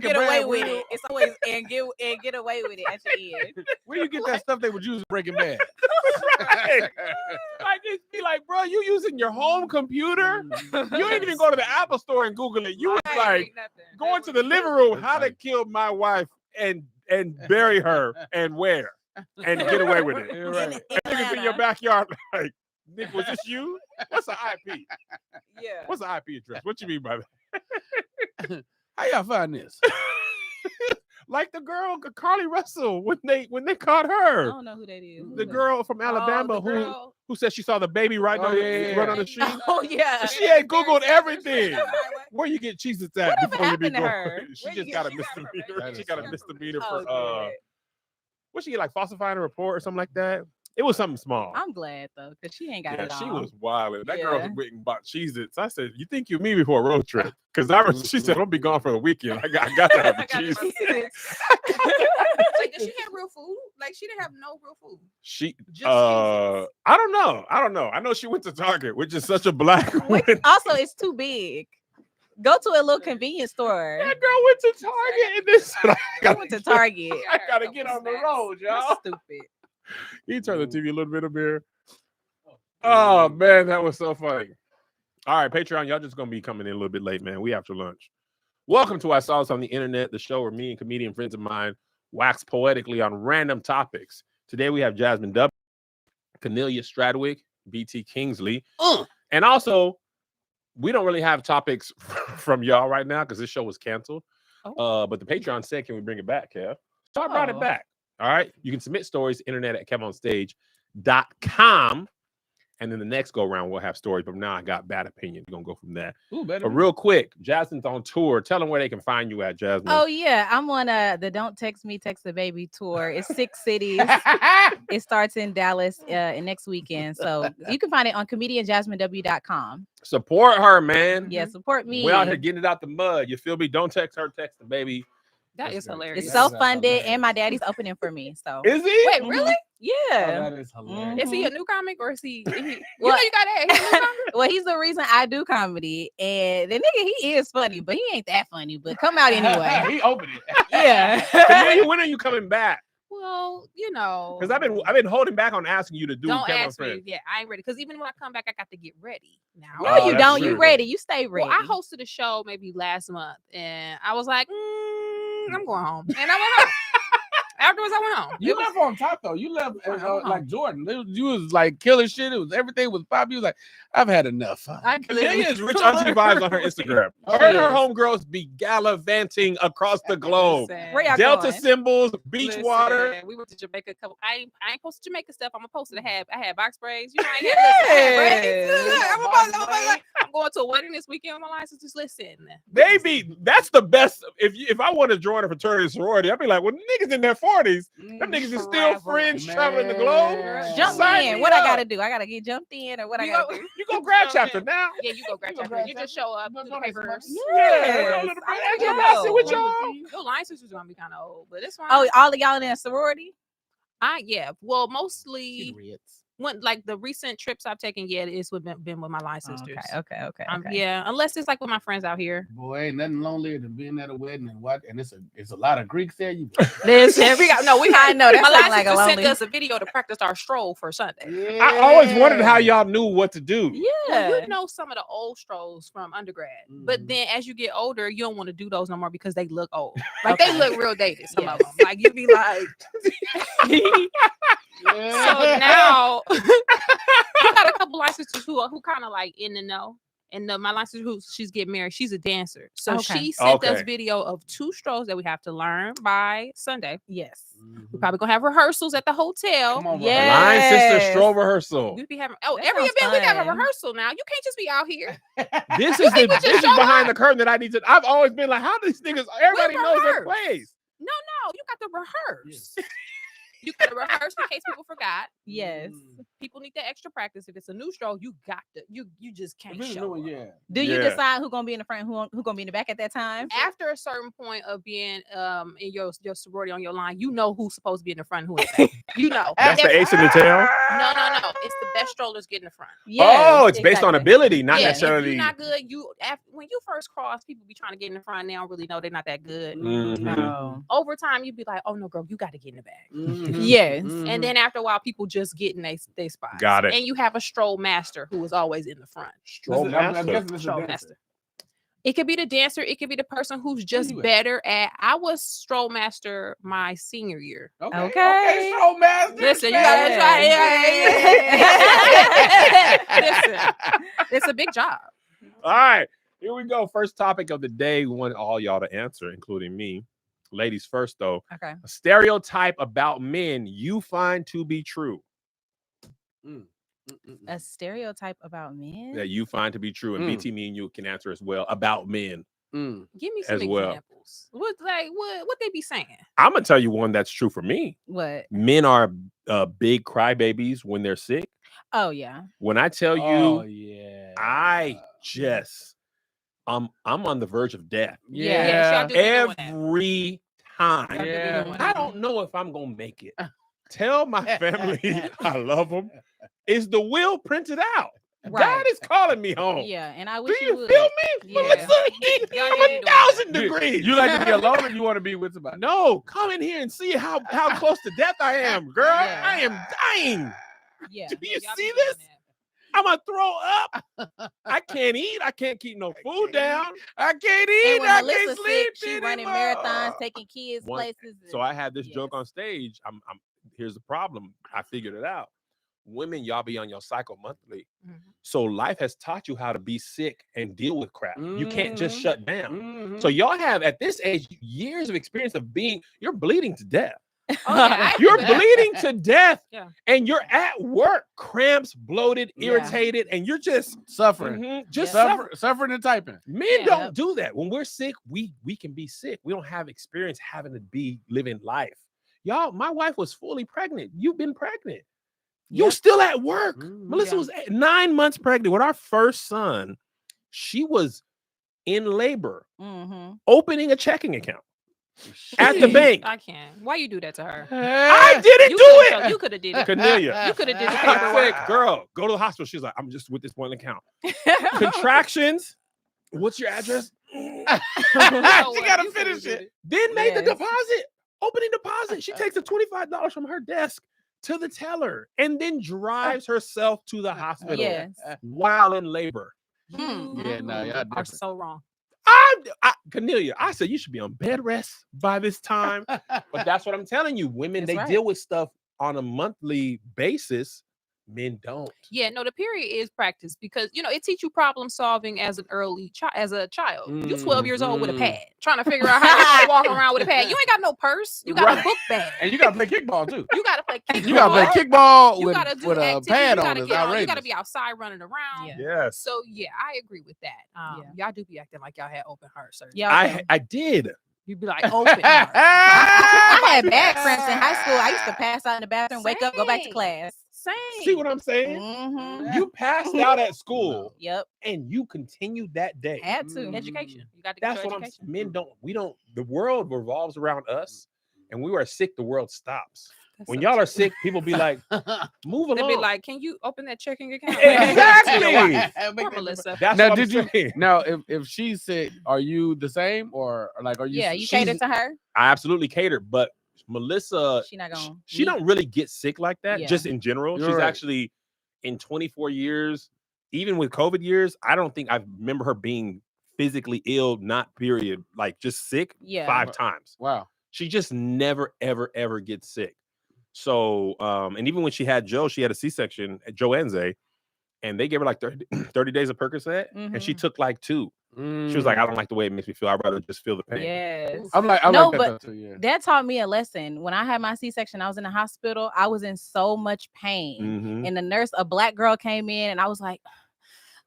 get away with it. It's always and get away with it at your end. Where you get that stuff they would use in Breaking Bad? Right. Like it be like, bro, you using your home computer? You ain't even go to the Apple store and Google it. You was like going to the living room, how to kill my wife and bury her and where and get away with it. Right. And niggas in your backyard like, Nick, was this you? What's an IP? Yeah. What's an IP address? What you mean by that? How y'all find this? Like the girl Carly Russell when they caught I her. don't know who that is. The girl from Alabama who said she saw the baby run on the street. Oh yeah. She had Googled everything. Where you get Cheez-Its at Whatever before you be happened to going? her? She Where just you got a get- she got her misdemeanor. baby? She got a misdemeanor Oh, for good. what she get, like falsifying a report or something like that. It was something small. I'm glad though, because she ain't got it all. She was wild. That girl Yeah. went and bought Cheez-Its. I said, "You think you me before a road trip?" Because I remember she said, "I'll be gone for the weekend. I got to have the Cheez-Its." Like, did she have real food? Like, she didn't have no real food. She Just I don't know. I know she went to Target, which is such a black woman. Also, it's too big. Go to a little convenience store. That girl went to Target and then said, I went to Target. I gotta get on the road, y'all. Stupid. You turn the TV a little bit up here. Oh man, that was so funny. All right, Patreon, y'all just gonna be coming in a little bit late, man. We after lunch. Welcome to I Saw This on the Internet, the show where me and comedian friends of mine wax poetically on random topics. Today we have Jasmine W, Cornelia Stradwick, BT Kingsley, and also we don't really have topics from y'all right now because this show was canceled. But the Patreon said, "Can we bring it back, Kev?" So I brought it back. All right. You can submit stories to internet at kevonstage.com. And then the next go around, we'll have stories. But now I got bad opinion. We're going to go from there. Ooh, better. But real quick, Jasmine's on tour. Tell them where they can find you at, Jasmine. Oh yeah, I'm on the Don't Text Me, Text the Baby tour. It's 6 cities. It starts in Dallas next weekend. So you can find it on comedianjasminew.com. Support her, man. Yeah, support me. We're out here getting it out the mud. You feel me? Don't text her, text the baby. That is hilarious. It's self-funded, and my daddy's opening for me. So Is he? Wait, really? yeah. That is hilarious. Is he a new comic or is he? You know, Well- you gotta have. He's a new comic? Well, he's the reason I do comedy, and the nigga he is funny, but he ain't that funny. But come out anyway. He opened it. Yeah. Cornelia, when are you coming back? Well, you know, Because I've been holding back on asking you to do don't Kevin ask Friends. me. Yeah, I ain't ready. Because even when I come back, I got to get ready now. No, Oh, you that's don't. true. You ready? You stay ready. Well, I hosted a show maybe last month, and I was like, I'm going home, and I went home. Afterwards, I went home. You It was- left on top though. You left I know. like Jordan. You was like killing shit. It was everything was pop. You was like, I've had enough. I Cornelia is rich auntie vibes on her Instagram. Oh, Her and her yes. homegirls be gallivanting across the globe. Listen, Where y'all Delta going? symbols, beach listen, water. We went to Jamaica. I ain't posted Jamaica stuff. I'm gonna post it. I had box braids. You know, I ain't had braids. Yes. I'm gonna post it. I'm going to a wedding this weekend with my license. Just listen. They be that's the best. If I want to join a fraternity sorority, I'd be like, well, niggas in their 40s, them niggas is still friends traveling the globe. Man. Jump Sign in. me What I up. gotta do? I gotta get jumped in, or what I You gotta go- do? You go grab Jump chapter in. now. Yeah, you go grab You go chapter. grab You just chapter. show up, You do go the donate some papers. money. Yeah, Yes. I I get wanna a sit with go. y'all. Your license is gonna be kind of old, but it's fine. Oh, all of y'all in a sorority? Yeah. Well, mostly when like the recent trips I've taken, it's been with my line sisters. Okay. Yeah, unless it's like with my friends out here. Boy, ain't nothing lonelier than being at a wedding and what. And it's a lot of Greeks there. You Listen, We got no. We I know that my sounds line like a sister sent lonely. us a video to practice our stroll for Sunday. I always wondered how y'all knew what to do. Well, Yeah. you know some of the old strolls from undergrad, but Mhm. then as you get older, you don't want to do those no more because they look old. Like they Okay. look real dated. Some of Yes. them, like you be like. So now I got a couple licenses who kind of like in the know. And my license who she's getting married, she's a dancer. So Okay. she sent us Okay. video of 2 strolls that we have to learn by Sunday. Yes. We're probably gonna have rehearsals at the hotel. Come on, Yeah. Line sister Yes. stroll rehearsal. We be having That every sounds event we have a fun. rehearsal now. You can't just be out here. This is just behind show the curtain that I need to. I've always been like, how do these niggas? Everybody knows their rehearse. place. No, you got to rehearse. You gotta rehearse in case people forgot. Yes. People need that extra practice. If it's a new stroll, you got to. You just can't If it's a show new one, up. yeah. Do you Yeah. decide who gonna be in the front, who gonna be in the back at that time? After a certain point of being in your sorority on your line, you know who's supposed to be in the front, who in the back. You know. That's the If- ace in the tail. No. It's the best strollers get in the front. Oh, it's based on exactly. ability, not Yeah, necessarily. If you're not good, when you first cross, people be trying to get in the front. They don't really know they're not that good. Mhm. No. Over time, you'd be like, "Oh no, girl, you got to get in the back." Yes. And then after a while, people just get in they spots. Got it. And you have a stroll master who is always in the front. Stroll I'm master. guessing this is Stroll a dancer. master. It could be the dancer. It could be the person who's just you at? better at. I was stroll master my senior year. Okay. Okay. Stroll master. Listen, you Yeah. gotta try. Yeah. Listen, it's a big job. All right, here we go. First topic of the day. We want all y'all to answer, including me. Ladies first, though. Okay. A stereotype about men you find to be true. A stereotype about men. That you find to be true. And BT, me and you can answer as well about men. Give me some As well. examples. What they be saying? I'm going to tell you one that's true for me. What? Men are big crybabies when they're sick. Oh yeah. When I tell you, Oh yeah. I just, I'm on the verge of death. Yes, y'all do be doing that. Every time. Y'all do be Yeah. doing I that. don't know if I'm gonna make it. Tell my family I love them. Is the will printed out? God Right. is calling me home. Yeah, and I Do wish you would. feel me, Yeah. Melissa? Y'all I'm need to do 1,000 You- degrees. You like to be alone, or you want to be with somebody? No, come in here and see how close to death I am, girl. Yeah. I am dying. Yeah. Do you Y'all see be doing this? that. I'm gonna throw up. I can't eat. I can't keep no food down. I can't And eat. when I Melissa's can't sleep. sick, she running anymore. marathons, taking kids One- places. So I had this joke Yes. on stage. I'm here's the problem. I figured it out. Women, y'all be on your cycle monthly. Mhm. So life has taught you how to be sick and deal with crap. You can't just Mhm. shut down. Mhm. So y'all have at this age years of experience of you're bleeding to death. Oh, yeah, I You're do that. bleeding to death. Yeah. And you're at work, cramps, bloated, Yeah. irritated, and you're just Suffering. just Yeah. suffering. Suffering and typing. Men Yeah. don't do that. When we're sick, we can be sick. We don't have experience having to be living life. Y'all, my wife was fully pregnant. You've been pregnant. You're Yep. still at work. Mhm. Melissa Yeah. was 9 months pregnant with our first son. She was in labor, Mm-hmm. opening a checking account at the Shit. bank. I can't. Why you do that to her? I didn't You do coulda- it. You could have did it. Cornelia. You could have did the I paperwork. said, girl, go to the hospital. She's like, I'm just with this one account. Contractions. What's your address? She You gotta coulda finish did it. Then make the Yes. deposit. Opening deposit. She takes the $25 from her desk to the teller and then drives herself to the hospital Yes. while in labor. Mm. Yeah, no, y'all are different. so wrong. Cornelia, I said you should be on bed rest by this time. But that's what I'm telling you. Women, That's they right. deal with stuff on a monthly basis. Men don't. Yeah, no, the period is practice because it teach you problem solving as as a child. You 12 years old with a Mhm. pad, trying to figure out how you walk around with a pad. You ain't got no purse. You got Right. a book bag. And you gotta play kickball too. You gotta play kickball. You gotta play kickball You with, gotta do with a activities. pad You on. gotta It's get out. You outrageous. gotta be outside running around. Yeah. Yes. So yeah, I agree with that. Y'all do be acting like y'all had open heart surgery. Yeah. I did. You'd be like open heart. I had back cramps in high school. I used to pass out in the bathroom, wake up, go back to Same. class. Same. See what I'm saying? Mm-hmm. You passed out at school Yep. and you continued that day. Had to. Mm. Education. You got to get That's your what I'm education. saying. Men don't, we don't, the world revolves around us. And we are sick, the world stops. That's When so y'all are true. sick, people be like, move They'd along. be like, "Can you open that checking account?" Exactly. Poor Melissa. That's Now, what did I'm saying. Now, if she's sick, are you the same or like are you? Yeah, you she's- cater to her. I absolutely cater, but Melissa, She not gonna. she don't really get sick like that. Yeah. Just in general, You're she's right. actually in 24 years, even with COVID years, I don't think I remember her being physically ill, not period, like just sick Yeah. 5 times. Wow. She just never, ever, ever gets sick. So, and even when she had Joe, she had a C-section, Joe Enze, and they gave her like 30 days of Percocet, and she Mhm. took like 2. She was like, I don't like the way it makes me feel. I'd rather just feel the pain. Yes. I No, like that but though, too. Yeah. that taught me a lesson. When I had my C-section, I was in the hospital. I was in so much pain. Mhm. And the nurse, a black girl, came in and I was like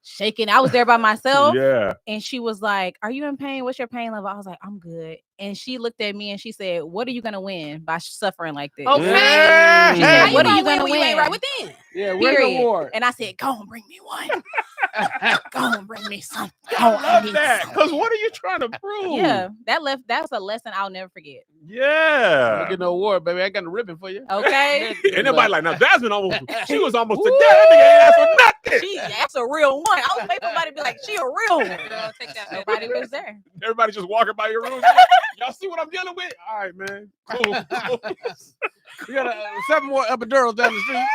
shaking. I was there by myself. Yeah. And she was like, "Are you in pain? What's your pain level?" I was like, "I'm good." and she looked at me and she said, "What are you gonna win by suffering like this?" Okay. Yeah. She said, How "What are you win gonna when you ain't win?" right within? Yeah, win the Period. award. And I said, "Go and bring me one. Go and bring me something. Go, I I love need that. something." Because what are you trying to prove? Yeah, that's a lesson I'll never forget. Yeah. Look at the award, baby. I got the ribbon for you. Okay, And nobody like, now Jasmine she was almost to death. That nigga ain't asked for nothing. that's a real one. I was waiting for somebody to be like, "She a real one." Girl, take that. Nobody was there. Everybody just walking by your room. Y'all see what I'm dealing with? All right, man. Cool. You got 7 more epidurals down the street.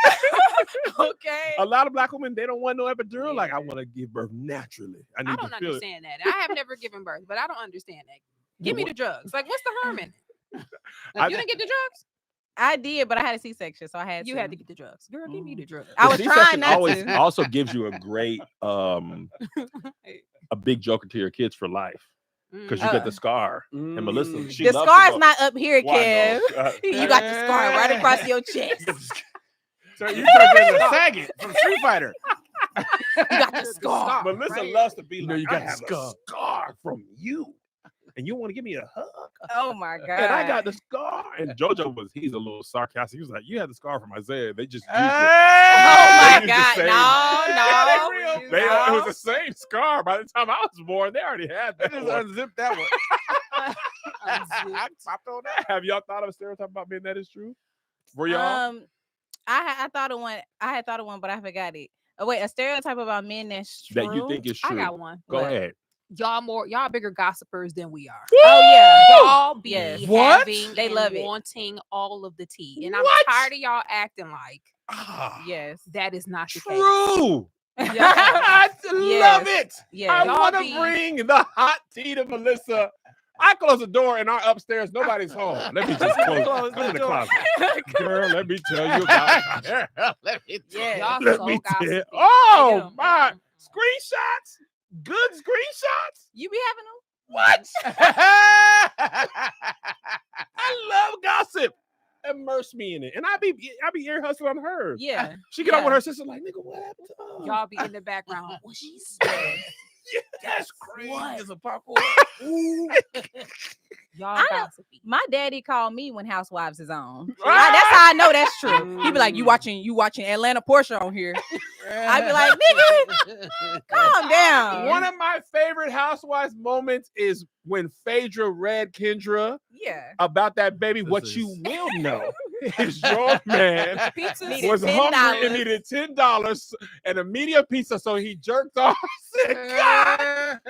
Okay. A lot of black women, they don't want no epidural. Like, I want to give birth naturally. I need I to don't feel it. understand that. I have never given birth, but I don't understand that. Give me the drugs. Like, what's the harm in it? I- You didn't get the drugs? I did, but I had a C-section, so I had You to. had to get the drugs. Girl, give me the drugs. I was The trying C-section not always to. also gives you a great a big joker to your kids for life. Because you get the scar. And Melissa, she The loves to scar's go- not up here, Why Kev. no? You got the scar right across your chest. So you turned into Saget from Street Fighter. You got the scar. Melissa right loves to be You know like, you got I the have scar. a scar from you. And you want to give me a hug. Oh my god. And I got the scar. And JoJo he's a little sarcastic. He was like, you had the scar from Isaiah. They just used it. Oh They my used the god. same- No. It was the same scar by the time I was born. They already had that. Just one. unzipped that one. I popped on that. Have y'all thought of a stereotype about men that is true? For y'all? I thought of one. I had thought of one, but I forgot it. Oh wait, a stereotype about men that's true. That you think is true? I got one. Go What? ahead. Y'all bigger gossipers than we are. Oh yeah. Y'all be Yes. What? having They and love it. wanting all of the tea. And What? I'm tired of y'all acting like Ah, Yes. that is not the case. true. Yeah. I love it. Yes. I Y'all want to be- bring the hot tea to Melissa. I close the door in our upstairs. Nobody's home. Let me just close. Come in the closet. Girl, let me tell you about it. Let me Yes. Y'all Let so me tell gossipy. Oh, Yeah. my. Screenshots? Good screenshots? You be having them? What? I I love gossip. Immerse me in it. And I be ear hustling on her. Yeah. She get on with Yeah. her sister like, nigga, what happened to her? Y'all be in the background. What she said. That's crazy. crazy. It's a popcorn. Y'all I don't- gossipy. My daddy called me when Housewives is on. Ah! That's how I know that's true. He be like, you watching Atlanta Portia on here. I be like, nigga, calm down. One of my favorite Housewives moments is when Phaedra read Kendra Yeah. about that baby. This What is- you will know is your man Pizza Needed was $10. hungry and needed $10 and a medium pizza, so he jerked off. I said, God,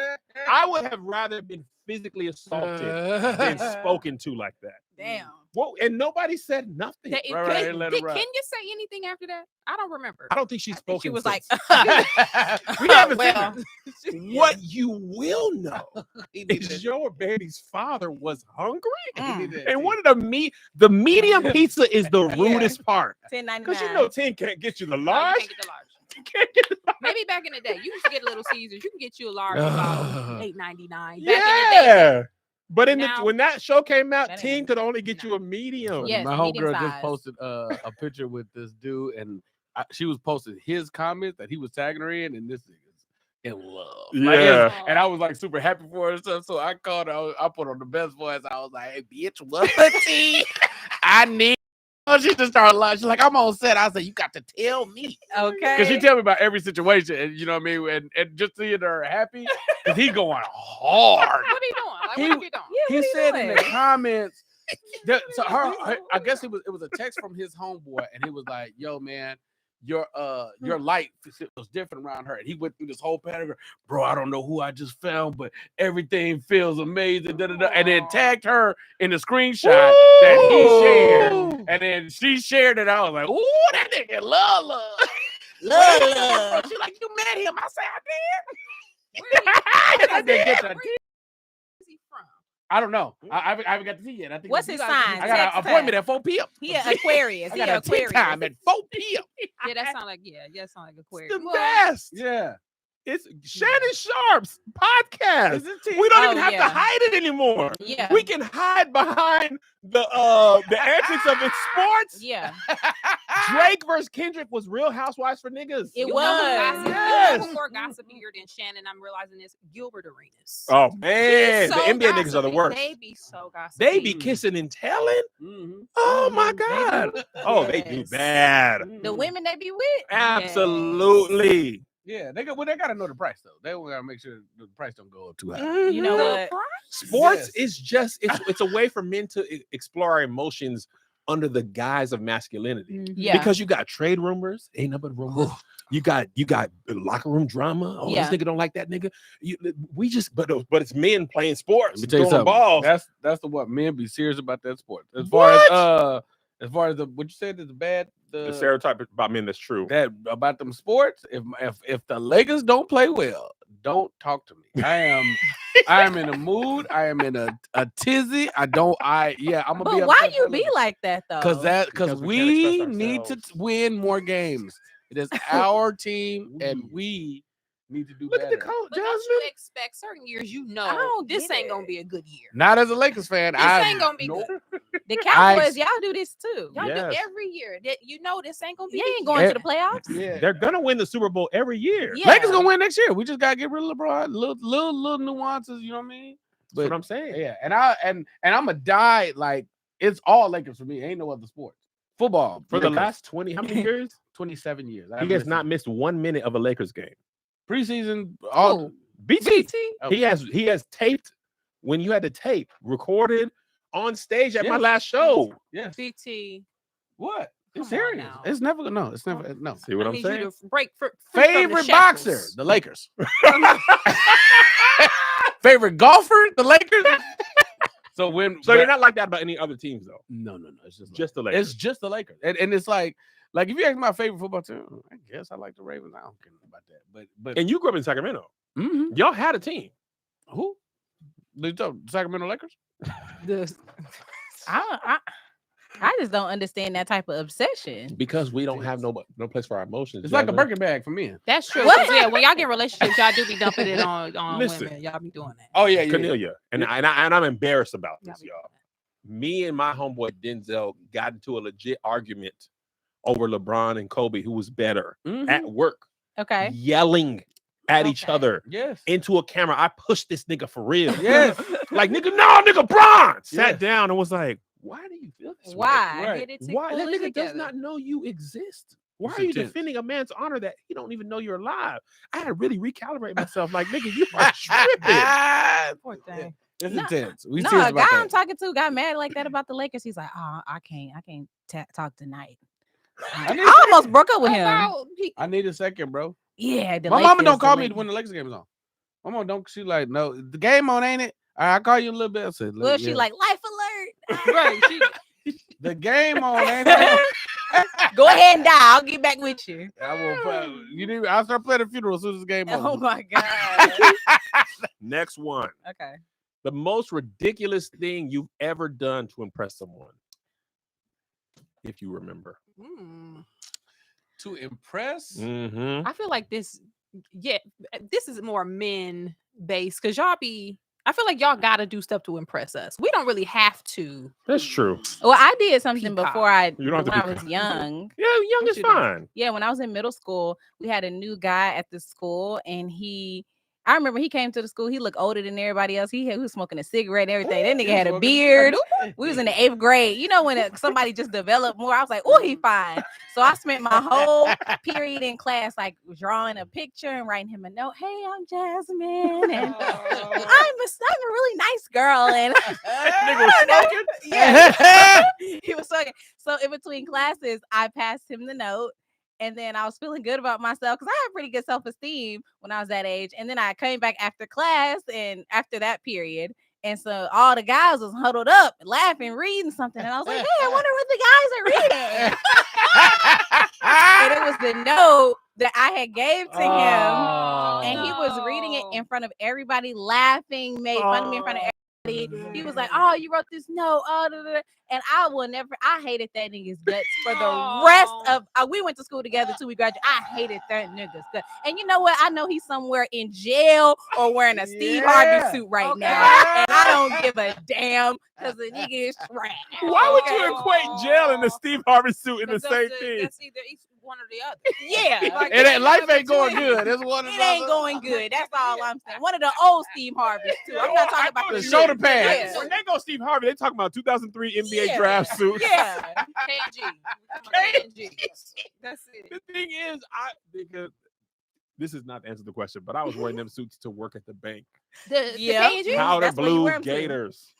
I would have rather been physically assaulted than spoken to like that. Damn. Whoa, and nobody said nothing. That- Right, can, let it ride. can you say anything after that? I don't remember. I don't think she's spoken. She was since. like, we haven't well, seen her. What you will know is your baby's father was hungry. And one of the medium pizza is the rudest part. $10.99. Because you know 10 can't get you the No, you large. can't get the large. Can't get the large. Maybe back in the day, you used to get a Little Caesars. You can get you a large about $8.99. Back in the day. Yeah. But Now- when that show came out, That 10 ain't- could only get you a medium. Yes, My medium homegirl size. just posted a picture with this dude, and she was posting his comments that he was tagging her in, and this nigga's in love. Like, Yeah. and I was like super happy for her and stuff. So I called her. I put on the best voice. I was like, "Hey, bitch, what's the tea? I need." She just started laughing. She's like, "I'm on set." I said, "You got to tell me." Okay. Because she tell me about every situation, and you know what I mean, and just seeing her happy, because he going hard. What are you doing? Like, He- what are you doing? Yeah, He what are you said in the doing? comments, so I guess it was a text from his homeboy, and he was like, "Yo, man, your light was different around her." And he went through this whole paragraph, bro. I don't know who I just found, but everything feels amazing. Da, da, da. And then tagged her in the screenshot that he shared, and then she shared it. I was like, "Ooh, that nigga love." Love. She like, "You met him?" I said, Where "I did." is he from? I don't know. I haven't got to see yet. I think What's it's- his got- sign? I got Text an appointment her. at 4 p.m. He an Aquarius. I He got an a tea Aquarius. time at 4 p.m. Yeah, that sound like Aquarius. The Well, best. Yeah. It's Shannon Sharp's podcast. Is it tea? We don't Oh, even have yeah. to hide it anymore. Yeah. We can hide behind the antics of its sports. Yeah. Drake versus Kendrick was Real Housewives for niggas. It You was. know who Yes. gossip, more gossipier than Shannon. I'm realizing this. Gilbert Arenas. Oh man, He's the so NBA niggas are the gossipy. worst. They be so gossipy. They be kissing and telling. Oh my god. Oh, they do Yes. bad. The women they be with. Absolutely. Yeah, they gotta know the price though. They gotta make sure the price don't go up too high. You know Mhm. what? Sports Yes. is just it's a way for men to explore our emotions under the guise of masculinity. Yeah. Because you got trade rumors, ain't nothing but rumors. You got locker room drama. Oh, Yeah. this nigga don't like that nigga. But it's men playing sports, Let me tell you throwing something. balls. That's the what men be serious about that sport. As What? far as the what you said is The stereotype about men that's true. that about them sports. If the Lakers don't play well, don't talk to me. I am in a mood. I am in a tizzy. I'm gonna be. But why you be like that though? Because Because we we can't express need to ourselves. win more games. It is our team, and we need to do Look better. at the coach, But don't you Jasmine. expect certain years? You I know, don't this get ain't it. gonna be a good year. Not as a Lakers fan. This ain't gonna be good. the Cowboys, y'all do this too. Y'all Yes. do every year. That you know this ain't gonna be. You the ain't year. going to the playoffs. Yeah. They're gonna win the Super Bowl every year. Yeah. Lakers gonna win next year. We just gotta get rid of LeBron. Little nuances, you know what I mean? That's what I'm saying. Yeah, and I'm a die like it's all Lakers for me. Ain't no other sport. Football For the Lakers. last 20, how many years? 27 years. He has not missed 1 minute of a Lakers game. preseason. All BT. Oh. He has taped when you had to tape, recorded on stage at my Yes. last show. yes. BT. What? Come It's on serious. now. It's never no. It's never no. See what I I'm need saying? you to break free from the Favorite boxer, shackles. the Lakers. Favorite golfer, the Lakers. So You're not like that about any other teams though. no. It's Just the Lakers. It's just the Lakers, and it's like if you ask my favorite football team, I guess I like the Ravens. I don't care about that, but And you grew up in Sacramento. mhm. Y'all had a team. Who? The Sacramento Lakers? I just don't understand that type of obsession. Because we don't have no place for our emotions. It's like a Jasmine. Birkin bag for men. That's true. What? 'Cause, yeah, when y'all get relationships, y'all do be dumping it on Listen. women. Y'all be doing that. Oh yeah, Cornelia. And I'm embarrassed about Y'all this, be y'all. doing Me and my homeboy Denzel got into a legit argument over LeBron and Kobe, who was better Mhm. at work, Okay. yelling at each Okay. other Yes. into a camera. I pushed this nigga for real. Yes. Like, nigga, Bron sat Yes. down and was like, why do you feel this way? Why? Right. Get it Why? That pull it nigga does together. not know you exist. Why It's are you intense. defending a man's honor that he don't even know you're alive? I had to really recalibrate myself. Like, nigga, you are tripping. Poor thing. It's No, intense. We No, serious a guy about I'm that. talking to got mad like that about the Lakers. He's like, oh, I can't talk tonight. I need, I almost broke up with him. About I need a second, bro. Yeah, the My mama Lakers, don't call the me Lakers. when the Lakers game is on. My mama don't. She like, no, the game on, ain't it? All right, I'll call you in a little bit. I said, "Look, Well, she yeah. like life alert. right. the game on, ain't it? Go ahead and die. I'll get back with you. I will. I'll start playing the funeral as soon as the game Oh on. my god. Next one. Okay. The most ridiculous thing you've ever done to impress someone. If you remember. To impress. Mm-hmm. I feel like this is more men based because y'all be. I feel like y'all gotta do stuff to impress us. We don't really have to. That's true. Well, I did something Peacock. before I You don't have to when I be was young. Yeah, young What is you did? fine. Yeah, when I was in middle school, we had a new guy at the school, and I remember he came to the school. He looked older than everybody else. He was smoking a cigarette and everything. That nigga had a beard. We was in the 8th grade. You know when somebody just developed more. I was like, oh, he fine. So I spent my whole period in class like drawing a picture and writing him a note. Hey, I'm Jasmine, and I'm a really nice girl. And Nigga was smoking. yeah, he was smoking. So in between classes, I passed him the note. And then I was feeling good about myself because I had pretty good self-esteem when I was that age. And then I came back after class and after that period. And so all the guys was huddled up, laughing, reading something. And I was like, hey, I wonder what the guys are reading. And it was the note that I had gave to him. And he was reading it in front of everybody, laughing, made fun of me in front of everybody. He was like, "Oh, you wrote this note." And I will never. I hated that nigga's guts for the rest of. We went to school together too. We graduated. I hated that nigga's guts. And you know what? I know he's somewhere in jail or wearing a Steve Harvey suit right now, and I don't give a damn because the nigga is trash. Why would you equate jail and the Steve Harvey suit in the same thing? That's either one or the other. Yeah, Like, Life ain't going good. That's one of it ain't going good. That's all I'm saying. One of the old Steve Harveys too. I'm not talking about the the shoulder new. pads. Yeah. When they go Steve Harvey, they talking about 2003 NBA draft suit. Yeah. KG. That's it. The thing is, because this is not to answer the question, but I was wearing them suits to work at the bank. Yeah. KG? Powder That's where you blue wear 'em to. Gators.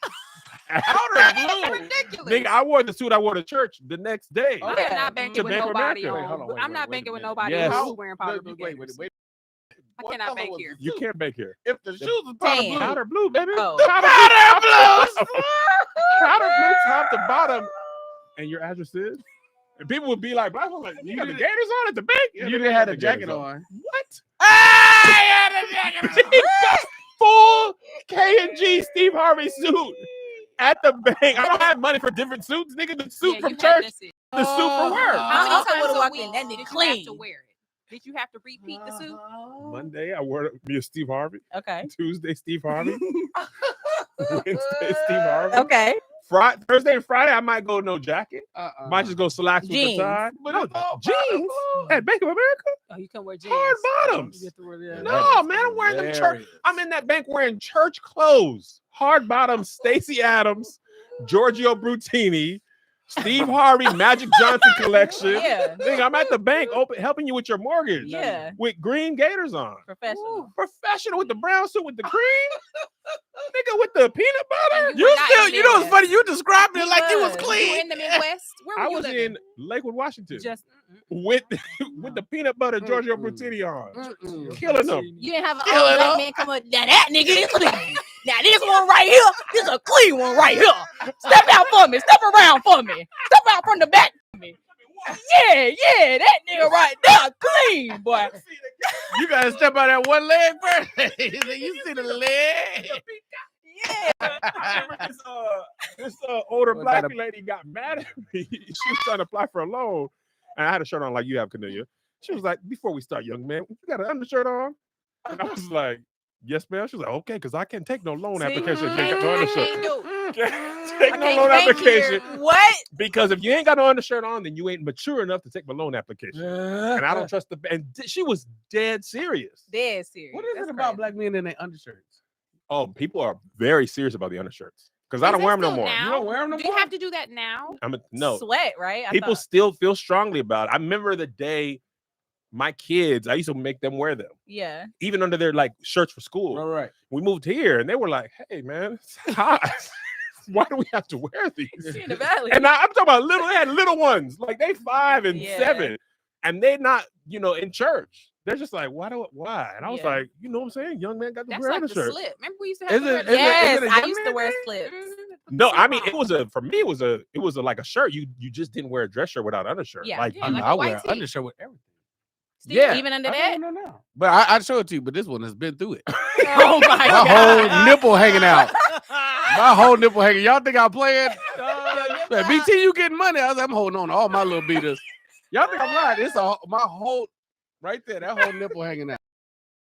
Powder blue. Ridiculous. Nigga, I wore the suit I wore to church the next day. I Yeah. am not To banking with Bank of nobody. America. Wait, hold on, wait, I'm wait, not wait a banking with minute. nobody Yes. who's wearing powder blue. Wait. I What cannot color bank was here. the You suit? can't bank here. If the shoes was powder Tan. blue, Powder blue, baby. Oh. Powder blue top to bottom. And your address is? And people would be like, black folks like, you got the Gators on at the bank? Yeah, you they didn't got have the the jacket Gators on. What? I had a jacket on. Full K&G Steve Harvey suit at the bank. I don't have money for different suits, nigga. The suit from church, the suit for work. How many How times many would've times a walked week in? That nigga did you have clean. to wear it? Did you have to repeat the suit? Monday, I wore me a Steve Harvey. Okay. Tuesday, Steve Harvey. Wednesday, Steve Harvey. Okay. Thursday and Friday, I might go no jacket. Might just go slacks with Jeans. the tie. But No, it's all jeans powder blue. at Bank of America. Oh, you can wear jeans. Hard bottoms. You have to wear that. No, man, I'm wearing them church. I'm in that bank wearing church clothes. Hard bottoms, Stacey Adams, Giorgio Brutini, Steve Harvey, Magic Johnson collection. Yeah. Nigga, I'm at the bank helping you with your mortgage. Yeah. With green Gators on. Professional. Professional with the brown suit with the cream. Nigga with the peanut butter. And you were not in You know what's Midwest. funny? You described it He like it was was. You clean. in the Midwest? Where were I you was living? in Lakewood, Washington. Just with the peanut butter Giorgio Brutini on. Mm-mm. Killing them. You didn't have an Kill old it black up. man come up. Now that nigga is clean. Now this one right here, this is a clean one right here. Step out for me. Step around for me. Step out from the back for me. Yeah, that nigga right there, clean, boy. You gotta step out that one leg first. You see the leg. Yeah. I remember this older Well, black that a- lady got mad at me. She was trying to apply for a loan, and I had a shirt on like you have, Cornelia. She was like, "Before we start, young man, you got an undershirt on?" And I was like, "Yes, ma'am." She was like, "Okay, because I can't take no loan application if you ain't got no undershirt. Can't take no loan application What? because if you ain't got no undershirt on, then you ain't mature enough to take my loan application." And I don't trust the. And she was dead serious. Dead serious. What is That's it about crazy. black men and their undershirts? Oh, people are very serious about the undershirts because I Is don't that wear them no still more. now? You don't wear them no Do you more? have to do that now? No. Sweat, right? I People thought. still feel strongly about it. I remember the day my kids, I used to make them wear them, Yeah. even under their like shirts for school. Right. We moved here and they were like, "Hey man, it's hot. Why do we have to wear these?" She in the valley. And I'm talking about little, they had little ones, like they 5 and Yeah. 7, and they not, in church. They're just like, why? And I was Yeah. like, you know what I'm saying? Young man got the That's wear like the undershirt. slip. Remember we used to have Is to wear it- the is it- Yes, a I young used to man wear thing? slips. No, I mean for me it was a like a shirt. You just didn't wear a dress shirt without undershirt. Yeah. Like Yeah, you- like I a wear white an tee. undershirt with everything. Still, Yeah. even under I that. don't know. But I'd show it to you, but this one has been through it. Oh my My god. whole nipple hanging out. My whole nipple hanging. Y'all think I'm playing? Man, BT, you getting money? I was like, I'm holding on to all my little beaters. Y'all think I'm lying? It's my whole right there. That whole nipple hanging out.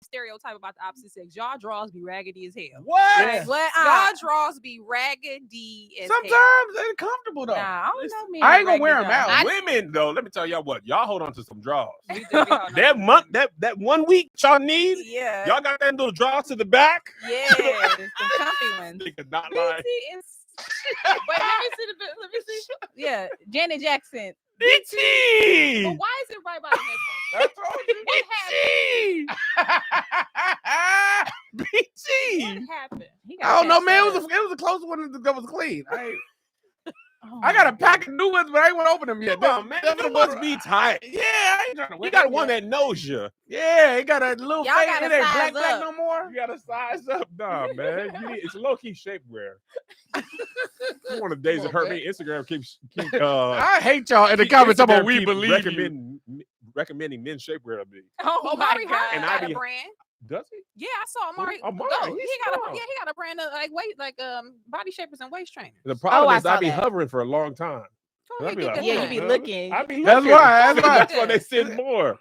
Stereotype about the opposite sex. Y'all draws be raggedy as hell. What? Yeah. What? Y'all draws be raggedy as hell. Sometimes they're comfortable though. Nah, I don't know me. I ain't gonna wear 'em out. I- Women though, let me tell y'all what, y'all hold on to some draws. We do be holding That on. month, that 1 week y'all need, Yeah. y'all got that little draws to the back. Yeah. Some comfy ones. They could not lie. BT is. Wait, let me see the. Let me see. Yeah. Janet Jackson. BT. But why is it right by the nipple? I told you. What BT. What BT. happened? He I don't know, man. It was was a close one that was clean. Oh I got a pack of new ones, but I ain't want to open them yet. Come on, man. Them Them the ones must be tight. Yeah, I ain't trying to wear You got them one yet. that knows you. Yeah, it got a little Y'all face. gotta It ain't size black up. no more. You gotta size up, nah, man. It's low key shapewear. One of the days Come that on, hurt man. me. Instagram keeps I hate y'all in the keep- comments Instagram about we keep believe you. recommending men's shapewear to me. Oh Well, my Bobby god. Hart And got I a be- brand. Does he? Yeah, I saw Amari. Amari, Go. he's He got strong. he got a brand of body shapers and waist trainers. The problem I is I saw be that. hovering for a long time. Go I'd ahead, be get like, that Yeah, you thing. be looking. I be That's looking. why, that's That's why. why they send more.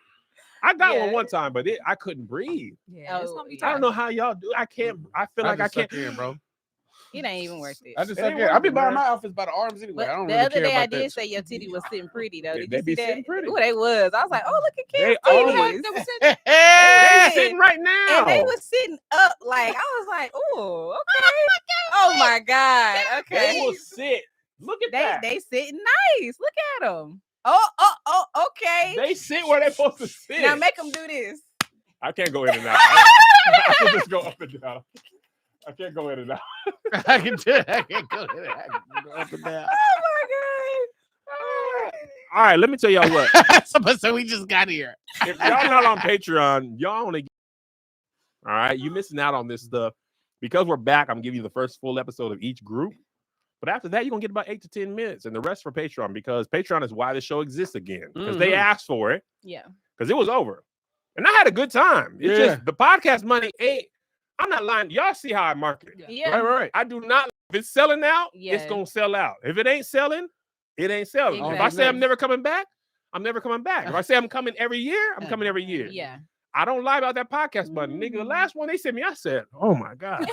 I got Yeah. one time, but I couldn't breathe. Yeah, it's Oh, gonna be yeah. I tight. don't know how y'all do. I can't. I feel like I just can't. suck in, bro. It ain't even worth it. I just It suck ain't in. I be working, buying man. my outfits by the arms anyway. But I don't the really other care day I about did that. say your titty was sitting pretty though. Did They you be see sitting that? pretty. Ooh, they was. I was like, oh, look at They Kim's always- titties. That was it. They Hey. sitting right now. And they was sitting up like I was like, oh, okay. Oh my God. They Okay. will sit. Look at that. They sitting nice. Look at them. Oh, okay. They sit where they're supposed to sit. Now make them do this. I can't go in and out. I can just go up and down. I can't go in and out. I can tell. I can't go there. I can go up and down. Oh my God. All right, let me tell y'all what. So we just got here. If y'all not on Patreon, y'all only. All right, you missing out on this stuff because we're back. I'm giving you the first full episode of each group, but after that, you're gonna get about 8 to 10 minutes, and the rest for Patreon because Patreon is why the show exists again because they Mhm. asked for it Yeah. because it was over, and I had a good time. It's Yeah. just the podcast money ain't. I'm not lying. Y'all see how I market. Yeah. Right. I do not. If it's selling out, it's Yeah. gonna sell out. If it ain't selling, it ain't selling. If I say I'm Exactly. never coming back, I'm never coming back. If I say I'm coming every year, I'm coming every year. Yeah. I don't lie about that podcast button. Nigga, the last one they sent me, I said, oh my God.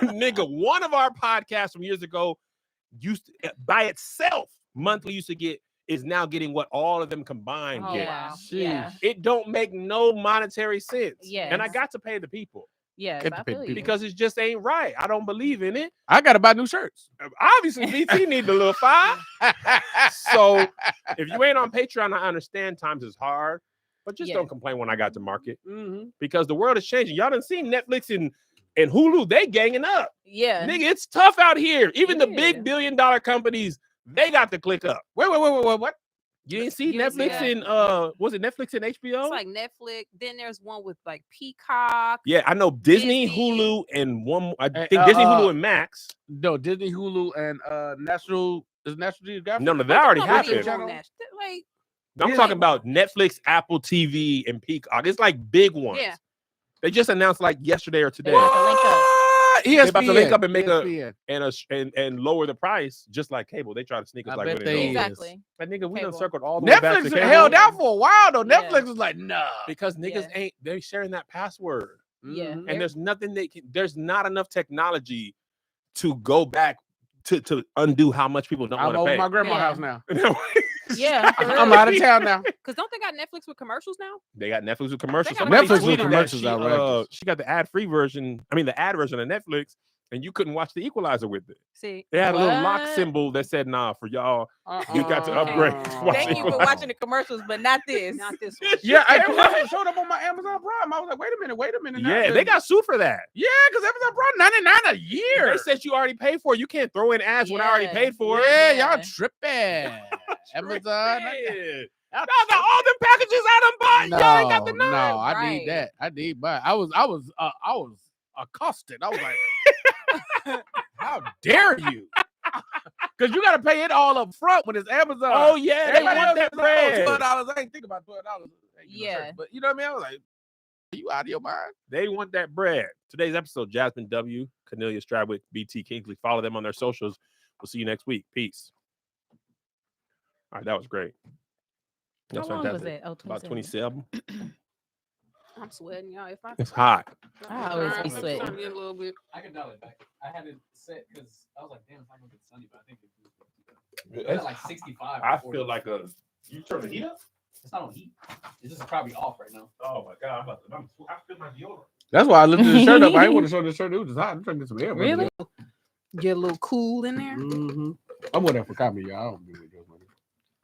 Nigga, one of our podcasts from years ago used to, by itself, monthly used to get, is now getting what all of them combined Oh, get. wow. Yeah. It don't make no monetary sense. And I Yes. got to pay the people Yes. Get I the big feel you. people. because it just ain't right. I don't believe in it. I gotta buy new shirts. Obviously, BT need a little five. So if you ain't on Patreon, I understand times is hard, but just Yeah. don't complain when I got to market Mhm. because the world is changing. Y'all done seen Netflix and Hulu, they ganging up. Yeah. Nigga, it's tough out here. Even the It big is. billion-dollar companies, they got to click up. Wait, what? You didn't see You didn't see Netflix that. and was it Netflix and HBO? It's like Netflix. Then there's one with like Peacock. Yeah, I know Disney, Disney. Hulu, and one I And, think Disney, Hulu, and Max. No, Disney, Hulu, and National Geographic. No, that already Nobody happened. on that. Like, I'm Yeah. talking about Netflix, Apple TV, and Peacock. It's like big ones. yeah. They just announced like yesterday or today, They about to link up. ESPN. They about to link up and make a- ESPN. and lower the price, just like cable. They try to sneak us I like bet when they it is. goes. Exactly. But nigga, we done Cable. circled all the way back to Netflix cable held out for a while though. Yeah. Netflix was like, nah. because niggas Yeah. ain't they sharing that password, Yeah. Mhm. and there's nothing they can. There's not enough technology to go back to undo how much people don't I'm want over to pay. my grandma's Yeah. house now. Yeah. for I'm real. out of town now. Because don't they got Netflix with commercials now? They got Netflix with commercials. They got Somebody Netflix with tweeted that commercials she, outrageous. she got the ad-free version. I mean, the ad version of Netflix, and you couldn't watch the Equalizer with it. See, They had a little lock What? symbol that said, "Nah, for y'all." You got to upgrade. Thank you for watching the commercials, but not this. not this one. Yeah, I commercial showed up on my Amazon Prime. I was like, wait a minute. Yeah, they got sued for that. Yeah, because Amazon Prime $99 a year. They said you already paid for it. You can't throw in ads when I already Yeah. paid for it. yeah, Yeah. y'all tripping. Amazon. Yeah. Y'all got all them packages out of bought. No, Y'all ain't got the no, nine. I Right. need that. I need but I was accosted. I was like, how dare you? Because you gotta pay it all up front when it's Amazon. Oh yeah, they Everybody want else that is like, bread. $12. I ain't think about $12. Yeah. But you know what I mean? I was like, are you out of your mind? They want that bread. Today's episode: Jasmine W, Cornelia Stradwick, BT Kingsley. Follow them on their socials. We'll see you next week. Peace. All right, that was great. How That's long was fantastic. that? Oh, About 27. 27. I'm sweating, y'all. If I It's hot. I always be I'm sweating. starting to get a little bit. I can dial it back. I had it set because I was like, damn, it's not gonna get sunny, but I think it's at like 65. I before feel the- like you turn the heat up. it's not on heat. It's just probably off right now. Oh my god, I feel my deodorant. That's why I lifted the shirt up. I didn't want to show the shirt. It was just hot. I'm trying to get some air. Really? Get a little cool in there. Mm-hmm. I'm with that for comedy, y'all. I don't do it.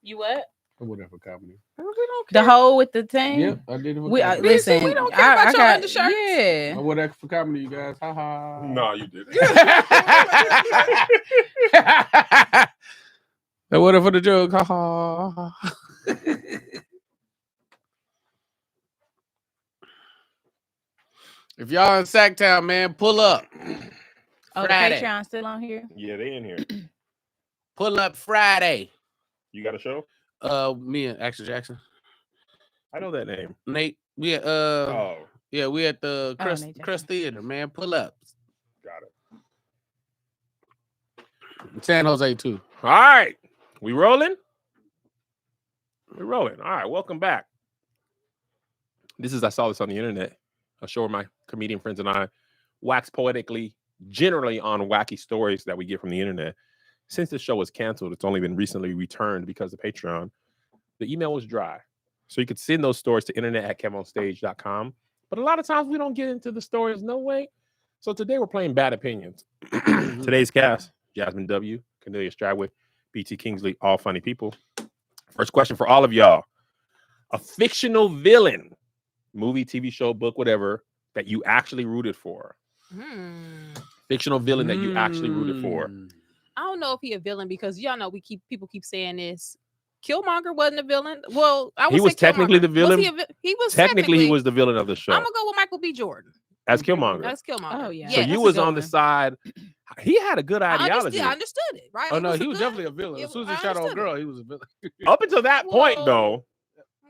You what? I'm with that for comedy. We don't The care. hole with the thing? Yep, I did it for We comedy. listen. we don't care about your undershirts. Yeah. I'm with that for comedy, you guys. Ha ha. No, you didn't. That what for the joke. Ha ha. If y'all in Sacktown, man, pull up. Oh, the Friday. Patreon still on here? Yeah, they in here. Pull up Friday. You got a show? Me and Action Jackson. I know that name. Nate We at Oh, yeah, we at the Oh, Crest, they just- Crest Theater, man. Pull up. got it. San Jose too. All right. We rolling? We're rolling. All right. Welcome back. This is I Saw This on the Internet, a show where my comedian friends and I wax poetically, generally on wacky stories that we get from the internet. Since the show was canceled, it's only been recently returned because of Patreon. The email was dry. So you could send those stories to internet@kevonstage.com. But a lot of times we don't get into the stories, no way. So today we're playing Bad Opinions. Today's cast, Jasmine W., Cornelia Stradwick, BT Kingsley, all funny people. First question for all of y'all. A fictional villain, movie, TV show, book, whatever, that you actually rooted for. Fictional villain that you actually rooted for. I don't know if he a villain because y'all know people keep saying this. Killmonger wasn't a villain. Well, I would He say was technically Killmonger. the villain? He was Technically, he was the villain of the show I'm gonna go with Michael B. Jordan. as Killmonger. That's Killmonger. Oh, yeah. So Yeah, you that's a was good on the one. side. He had a good ideology. I understood it, right? Oh It no, a he was good- definitely a villain. it- As soon as he I shot on understood girl, it. he was a villain. Up until that point, Whoa. though,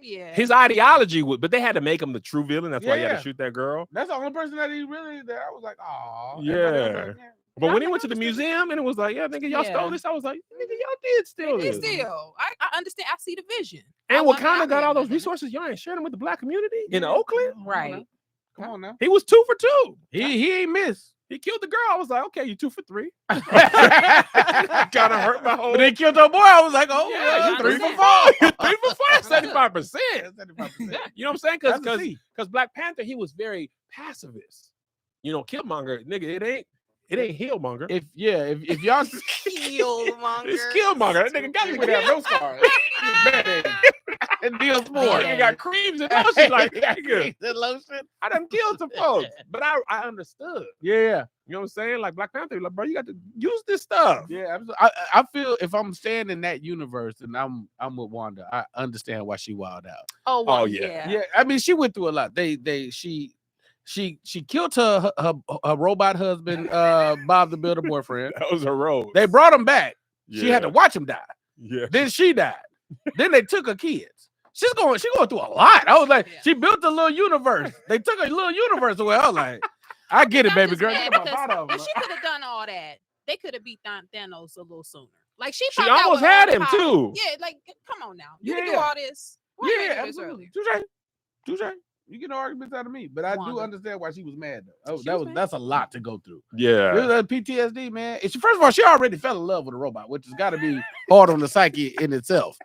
Yeah. his ideology would, but they had to make him the true villain. That's why he had Yeah. to shoot that girl. That's the only person that he really that I was like, oh Yeah. But when he went to the understood it. museum and it was like, yeah, nigga, y'all Yeah. stole this, I was like, nigga, y'all did steal It is this. still. I understand. I see the vision. And I what want- kind I of got all want those that. resources? Y'all ain't sharing them with the black community in Yeah. Oakland? Right. Come on now. He was 2 for 2. He ain't miss. He killed the girl. I was like, okay, you 2 for 3. Kind of hurt my whole. But they killed your boy. I was like, oh, Yeah, you you 3 for 4. 3 for 4, 75%. 75%. You know what I'm saying? That's a Because C. Black Panther, he was very pacifist. You know, Killmonger, nigga, it ain't Hillmonger. If y'all Killmonger. It's Killmonger. That nigga got he me would have no scars. And deals more. Nigga Yeah. got creams and lotion. Like, nigga, the lotion. I done killed some folks. But I understood. Yeah, You know what I'm saying? Like Black Panther, like, bro, you got to use this stuff. yeah. I feel if I'm staying in that universe and I'm with Wanda, I understand why she wilded out. Oh, Oh, well, yeah. Yeah, I mean she went through a lot. She killed her robot husband, Bob the Builder boyfriend. That was a road. They brought him back. She had to Yeah. watch him die. Yeah. Then she died. Then they took her kids. She going through a lot. I was like, Yeah. she built a little universe. They took her little universe away. I was like, I get it, I'm baby just girl. mad Think about because part of them. if she could have done all that, they could have beat Thanos a little sooner. Like she She popped out almost with all had the him, power. too. Yeah, like come on now. You can do Yeah. all this. Why you Yeah, ain't do this absolutely. earlier? Touche. You get no arguments out of me, but I do Wanda. understand why she was mad though. She was mad. That's a lot to go through. Yeah. It was PTSD, man. First of all, she already fell in love with a robot, which has got to be hard on the psyche in itself.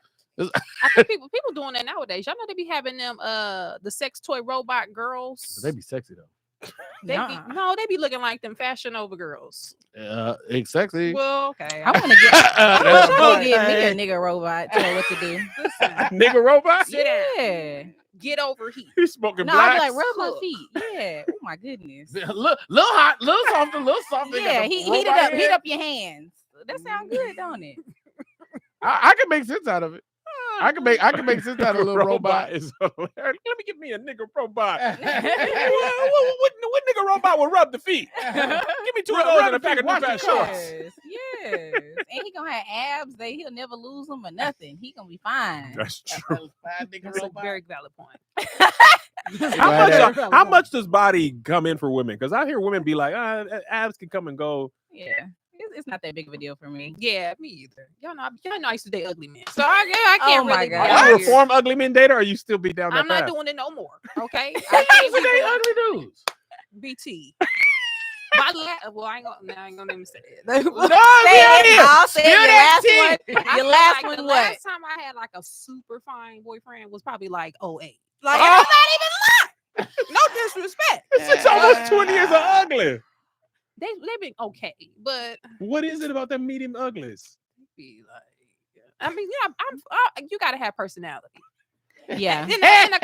I think people doing that nowadays. Y'all know they be having them the sex toy robot girls. They be sexy though. They be looking like them Fashion Nova girls. It's sexy. Well, okay. I want to get. I That's want fine. to get me a nigga robot. Tell her what to do. Listen, Nigga robot? sit down. Yeah. Get over here. He's smoking No, I'd blacks. be like, rub my Cook. feet. Yeah. Oh my goodness. little hot, little softer. Yeah, heat up your hands. That sounds good, don't it? I can make sense out of it. I can make sense out of a little robot. is hilarious. Let me give me a nigga robot. what What nigga robot will rub the feet? Give me 2 of those and a pack of new pack shorts. Yes. And he gonna have abs. He'll never lose them or nothing. He gonna be fine. That's true. That's a very valid point. How much does body come in for women? Because I hear women be like, abs can come and go. Yeah. It's not that big of a deal for me. Yeah, me either. Y'all know I used to date ugly men, so I can't Oh my really. God. get Are out you a here. reform ugly men dater, or you still be down that I'm not path? doing it no more. Okay, I But can't they be doing ugly dudes. BT. I ain't gonna even say it. Say it. I'll say it. Your last one. I Your feel last like one. the What? last time I had like a super fine boyfriend was probably like 08. Like Oh. I'm not even lying. No disrespect. It's almost 20 years of ugly. They've been okay, but What is it about them medium uglies? be like, I mean, you gotta have personality. Yeah. And a kind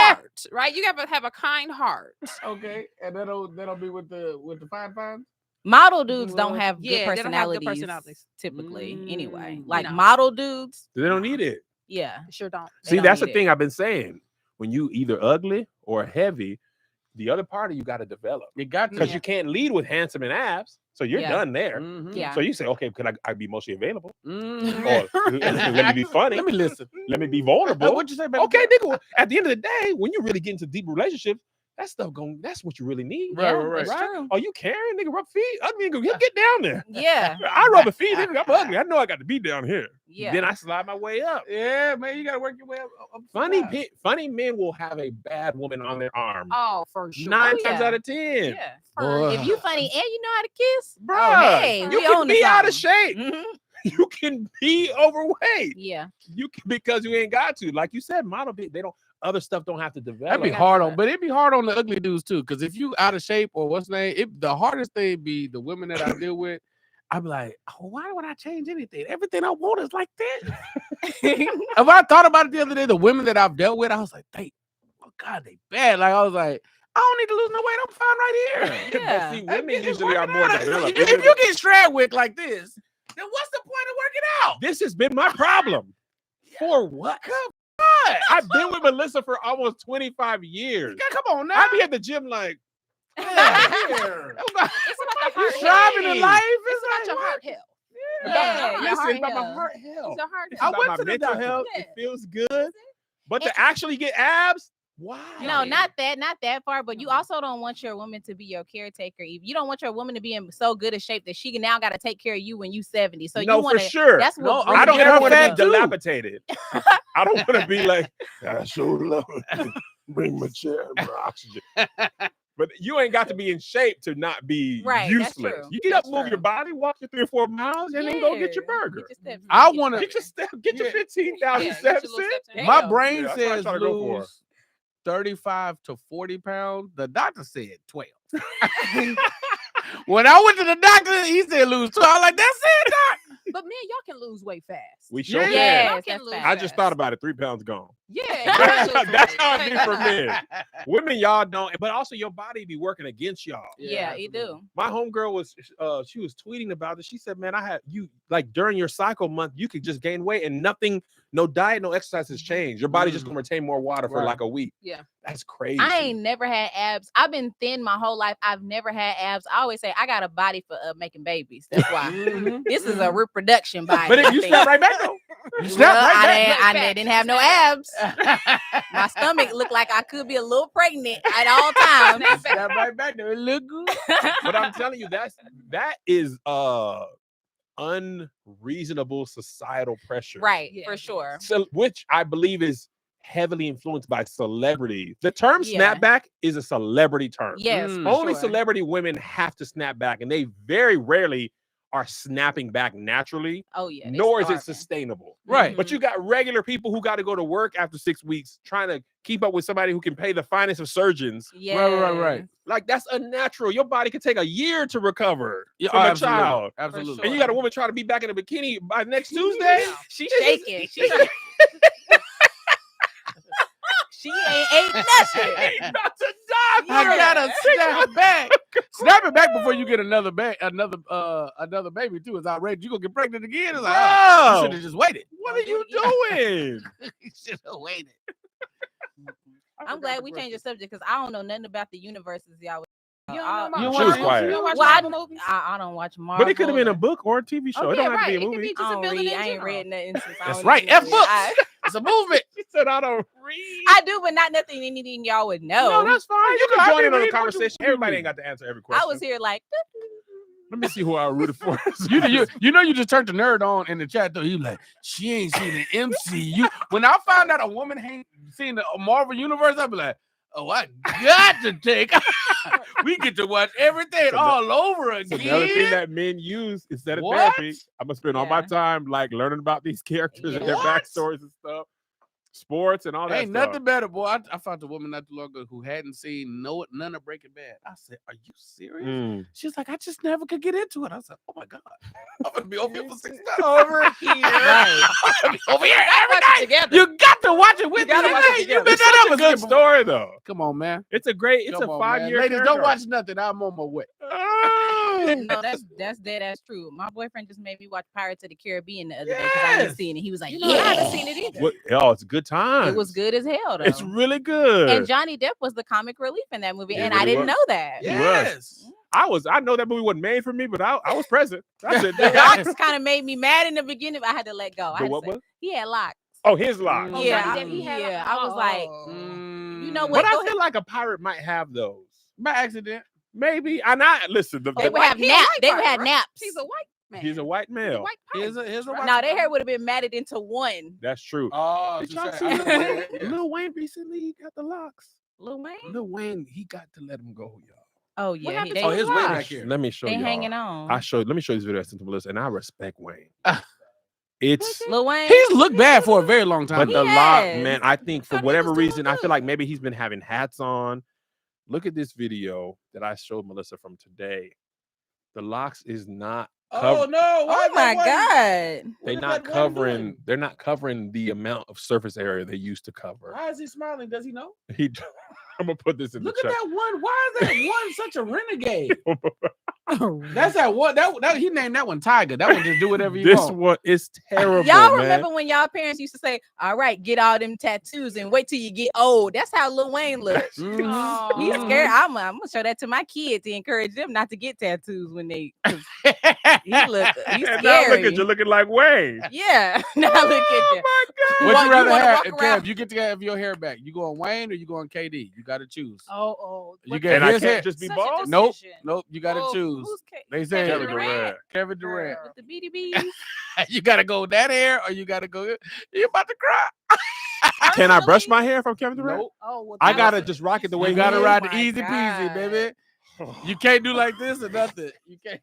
heart, right? You gotta have a kind heart. Okay, and that'll be with the fine. Model dudes don't have good Yeah, they don't have good personalities, personalities. typically. Anyway, Mm, like no. model dudes, They don't need it. yeah. Sure don't. They See, don't that's the need thing I've been saying. When you either ugly or heavy, the other part of you got to develop. You got to. Because you can't lead with handsome and abs. So you're Yeah. done there. Yeah. So you say, okay, can I be emotionally available? Mhm. Or let me be funny. Let me listen. Let me be vulnerable. What'd you say, baby? Okay, nigga. At the end of the day, when you really get into deep relationships, that stuff that's what you really need. Right, Yeah, right, that's right. true. Oh, you caring, nigga? Rub feet? I mean, get down there. Yeah. I rub a feet, nigga. I'm ugly. I know I got to be down here. Yeah. Then I slide my way up. Yeah, man, you gotta work your way up. Funny men will have a bad woman on their arm. Oh, for sure. 9 Oh, times yeah. out of 10. Yeah. Boy. If you funny and you know how to kiss, Bruh, hey, you we can own be out of something. shape. Mhm. You can be overweight. Yeah. You can, because you ain't got to. Like you said, model they don't other stuff don't have to develop. That'd be Gotta hard do on, it. but it'd be hard on the ugly dudes too. Because if you out of shape or what's name, the hardest thing be the women that I deal with. I'd be like, oh, why would I change anything? Everything I want is like this. If I thought about it the other day, the women that I've dealt with, I was like, oh God, they bad. Like I was like, I don't need to lose no weight. I'm fine right here. Yeah. But see, women It's usually are working more out. developed. If you get Stradwick like this, then what's the point of working out? This has been my problem. For what? I've been with Melissa for almost 25 years. Come on now. I be at the gym like, Here. It's about the heart. You striving in life. It's about your heart health. Yeah, your listen, heart about my health. heart health. It's your heart It's I health. about went my to the mental doctor. health. Yeah. It feels good. But to And- actually get abs, why? No, not that far. But you also don't want your woman to be your caretaker. You don't want your woman to be in so good a shape that she now got to take care of you when you 70. So no, you want for to. sure. That's No, what. I'm I don't get ever her want to fat be too. dilapidated. I don't want to be like, I sure love it. Bring my chair and my oxygen. But you ain't got to be in shape to not be Right, that's useless. true. You get up, That's move true. your body, walk your 3 or 4 miles, and then go get your Yeah. burger. Get your steps. I Get your wanna- Get your burger. step, get your Yeah. 15,000 Yeah, get steps your little in. steps in. My Damn. brain Yeah, that's what I says try to go for. lose 35 to 40 pounds. The doctor said 12. When I went to the doctor, he said lose 12. I was like, that's it, doc. But man, y'all can lose weight fast. We sure Yeah. can. Yes, Y'all can that's lose fast. I just thought about it. 3 pounds gone. Yeah, That's how it be for men. Women, y'all don't, but also your body be working against y'all. Yeah, you do. My homegirl was she was tweeting about it. She said, man, I had you like during your cycle month, you could just gain weight and nothing, no diet, no exercise has changed. Your body's just gonna retain more water for Right. like a week. Yeah. That's crazy. I ain't never had abs. I've been thin my whole life. I've never had abs. I always say I got a body for making babies. That's why. Mhm. This is a reproduction body. But I if you think. snap right back though. You Well, snap right I back. didn't have no abs. My stomach looked like I could be a little pregnant at all times. Snap right back there. It look good. But I'm telling you, that is unreasonable societal pressure. Right, Yeah. for sure. So, which I believe is heavily influenced by celebrities. The term Yeah. snapback is a celebrity term. Yes, Mm. for Only sure. celebrity women have to snap back, and they very rarely are snapping back naturally, Oh yeah. they nor is it starving. sustainable. Right. But you got regular people who got to go to work after 6 weeks trying to keep up with somebody who can pay the finest of surgeons. Right. Like that's unnatural. Your body can take a year to recover Yeah, from a absolutely. child. Absolutely. And you got a woman trying to be back in a bikini by next Tuesday. She's shaking. She ain't ate nothing. Ain't about to die. I for it. gotta snap back. Snap it back before you get another baby too. It's outrageous. You gonna get pregnant again? It's like, oh, you Bro, should have just waited. what are you doing? You should have waited. I'm glad we changed the subject because I don't know nothing about the universes, y'all. You I- don't know You about She was Marvel? quiet. You don't watch Well, I, Marvel movies? I don't watch Marvel. But it could have been a book or a TV show. Oh, it don't yeah, have to be a right. It could movie. be just I a don't building read. in I ain't general. read nothing since I That's was right. in F it. books. It's a movement. She said, I don't read. I do, but not nothing anything y'all would know. No, that's fine. You can I join be in on the reading what conversation. you Everybody read. ain't got to answer every question. I was here like, Let me see who I rooted for. You know you just turned the nerd on in the chat though. He like, she ain't seen the MCU. When I found out a woman ain't seen the Marvel universe, I'd be like, oh, I got to take. We get to watch everything So all over So the other thing again. that men use instead of What? therapy, I'm gonna spend all my Yeah. time like learning about these characters and their What? backstories and stuff, sports and all that Ain't stuff. nothing better, boy. I found a woman not too long ago who hadn't seen none of Breaking Bad. I said, "Are you serious?" Mm. She's like, "I just never could get into it." I said, "Oh my god, I'm gonna be over here for 6 months. Over here. right. Over here every Watch it night. together. You got to watch it with me. gotta watch it Hey, together. been It's that such up a good story though. Come on, man. It's a great. It's Come a on, 5-year. man. Ladies, don't watch nothing. I'm on my way. No, that's dead. That's true. My boyfriend just made me watch Pirates of the Caribbean the other day because I Yes. hadn't seen it. He was like, You know, "Yeah, I haven't seen it either. Oh, it's a good time. It was good as hell, though." It's really good. And Johnny Depp was the comic relief in that movie, He and really I didn't was. know that. Yeah. Yes. I know that movie wasn't made for me, but I was present. That's it. The locks kind of made me mad in the beginning, but I had to let go. I The had to what say, was? he had locks. Oh, his lock. Oh, Yeah, Johnny Depp, he had yeah. a- I was like, Mm. you know But what? I Go feel like a pirate might have those. By accident. Maybe. And I listen. They The, would have He a naps. white They would pirate, have right? naps. He's a white man. he's a white He's a male. white Here's pirate. a Right. No, their hair would have been matted into one. That's true. Oh, Did to y'all say- see I Lil know, Wayne? yeah, yeah. Lil Wayne recently got the locks. Lil Wayne. Lil Wayne, he got to let him go, y'all. Oh yeah, happened they, to Oh, his they way are. back here. Let me show They you. hanging on. Let me show you this video I sent to Melissa, and I respect Wayne. It's Lil Wayne. He's looked bad for a very long time. but the He lock, has. man. I think for Thought he whatever was doing reason, I feel like good. maybe he's been having hats on. Look at this video that I showed Melissa from today. The locks is not. Oh no! Oh my god. They're What is not that one covering. doing? They're not covering the amount of surface area they used to cover. Why is he smiling? Does he know? He. I'm gonna put this in Look the at chat. that one. Why is that one such a renegade? That's that one. That he named that one Tiger. That one just do whatever you This want. one is terrible, Y'all man. remember when y'all parents used to say, "All right, get all them tattoos and wait till you get old." That's how Lil Wayne looks. Mhm. Oh. He's scared. I'm gonna show that to my kids to encourage them not to get tattoos when they. 'Cause He's And now look scary. at you looking like Wayne. Yeah. Now look at you. Oh my God. Would What, you you rather wanna have, walk around- Kev? You get to have your hair back. You going Wayne or you going KD? You got to choose. Oh. You What get And the- I his can't hair. just be Such a bald. Nope. decision. Nope. You got to Well, choose. who's They say Kevin Durant. Durant. Kevin Durant. with the BDBs? You got to go that hair or you got to go. You about to cry? Can I brush my hair from Kevin Durant? Nope. Oh, well, I that gotta was- just rock it the way You he got to is. ride Oh the my easy peasy, God. baby. You can't do like this or nothing. You can't.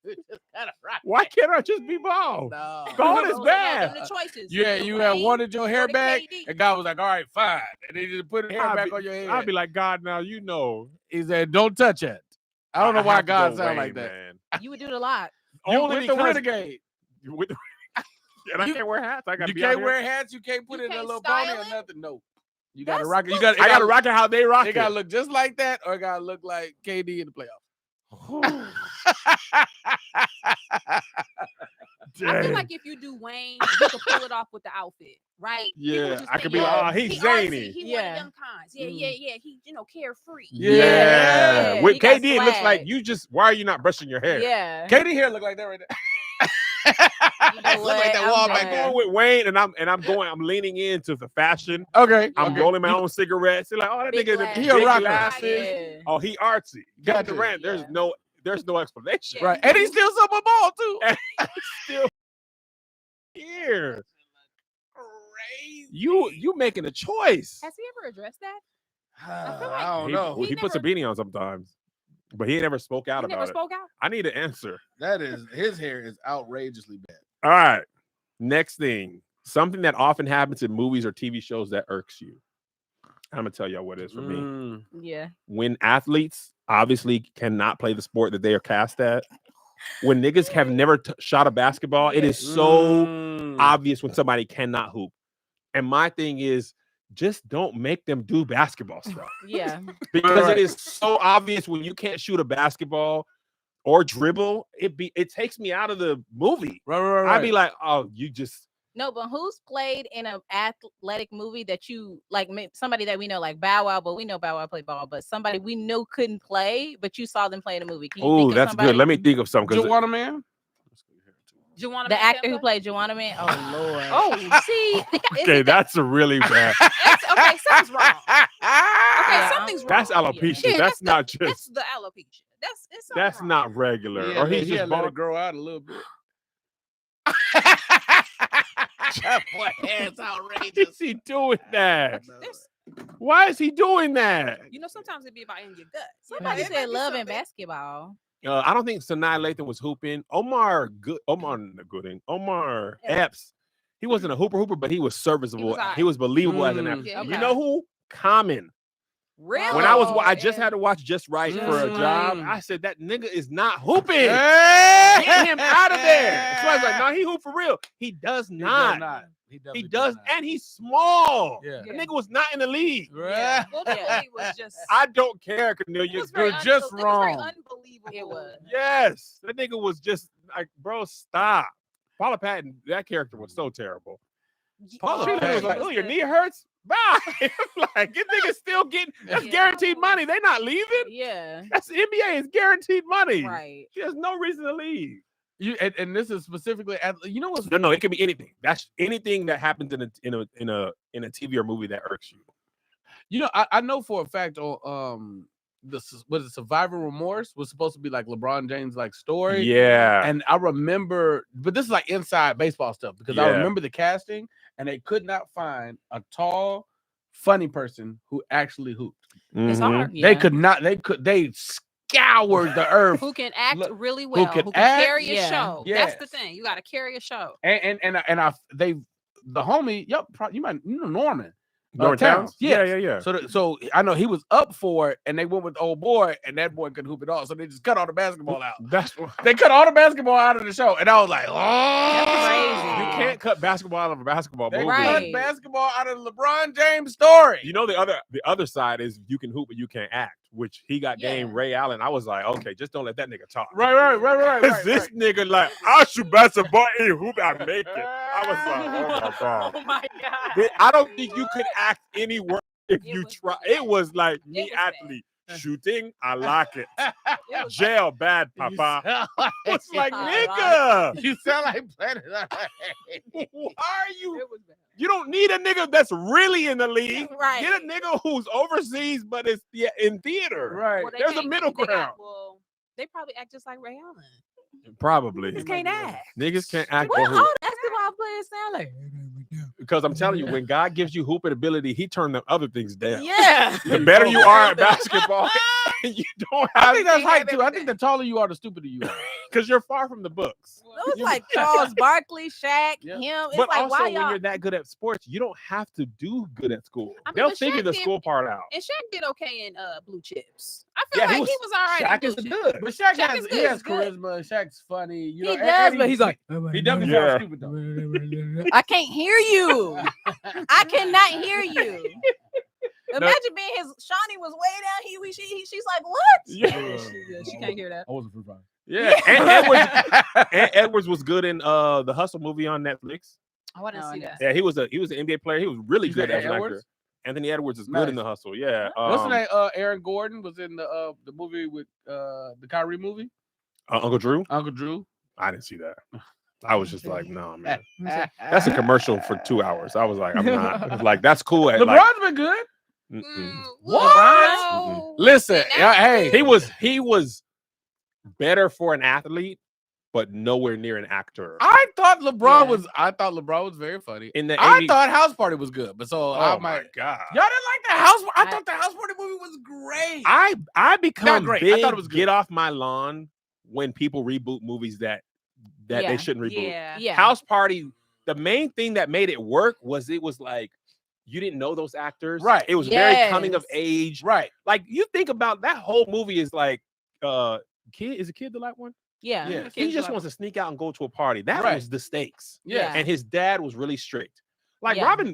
You just gotta rock Why it. can't I just be bald? No. Bald is Those are bad. the choices. You had Wayne, wanted your hair to back, KD. and God was like, "All right, fine," and then he just put his hair back on your head. I'd be like, God, now you know. He said, "Don't touch it." I don't know why have to God go sound Wayne, like that. man. You would do it a lot. You Only with the because- renegade. With the, and I You- can't wear hats. I gotta You be out can't here. wear hats. You can't put You it in a can't little style pony or it? nothing. No, you gotta That's rock it. You what- got. I gotta rock it how they rock It it. gotta look just like that, or it gotta look like KD in the playoffs. I feel like if you do Wayne, you can pull it off with the outfit, right? People Yeah, would just I could think, be like, "Oh, oh, he's he zany." artsy, He one Yeah. of them kinds. Yeah. He, carefree. Yeah. Yeah, With he got KD, it looks like swag. you just. Why are you not brushing your hair? Yeah. KD hair look like that right there. You know Look like what? that I'm wall I'm back done. there. going with Wayne, and I'm leaning into the fashion. Okay, I'm okay. rolling my You- own cigarettes. They're like, oh, that Big nigga, glasses. he He a big rocker. glasses. Yeah. Oh, he artsy. Kevin Gotcha. Durant. Yeah. There's no explanation. Yeah. Right, and he's still super ball too. Still here. Crazy. You making a choice. Has he ever addressed that? I feel like don't He, know. he puts a beanie on sometimes, but he never spoke out He about never it. spoke out. I need an answer. That is his hair is outrageously bad. All right. Next thing, something that often happens in movies or TV shows that irks you. I'm gonna tell y'all what it is for me. Mm. Yeah. When athletes obviously cannot play the sport that they are cast at, when niggas have never shot a basketball, it is so Mm. obvious when somebody cannot hoop. And my thing is, just don't make them do basketball stuff Yeah. because Right. it is so obvious when you can't shoot a basketball or dribble. It takes me out of the movie. Right. I'd be like, oh, you just. No, but who's played in an athletic movie that you like? Somebody that we know, like Bow Wow, but we know Bow Wow played ball, but somebody we know couldn't play, but you saw them play in a movie. Can you Oh, think of that's somebody? good. Let me think of some. 'Cause Juwanna Man. Juwanna The Mann actor who Kemba? played Joanna Man. Oh Lord. Oh, see, okay, that's a really bad. okay, something's wrong. Okay, Yeah. something's wrong. That's alopecia. Yeah, that's not That's just. the alopecia. It's something That's wrong. not regular. Yeah, or he's he just had let it bald. grow out a little bit. That boy hair's Why outrageous. is he doing that? There's- Why is he doing that? You know, sometimes it be about in your gut. Somebody It might said be love and something. basketball. I don't think Sanaa Lathan was hooping. Omar Epps. He wasn't a hooper, but he was serviceable. He was He was believable as an Mm. athlete. Yeah, You okay. know who? Common. Really? When I was, Oh, I just yeah. had to watch Just Right for a job. Mm. I said that nigga is not hooping. Get Get him out of there. So I was like, no, he hoop for real. He does He not. does not. He, He definitely does, not. and he's small. Yeah. The nigga was not in the league. Yeah. Well, the Yeah. movie was just. I don't care, it Cornelia. was very you're just it was very wrong. unbelievable. It was. Yes, that nigga was just like, bro, stop. Paula Patton, that character was so terrible. Pause. Cheerleader was like, It "Oh, your good. knee hurts." Bye. Like, this nigga's still getting that's Yeah. guaranteed money. They're not leaving. Yeah. That's the NBA is guaranteed money. Right. She has no reason to leave. And this is specifically you know what's No, it can be anything. That's anything that happens in a TV or movie that irks you. you know I know for a fact on was it Survivor Remorse was supposed to be like LeBron James like story. Yeah. And I remember, but this is like inside baseball stuff because I Yeah. remember the casting and they could not find a tall, funny person who actually hooped. It's Mhm. hard. They could not. They scoured the earth. Who can act Look, really well? Who can can act? carry a Yeah. show? That's the Yes. thing. You got to carry a show. And the homie, you might Norman. Norman Towns. Towns? Yes. Yeah. So I know he was up for it, and they went with the old boy, and that boy could hoop it all. So they just cut all the basketball out. That's what They cut all the basketball out of the show, and I was like, oh, That's you can't cut basketball out of a basketball They movie. Right. cut basketball out of the LeBron James story. You know the other side is you can hoop but you can't act, which he got game Yeah. Ray Allen. I was like, okay, just don't let that nigga talk. right. This nigga like I shoot basketball and hoop I make it. I was like, oh my god. Oh my god. But I don't think you could act anywhere if It you was try. bad. It was like It me was bad. athlete shooting. I like it. It was Jail bad, Papa. It's like I nigga. You sound like Planet. Why are you? It was bad. You don't need a nigga that's really in the league. Right. Get a nigga who's overseas but is in theater. Right. Well, they There's a can't- middle they got- ground. well, they probably act just like Ray Allen. Probably. Niggas can't act. Niggas can't act What or all hoop. basketball players sound like? Because I'm telling you, when God gives you hooping ability, he turned the other things down. Yeah. The better you are at basketball, you don't I have think that's They height have too. I think everything. the taller you are, the stupider you are. because you're far from the books. It was like Charles Barkley, Shaq, Yeah. him. It's But like, also, why when y'all? you're that good at sports, you don't have to do good at school. I mean, They'll but figure Shaq the did- school part out. And Shaq did okay in Blue Chips. I feel Yeah, like he was all right. Shaq in is Blue Chips. good. But Shaq, Shaq has is he good, has he's good. charisma. Shaq's funny. You know, He and- does, and but he's like, he definitely Yeah. sounds stupid though. I can't hear you. I cannot hear you. Imagine being his Shawnee was way down. She's like, what? Yeah. She can't hear that. I wasn't free fire. Yeah. And Edwards was good in the Hustle movie on Netflix. Oh, I didn't No, see I that. Yeah, he was an NBA player. He was really You good said as an actor. Edwards? Anthony Edwards is good in Nice. the Hustle. Yeah. What's the name? Aaron Gordon was in the movie with the Kyrie movie. Uncle Drew? Uncle Drew. I didn't see that. I was just like, no, man. That's a commercial for 2 hours. I was like, I'm not. I was like, that's cool. At, like, LeBron's been good. mm-mm. What? Listen, And that- hey, He was better for an athlete, but nowhere near an actor. I thought LeBron Yeah. was very funny. In the I 80 thought House Party was good, but so I oh my might. god. Y'all didn't like the House. I I- thought the House Party movie was great. I become great. I big. thought it was good. Get off my lawn when people reboot movies that they Yeah. shouldn't reboot. Yeah. Yeah. House Party. The main thing that made it work was it was like you didn't know those actors. Right. It was very coming of Yes. age. Right. Like you think about that whole movie is like kid is a kid the like one? Yeah. Yeah. He just wants to sneak out and go to a party. That Right. was the stakes. Yeah. And his dad was really strict. Like Yeah. Robin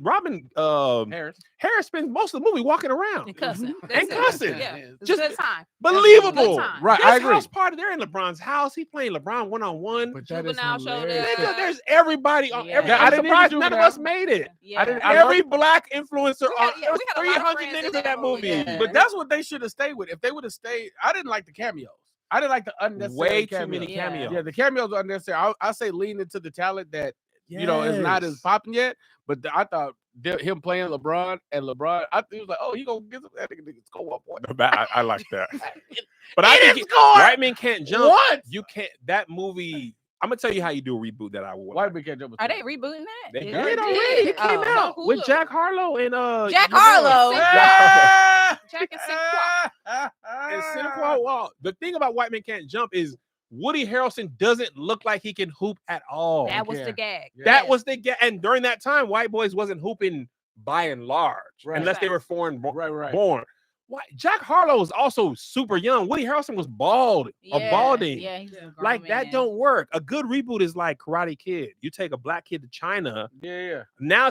Harris. Harris spends most of the movie walking around. And cussing. And That's it. cussing. Yeah. Yeah. It's Just a good time. Believable. Good time. Right. This I agree. house party, they're in LeBron's house. He playing LeBron one-on-one. But that is Juvenile showed hilarious. Nigga, up. there's everybody on Yeah. every. Yeah, I I'm didn't need surprised to none do of that. us made it. Yeah. Every black influencer We had- on yeah, we had a lot of 300 friends niggas in in that movie. Yeah. But that's what they should have stayed with. If they would have stayed, I didn't like the cameos. I didn't like the unnecessary Way too cameos. many Yeah. cameos. Yeah, the cameos are unnecessary. I say lean into the talent that you know is not as Yes. popping yet. But I thought him playing LeBron and LeBron, he was like, oh, he gonna get some that nigga score 1 point. I like that. But I think score White Men Can't Jump. What? You can't. That movie. I'm gonna tell you how you do a reboot that I would. Why we can't jump? Are they rebooting that? They Yeah. did already. It came Oh. out On with Hulu. Jack Harlow and Jack you know, Harlow. Jack and Cinquan. and Cinquan Wall. The thing about White Men Can't Jump is Woody Harrelson doesn't look like he can hoop at all. That was Yeah. the gag. That Yes. was the and during that time, white boys wasn't hooping by and large, Right. unless they were foreign Right. born. Why, Jack Harlow was also super young. Woody Harrelson was bald or Yeah. balding. Yeah, he's a grown Like that man. don't work. A good reboot is like Karate Kid. You take a black kid to China. Yeah. Now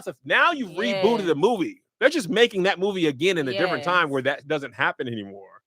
you've rebooted the movie. They're just making that movie again in a different time Yes. where that doesn't happen anymore.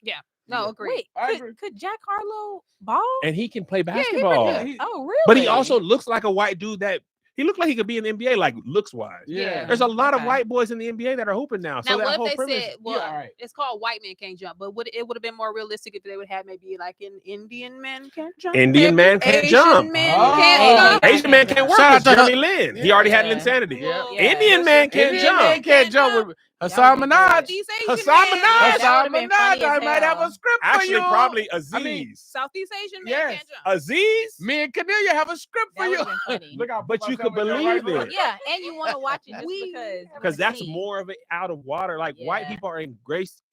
No, agree. Wait, I agree. could Jack Harlow ball? And he can play he pretty basketball. good. He- Oh, really? But he also looks like a white dude that He looked like he could be in the NBA, like looks wise. Yeah. There's a lot of Okay. white boys in the NBA that are hooping now. So Now, that what whole if they premise, said, well, all right. it's called White Men Can't Jump, but it would have been more realistic if they would have maybe like an Indian man can't jump. Indian man can't Asian jump. men Oh. can't jump. Asian man can't work. Shout It's out to Jeremy Lin. He already had Yeah. Insanity. Yeah. Well, Yeah. Indian man can't Indian man jump. can't jump with Hassan would've been Minaj. good. Southeast Asian Hassan man. Minaj. That Hassan would've been Minaj. funny I as might have hell. a script for Actually, you. probably Aziz. I mean, Southeast Asian man Yes. can't jump. Aziz? me and Cornelia have a script for That you. would've been funny. Look, I'll But put you could myself in there believe right it. Yeah, and you want to watch it just We- Because that's Hey. more of it out of water. Like white Yeah. people are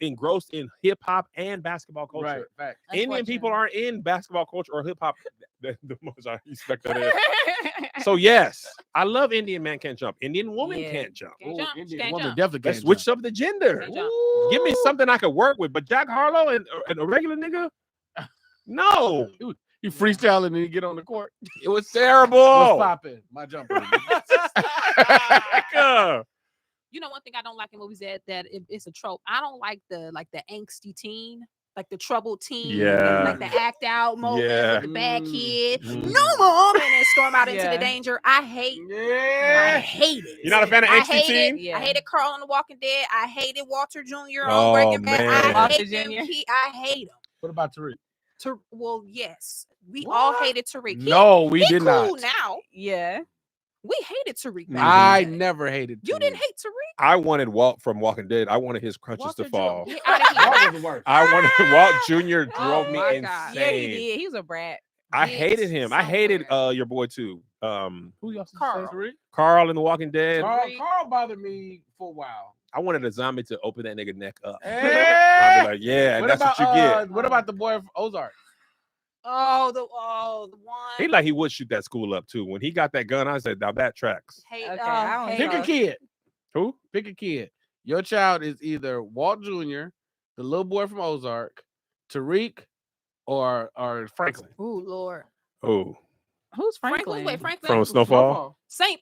engrossed in hip hop and basketball culture. Right, fact. Indian people aren't in basketball culture or hip hop. The most I expect that is. Unfortunately. So yes, I love Indian man can't jump. Indian woman Yeah. can't jump. Can't Ooh, jump. Indian Can't woman jump. definitely Let's can't switch jump. up the gender. Can't jump. Give me something I could work with. But Jack Harlow and a regular nigga? No. You freestyling and you get on the court. It was terrible. What's popping? My jumper. Nigga. You know, one thing I don't like in movies it's a trope. I don't like the angsty teen, like the troubled teen, Yeah. like the act out moment Yeah. with the bad kid. Mm. No, mom, and then storm out into Yeah. the danger. I hate Yeah. it. You're not a fan of I angsty hate teen? it. Yeah. I hated Carl on The Walking Dead. I hated Walter Jr. Oh, on Breaking Bad. man. I Walter hate them. Jr.. I hate him. What about Tariq? Well, yes, we all What? hated Tariq. No, we he did cool not. now. Yeah. We hated Tariq. back I in the day. never hated. You Tariq. didn't hate Tariq. I wanted Walt from Walking Dead. I wanted his crutches Walter to fall. Jr. Get out of here. That was the worst. I wanted Walt Jr. drove Oh me my insane. God. Yeah, he did. He was a brat. I Yes, hated him. I hated somewhere. your boy too. Who y'all Carl. Tariq? Carl in The Walking Dead. Carl bothered me for a while. I wanted a zombie to open that nigga neck up. I'd Hey! be like, yeah, What that's about what you get. what about the boy from Ozark? The one. He like he would shoot that school up too. When he got that gun, I said, now that tracks. Hate, Okay, I don't hate Pick a know. kid. Who? Pick a kid. Your child is either Walt Jr., the little boy from Ozark, Tariq, or Franklin. Ooh, Lord. Oh, Who's Franklin. Franklin? Wait, Franklin. from Snowfall. Saint.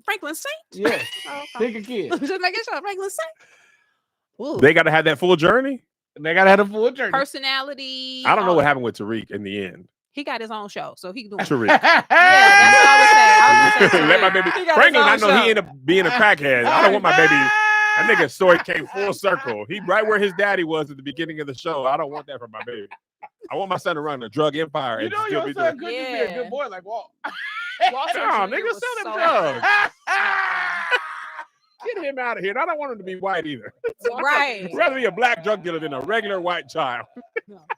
Franklin Saint. Yes. Oh, okay. Pick a kid. Just making sure. Franklin Saint. Ooh. They got to have that full journey. They gotta have a full journey. Personality. I don't know all what that. happened with Tariq in the end. He got his own show, so he can do it. Tariq. Yeah, that's what I was saying. I was gonna say Let my Tariq. baby. He got his Franklin, I own know he show. ended up being a crackhead. I don't want my baby. That nigga's story came full circle. He right where his daddy was at the beginning of the show. I don't want that for my baby. I want my son to run a drug empire You and know still your be son doing. could just be a Yeah. good boy like Walt. Walter Nah, Jr. nigga, was sell them so drugs. Ah! Get him out of here. And I don't want him to be white either. Right. I'd rather be a black drug dealer than a regular white child.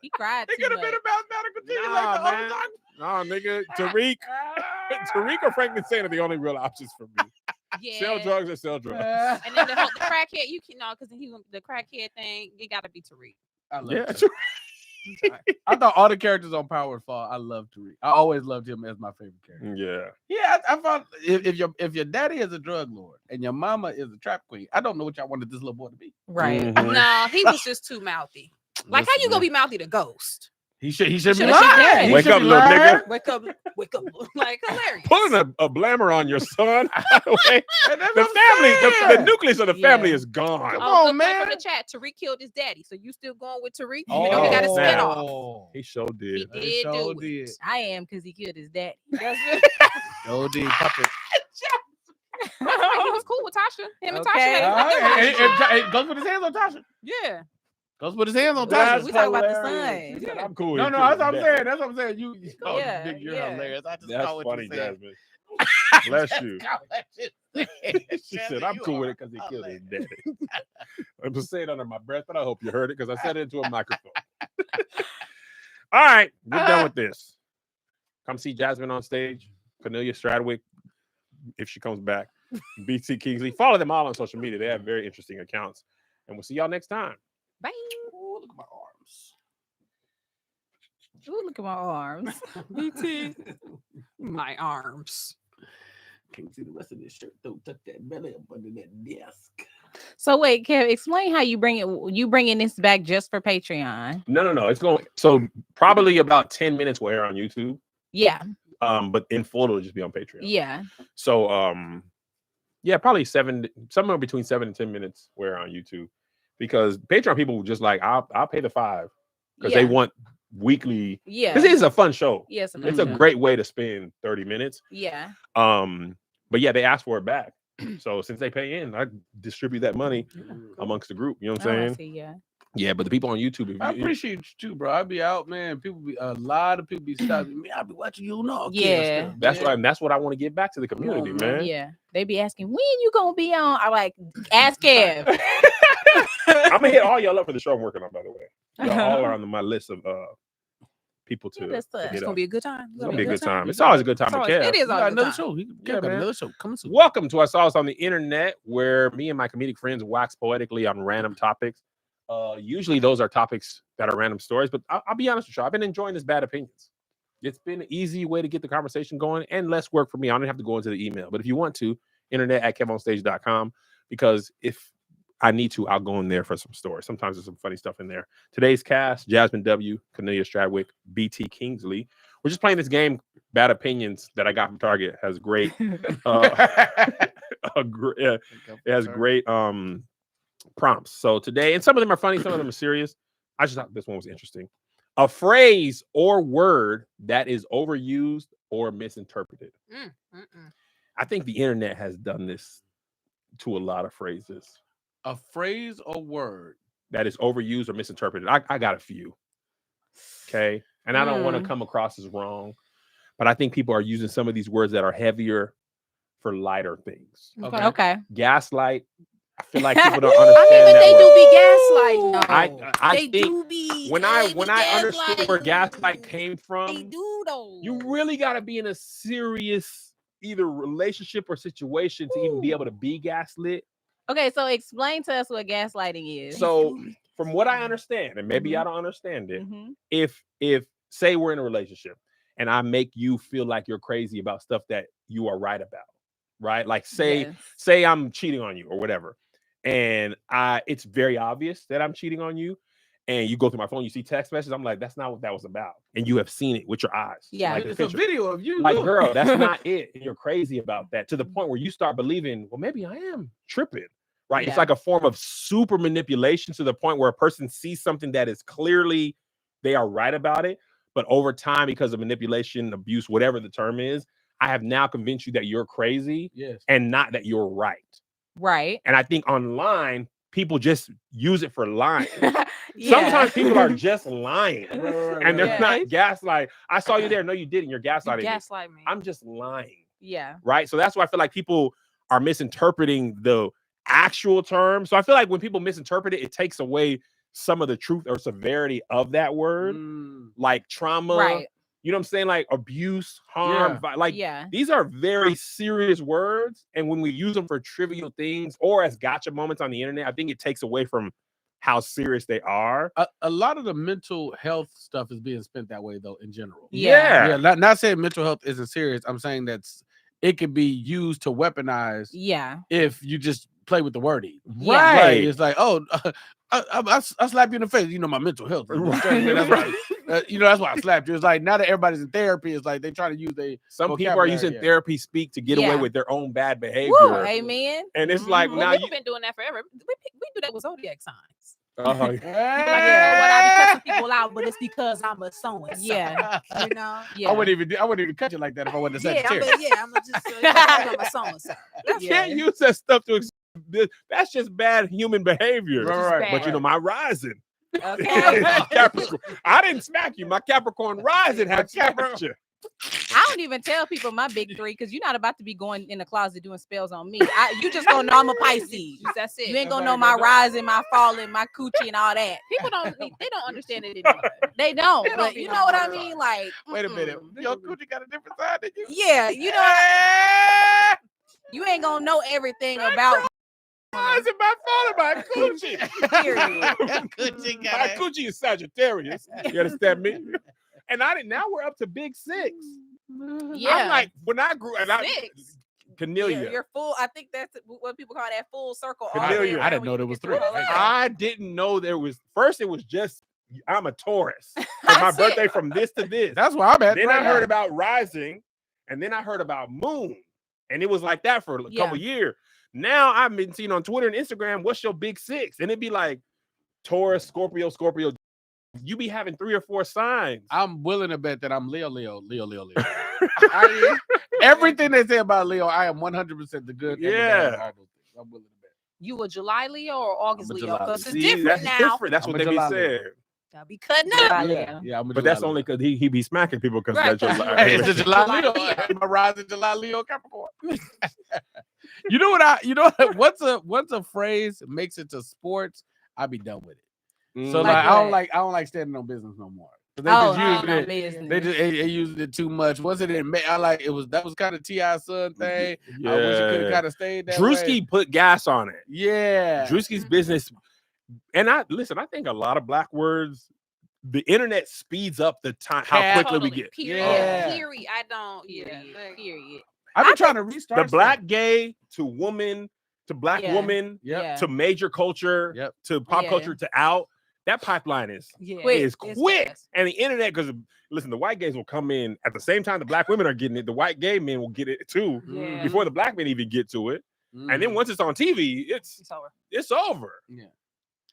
He cried He too could have much. been a mathematical genius Nah, like the man. Ozark. No, nigga. Tariq. Tariq or Franklin Saint are the only real options for me. Yeah. Sell drugs or sell drugs. And then the crackhead, you can know because the crackhead thing, it got to be Tariq. I love Yeah. Tariq. I thought all the characters on Power would Fall. I love Tariq. I always loved him as my favorite character. Yeah. Yeah, I found if your daddy is a drug lord and your mama is a trap queen, I don't know what y'all wanted this little boy to be. Right. Mhm. No, he was just too mouthy. Like, how you Listen, gonna man. be mouthy to Ghost? He should be Should've lying. said He Wake should up, be little lying. nigga. Wake up, like hilarious. Pulling a blammer on your son. Wait, And that's the what I'm family, the saying. nucleus of the family Yeah. is gone. Come Oh, on, good friend man. from the chat. Tariq killed his daddy, so you still going with Tariq? Even though he Oh, got a snap. spinoff. Oh, He sure did. He He did sure do did. it. I am because he killed his daddy. Oh, did puppet. He was cool with Tasha. Him and Tasha Okay. had a good relationship. It goes with his hands on Tasha. Yeah. Goes with his hands on That's Tasha. we talk about the hilarious. son. He said, I'm cool. No, He no, killed that's what I'm his saying. dad. That's what I'm saying. You, oh, Yeah, Nick, you're yeah. hilarious. I just That's caught what funny, you said. Jasmine. Bless you. She She said, I'm cool with it because he killed his daddy. I'm just saying under my breath, but I hope you heard it because I said it into a microphone. All right, we're done with this. Come see Jasmine on stage. Cornelia Stradwick, if she comes back. BT Kingsley. Follow them all on social media. They have very interesting accounts. And we'll see y'all next time. Bye. Oh, look at my arms. Ooh, look at my arms. BT. My arms. Can't see the rest of this shirt. Don't tuck that belly up under that desk. So wait, Kev, explain how you bring it. You bringing this back just for Patreon? No. It's going so probably about 10 minutes will air on YouTube. Yeah, But in full it'll just be on Patreon. yeah. So yeah, probably somewhere between 7 and 10 minutes will air on YouTube. Because Patreon people will just like, I'll pay the $5 because they Yeah. want weekly. Yeah. This is a fun show. Yes, It's a great way to spend 30 minutes. Yeah. But yeah, they asked for it back. So since they pay in, I distribute that money amongst the group. You know what I'm Oh, I saying? see, yeah. Yeah, but the people on YouTube, I appreciate you too, bro. I be out, man. A lot of people be stopping me. I be watching you know. Yeah. that's what I want to get back to the community, man. Yeah. They be asking, when you gonna be on? I like, ask Kev. I'm gonna hit all y'all up for the show I'm working on, by the way. Y'all all are on my list of people to that's hit It's up. gonna be a good time. It's gonna be a good time. It's always a good time with Kev. It is Got always another time. show. Yeah, Got man. another show coming soon. Welcome to Us All on the Internet, where me and my comedic friends wax poetically on random topics. Usually those are topics that are random stories, but I'll be honest with you, I've been enjoying this bad opinions. It's been an easy way to get the conversation going and less work for me. I don't have to go into the email, but if you want to, internet@kevonstage.com, because if I need to, I'll go in there for some stories. Sometimes there's some funny stuff in there. Today's cast: Jasmine W., Cornelia Stradwick, BT Kingsley. We're just playing this game, Bad Opinions, that I got from Target. Has great, it has great prompts. So today, and some of them are funny, some of them are serious. I just thought this one was interesting. A phrase or word that is overused or misinterpreted. I think the internet has done this to a lot of phrases. A phrase or word that is overused or misinterpreted. I got a few. Okay. And I don't want to come across as wrong, but I think people are using some of these words that are heavier for lighter things. Okay. Gaslight. I feel like people don't understand. But that they word. do be gaslighting. No, I they think do be. when I understood where gaslight came from, They do though. you really got to be in a serious either relationship or situation to even be able to be gaslit. Okay, so explain to us what gaslighting is. So from what I understand, and maybe I don't understand it, if say we're in a relationship and I make you feel like you're crazy about stuff that you are right about, right? Like say I'm cheating on you or whatever, and it's very obvious that I'm cheating on you, and you go through my phone, you see text messages, I'm like, that's not what that was about, and you have seen it with your eyes. Yeah, like it's a video of you. like, girl, that's not it, and you're crazy about that, to the point where you start believing, well, maybe I am tripping. Right. Yeah. It's like a form of super manipulation to the point where a person sees something that is clearly they are right about it. But over time, because of manipulation, abuse, whatever the term is, I have now convinced you that you're crazy and not that you're right. Right. And I think online, people just use it for lying. Sometimes people are just lying. And they're not gaslight. I saw you there. No, you didn't. You're gaslighting. Gaslight me. I'm just lying. Yeah. Right. So that's why I feel like people are misinterpreting the actual term. So I feel like when people misinterpret it, it takes away some of the truth or severity of that word, like trauma, right? You know what I'm saying? Like abuse, harm, like these are very serious words. And when we use them for trivial things or as gotcha moments on the internet, I think it takes away from how serious they are. A lot of the mental health stuff is being spent that way, though, in general. Yeah. Not saying mental health isn't serious. I'm saying that it can be used to weaponize. Yeah. If you just play with the wording. Right. Like, it's like, oh, I slap you in the face. You know, my mental health. That's why, that's why I slapped you. It's like, now that everybody's in therapy, it's like they try to use some people are using therapy speak to get away with their own bad behavior. Woo, amen. And it's like, now you've been doing that forever. We do that with zodiac signs. What I be cussing people out, but it's because I'm a so-and-so. Yeah. You know? I wouldn't even cut you like that if I wasn't a Sagittarius. I'm just I'm a so-and-so. You can't use that stuff to that's just bad human behavior. Right. But you know, my rising. Okay. Capricorn. I didn't smack you. My Capricorn rising had smacked you. I don't even tell people my big three because you're not about to be going in the closet doing spells on me. You just gonna know I'm a Pisces. That's it. You ain't gonna know my rising, my falling, my coochie, and all that. People don't understand it anymore. They don't. But you know what I mean? Like, wait a minute. Your coochie got a different side than you? Yeah, you know. You ain't gonna know everything about. Why is it my fault about coochie? Period. My coochie is Sagittarius. You understand me? And now we're up to big 6. Yeah. I'm like, when I grew and Cornelia. You're full. I think that's what people call that full circle. Cornelia. I didn't know there was 3. I didn't know there was. First, it was just I'm a Taurus. My birthday from this to this. That's why I'm at. Then I heard about rising, and then I heard about moon, and it was like that for a couple years. Now I've been seeing on Twitter and Instagram, what's your big 6? And it'd be like Taurus, Scorpio. You be having 3 or 4 signs. I'm willing to bet that I'm Leo. Everything they say about Leo, I am 100% the good. And the Yeah. bad. I'm willing to bet. You a July Leo or August I'm a Leo? July Because it's See, different that's now. different. That's I'm what a they be July saying. Y'all be cutting July up. Leo. Yeah, I'm a But that's July only Leo. because he be smacking people because Right, that's 'cause July. Hey, it's a July July Leo. Leo. I'm a rising July Leo Capricorn. You know what? Once a phrase makes it to sports, I be done with it. So Mm. like, Like I don't like standing on business no more. They Oh, just no, using no it. business. They just they used it too much. Once it didn't I like it was that was kind of T.I. son thing. Yeah. I wish it could have kind of stayed that way. Drewski put gas on it. Yeah. Drewski's business. And I think a lot of black words, the internet speeds up the time how Cap. quickly we Totally. get. Period. Yeah. Period. I don't. Yeah. Period. I've been trying to restart The black gay to woman to black Yeah. woman Yep. Yeah. to major culture Yep. to pop Yeah. culture to out. That pipeline is Yeah. Quick. is It's quick. fast. And the internet, because listen, the white gays will come in at the same time the black women are getting it. The white gay men will get it too Yeah. before the black men even get to it. And then Mhm. once it's on TV, It's over. it's over. Yeah.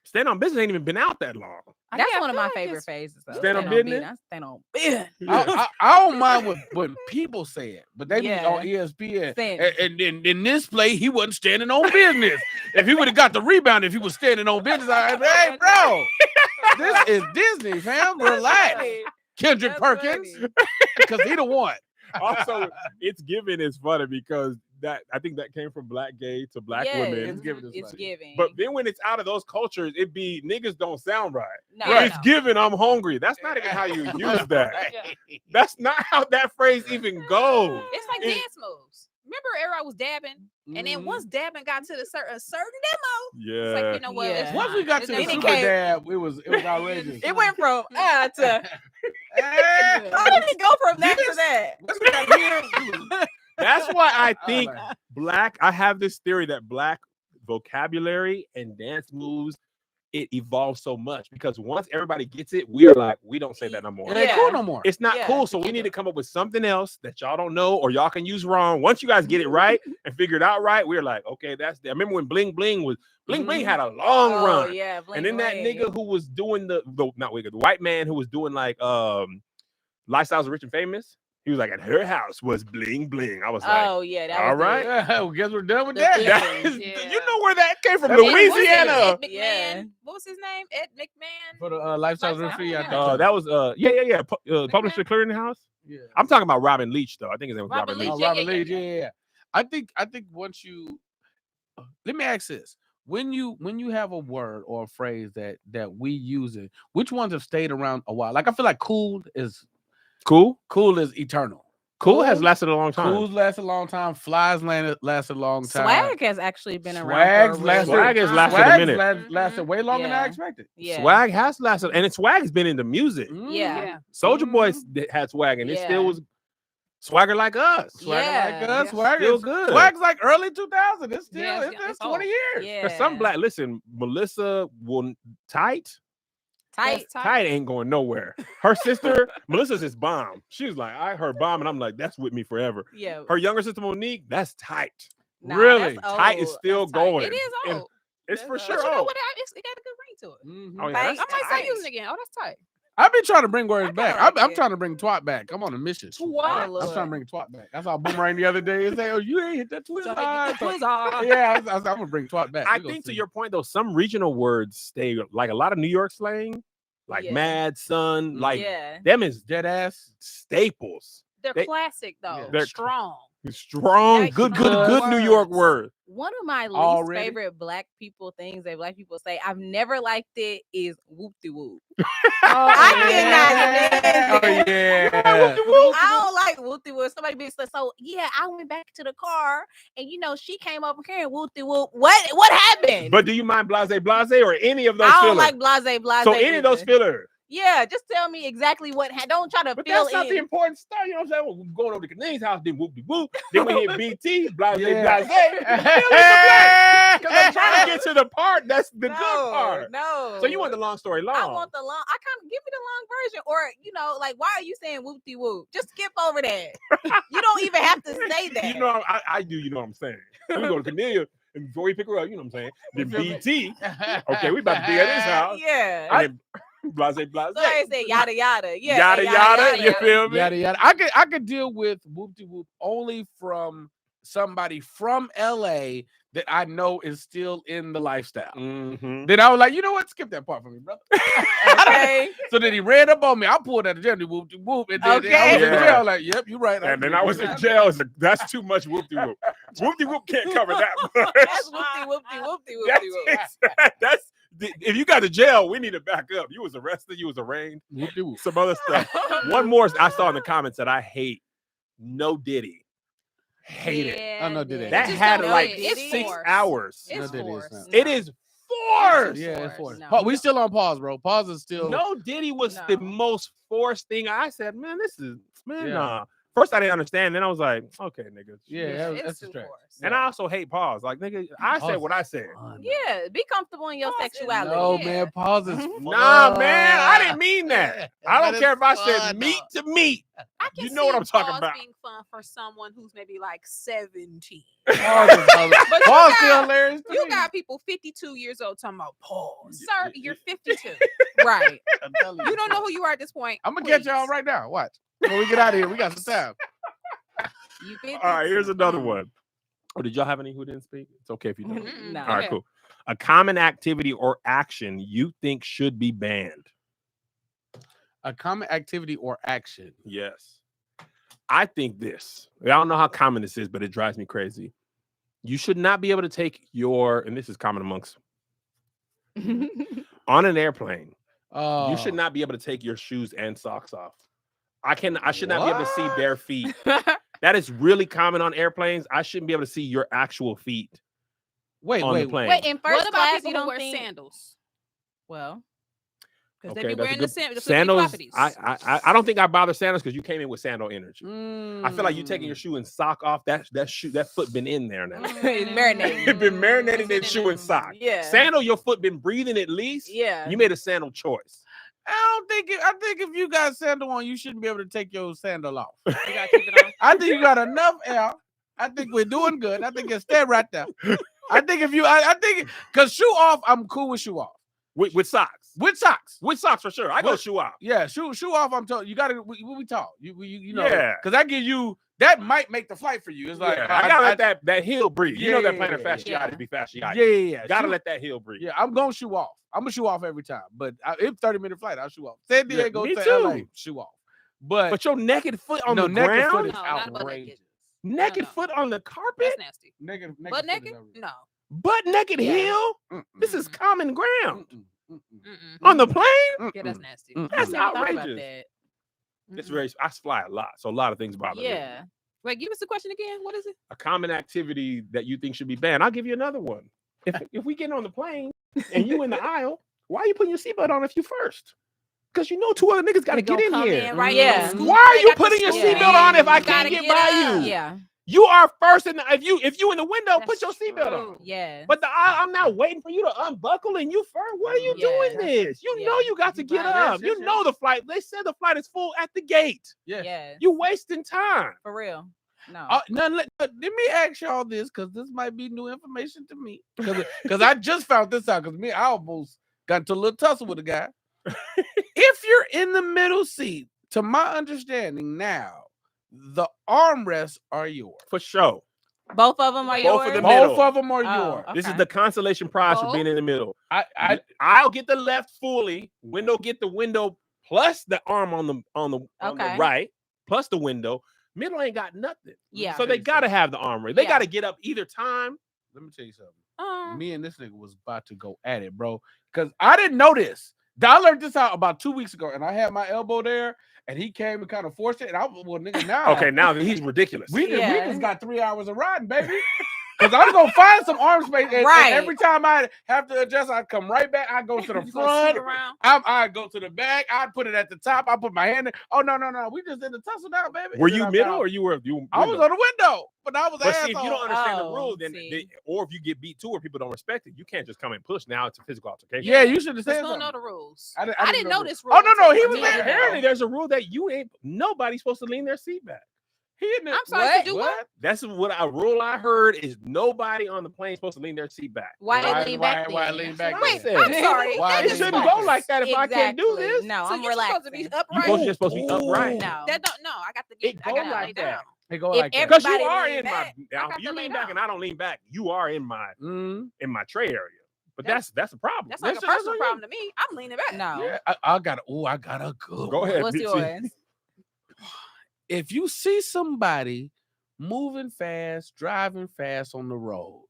Stand on business ain't even been out that long. That's I one of feel my like favorite it's- phases. Though. Stand on business. business? I stand on business. I don't mind when people say it, but they Yeah. be on ESPN. Saying- And in this play, he wasn't standing on business. If he would have got the rebound, if he was standing on business, I'd be, hey, bro, this is Disney, fam. Relax. Kendrick That's Perkins, funny. because he the one. Also, it's given is funny because that I think that came from black gay to black Yes, women. It's given us It's funny. giving. But then when it's out of those cultures, it be niggas don't sound right. no, Right. It's no. given I'm hungry. That's not even how you use that. Yeah. That's not how that phrase even goes. It's like It- dance moves. Remember, everybody was dabbing, and then Mhm. once dabbing got to a certain demo, Yeah. it's like you know what? Yeah. It's Once we got fine. to the It's Then it super came- dab, it was outrageous. It went from to. How Eh, did it go from that to that? once we got here, it was- That's why I think like- I have this theory that black vocabulary and dance moves, it evolves so much because once everybody gets it, we're like, we don't say that no more. it ain't Yeah. cool no more. It's not Yeah, cool. So we need to come up with something else that y'all don't know or y'all can use wrong. Once you guys get it right and figure it out right, we're like, okay, that's the. I remember when Bling Bling had a long Oh run. yeah, And then that nigga who was doing the white man who was doing like Lifestyles of Rich and Famous, he was like, at her house was bling bling. I was like, Oh yeah, that all was right. Yeah, well, guess we're done with The that. big that thing. is, Yeah. you know where that came from, Ed- Ed- what's his name? Louisiana. Ed McMahon. Yeah. What was his name? Ed McMahon. For the lifestyles Lifestyle, free. yeah. That was yeah. Publisher Clearinghouse. Yeah. I'm talking about Robin Leach though. I think his name was Robin Robin Leach. Leach. Yeah, Robert yeah, Lee, yeah. yeah. I think once you let me ask this. When you have a word or a phrase that we use it, which ones have stayed around a while? Like I feel like cool is Cool. eternal. Cool has lasted a long time. Cool's lasted a long time. Flies lasted a long time. Swag has actually been around. Swags for a lasted- really Swag has long lasted time. a Swags minute. lasted way longer than I Yeah. expected. Yeah. Swag has lasted, and Swag has been into music. Mm. Yeah. Soldier Boy Mhm. had swag, and it Yeah. still was swagger like us. Swagger Yeah. like us. Yeah. Swag Still is good. Swag's like early 2000. It's still Yeah, it's it's 20 old. years. Yeah. Because some black, listen, Melissa will tight tight. ain't going nowhere. Her sister, Melissa's is bomb. She was like, I heard bomb, and I'm like, that's with me forever. Yeah. Her younger sister Monique, that's tight. Nah, Really? that's Tight is old. still That's tight. going. It is And old. It's That's for old. sure. But you know old. what? It got a good ring to it. Mhm. Oh, yeah, Thank that's I might tight. start using it again. Oh, that's tight. I've been trying to bring words I back. kinda like I'm it. trying to bring twat back. I'm on a mission. Oh, I'm Lord. trying to bring twat back. I saw Boomerang the other day and say, "Oh, you ain't hit that twist." Twizzle. Yeah, I'm gonna bring twat back. I We gonna think to see. your point though, some regional words stay like a lot of New York slang, like Yeah. mad, son, like Yeah. them is dead ass. staples. They're They- classic though. Yeah. They're- Strong. Strong, Like, good good New York words. word. One of my least Already? favorite black people things that black people say I've never liked it is whoop de whoop. I cannot stand Oh it. yeah. I don't like whoop de whoop. Somebody be so yeah. I went back to the car and she came up carrying whoop de whoop. What happened? But do you mind blase or any of those I don't fillers? like blase. So any of those either. fillers. Yeah, just tell me exactly what. Don't try to But fill that's not in. the important stuff. You know what I'm saying? We're going over to Canadian's house, then whoop de whoop. Then we hit BT, blase, Yeah. Because I'm trying to get to the part that's the good part. No. So you want the long story long. I want the long. I kind of give me the long version, or like, why are you saying whoop de whoop? Just skip over that. You don't even have to say that. You know, I do. You know what I'm saying? We go to Cornelia, and before we pick her up, you know what I'm saying? Then BT. Okay, we about to be at his house. Yeah. And then Blase, blase. Somebody said yada yada. Yeah, Yada, yada. You feel me? Yada yada. I could deal with whoop de whoop only from somebody from LA that I know is still in the lifestyle. Mhm. Then I was like, you know what? Skip that part for me, brother. Okay. So then he ran up on me. I pulled out the gym, whoop de whoop, and then I was in Okay. jail. Like, yep, you're right. And then I was in jail. It's like, that's too much whoop-de-whoop. Whoop-de-whoop can't cover that much. That's whoopty. That's if you got to jail, we need to back up. You was arrested, you was arraigned, Whoop de whoop. some other stuff. One more I saw in the comments that I hate. No Diddy. Hate it. I know Diddy. That just had don't like do it. It's 6 forced. hours. It's No, that is forced. not. It is forced. Yeah, it's forced. No. We still on pause, bro. Pause is still. No Diddy was No. the most forced thing. I said, man, this is Yeah. nah. First, I didn't understand. Then I was like, okay, nigga. Yeah, It's that's the too stretch. forced. And I also hate pause. Like, nigga, I said Pause what I is said. fun. Yeah, be comfortable in your Pause is- sexuality. No, Yeah. man, pause is Nah, man, I didn't mean that. I don't That care is if I said fun, meat dog. to meat. I can You know what see I'm talking pause about. being fun for someone who's maybe like 17. Pause is fun. But Pause you still got- hilarious. to You me. got people 52 years old talking about pause. Sir, you're 52. Right. I'm telling You don't know who you are at this point. I'm gonna get y'all Please. right now. Watch. When we get out of here, we got some time. You 50. All right, here's another one. Oh, did y'all have any who didn't speak? It's okay if you don't. Mm-mm. No. All right, Okay. cool. A common activity or action you think should be banned. A common activity or action. Yes. I think this. I don't know how common this is, but it drives me crazy. You should not be able to take your, and this is common amongst, on an airplane, Oh, you should not be able to take your shoes and socks off. I should not be able to see bare feet. That is really common on airplanes. I shouldn't be able to see your actual feet Wait, on wait, the plane. Wait, in first What about class, people you who don't wear think? sandals? Well, Because Okay, they be that's a wearing good- the sandals. Sandals. I don't think I bother sandals because you came in with sandal energy. Mm. I feel like you taking your shoe and sock off. That foot been in there now. It's marinating. It been marinated in shoe and sock. Yeah. Sandal, your foot been breathing at least. Yeah. You made a sandal choice. I think if you got sandal on, you shouldn't be able to take your sandal off. You gotta keep it on. I think you got enough air. I think we're doing good. I think you stay right there. I think I think because shoe off, I'm cool with shoe off. With socks. With socks. With socks for sure. I go With- shoe off. Yeah, shoe off. I'm telling you, gotta we talk. You know, Yeah. because I give you that might make the flight for you. It's like Yeah, I gotta let that heel breathe. You know that plantar Yeah. fasciitis be fasciitis. yeah. Gotta Shoe- let that heel breathe. Yeah, I'm gonna shoe off. I'm gonna shoe off every time. But if 30-minute flight, I'll shoe off. San Yeah, Diego me to too. LA, shoe off. But But your naked foot on no, the naked ground, foot is No, not butt outrageous. naked No. foot on the carpet, That's nasty. Naked But foot is naked? outrageous. No. butt naked Yeah. heel. Mm-mm. This is common ground Mm-mm. Mm-mm. Mm-mm. on the plane. Yeah, that's Mm-mm. nasty. Mm-mm. That's I never thought about outrageous. that. It's very. I fly a lot, so a lot of things bother me. Yeah. Wait, give us the question again. What is it? A common activity that you think should be banned. I'll give you another one. If we get on the plane and you in the aisle, why are you putting your seatbelt on if you first? Because you know 2 other niggas got to You get in gonna come here. in, right? Yeah. Yeah. Why are you Got the putting your scoop seatbelt seatbelt on if I You can't gotta get get by up. you? Yeah. You are first, and if you in the window, put That's your seatbelt on. true. Yeah. But I'm not waiting for you to unbuckle and you first. What are you Yeah. doing this? You know Yeah. you got to You get right. up. Yes, You know the flight. They said the flight is full at the gate. Yeah. Yeah. You wasting time. For real. No. Now, let me ask y'all this because this might be new information to me. Because I just found this out because I almost got into a little tussle with a guy. If you're in the middle seat, to my understanding now, the armrests are yours. For sure. Both of them are Both yours. of them. Both middle. of them are Oh, yours. This is okay. the consolation prize for Both? being in the middle. I I'll get the left fully. Window get the window plus the arm on the Okay. right plus the window. Middle ain't got nothing. Yeah. So they gotta have the arm raise. They Yeah. gotta get up either time. let me tell you something. Um, Me and this nigga was about to go at it, bro. Because I didn't know this. I learned this out about 2 weeks ago, and I had my elbow there, and he came and kind of forced it. And I was, well, nigga, now Okay, now he's ridiculous. we Yeah. just got 3 hours of riding, baby. Because I'm gonna find some arm space, and Right. every time I have to adjust, I come right back. I go to the you gonna front. sit around? I go to the back. I put it at the top. I put my hand in. Oh no. We just in the tussle now, baby. Were And then you I middle got- or you were you? I was window? on the window, but I was But an see, if you asshole. don't understand the Oh, rule, then see. or if you get beat too, or people don't respect it, you can't just come and push. Now it's a physical altercation. Yeah, you should have Just said don't something. know the rules. I didn't- I I didn't didn't know know this Oh, rule. no, he until was a there. minute ago. Apparently, there's a rule that you ain't. Nobody's supposed to lean their seat back. I'm sorry, to do what? That's what a rule I heard is nobody on the plane supposed to lean their seat back. Why lean back? Why then? lean back? Wait, then? I'm sorry. Why It lean shouldn't back? go like that if I can't do this. No, So I'm you're supposed to be relaxing. upright. You're supposed to be upright. No. That don't. No, I got to get. It I go gotta lay like down. that. They go If like that. Because you Everybody are lean in back. my now. I got You to lay lean back down. and I don't lean back. You are in my Mm. tray area. But That's- that's a problem. That's like a That's personal on you. problem to me. I'm leaning back. No. Yeah, I got a good. Go one. ahead. What's see- yours? If you see somebody moving fast, driving fast on the road,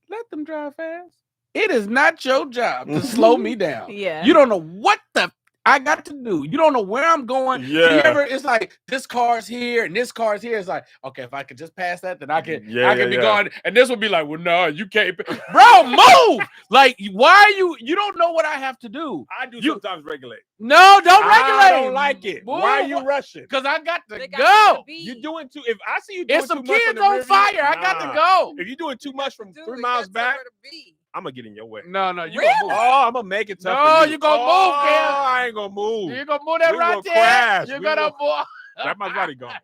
let them drive fast. It is not your job to slow me down. Yeah. You don't know what the I got to do. You don't know where I'm going. Yeah. It's like this car's here and this car's here. It's like, okay, if I could just pass that, then I can Yeah, I can be yeah. going. And this would be like, well, no, you can't. Bro, move. Like, why are you don't know what I have to do. I do You- sometimes regulate. No, don't regulate. I don't like it. Boy, Why are you rushing? Because I got to They got go. to be. You doing too? If I see you doing It's some too much kids the on rear view, fire. I got to nah. go. If you're doing too much from Do 3 it, miles that's back, somewhere to be. I'm gonna get in your way. No, you Really? gonna move. Oh, I'm gonna make it tough. No, for you gonna move, Cam. I ain't gonna move. You're gonna move that We right will there. crash. You're We gonna will- move. That Maserati gone.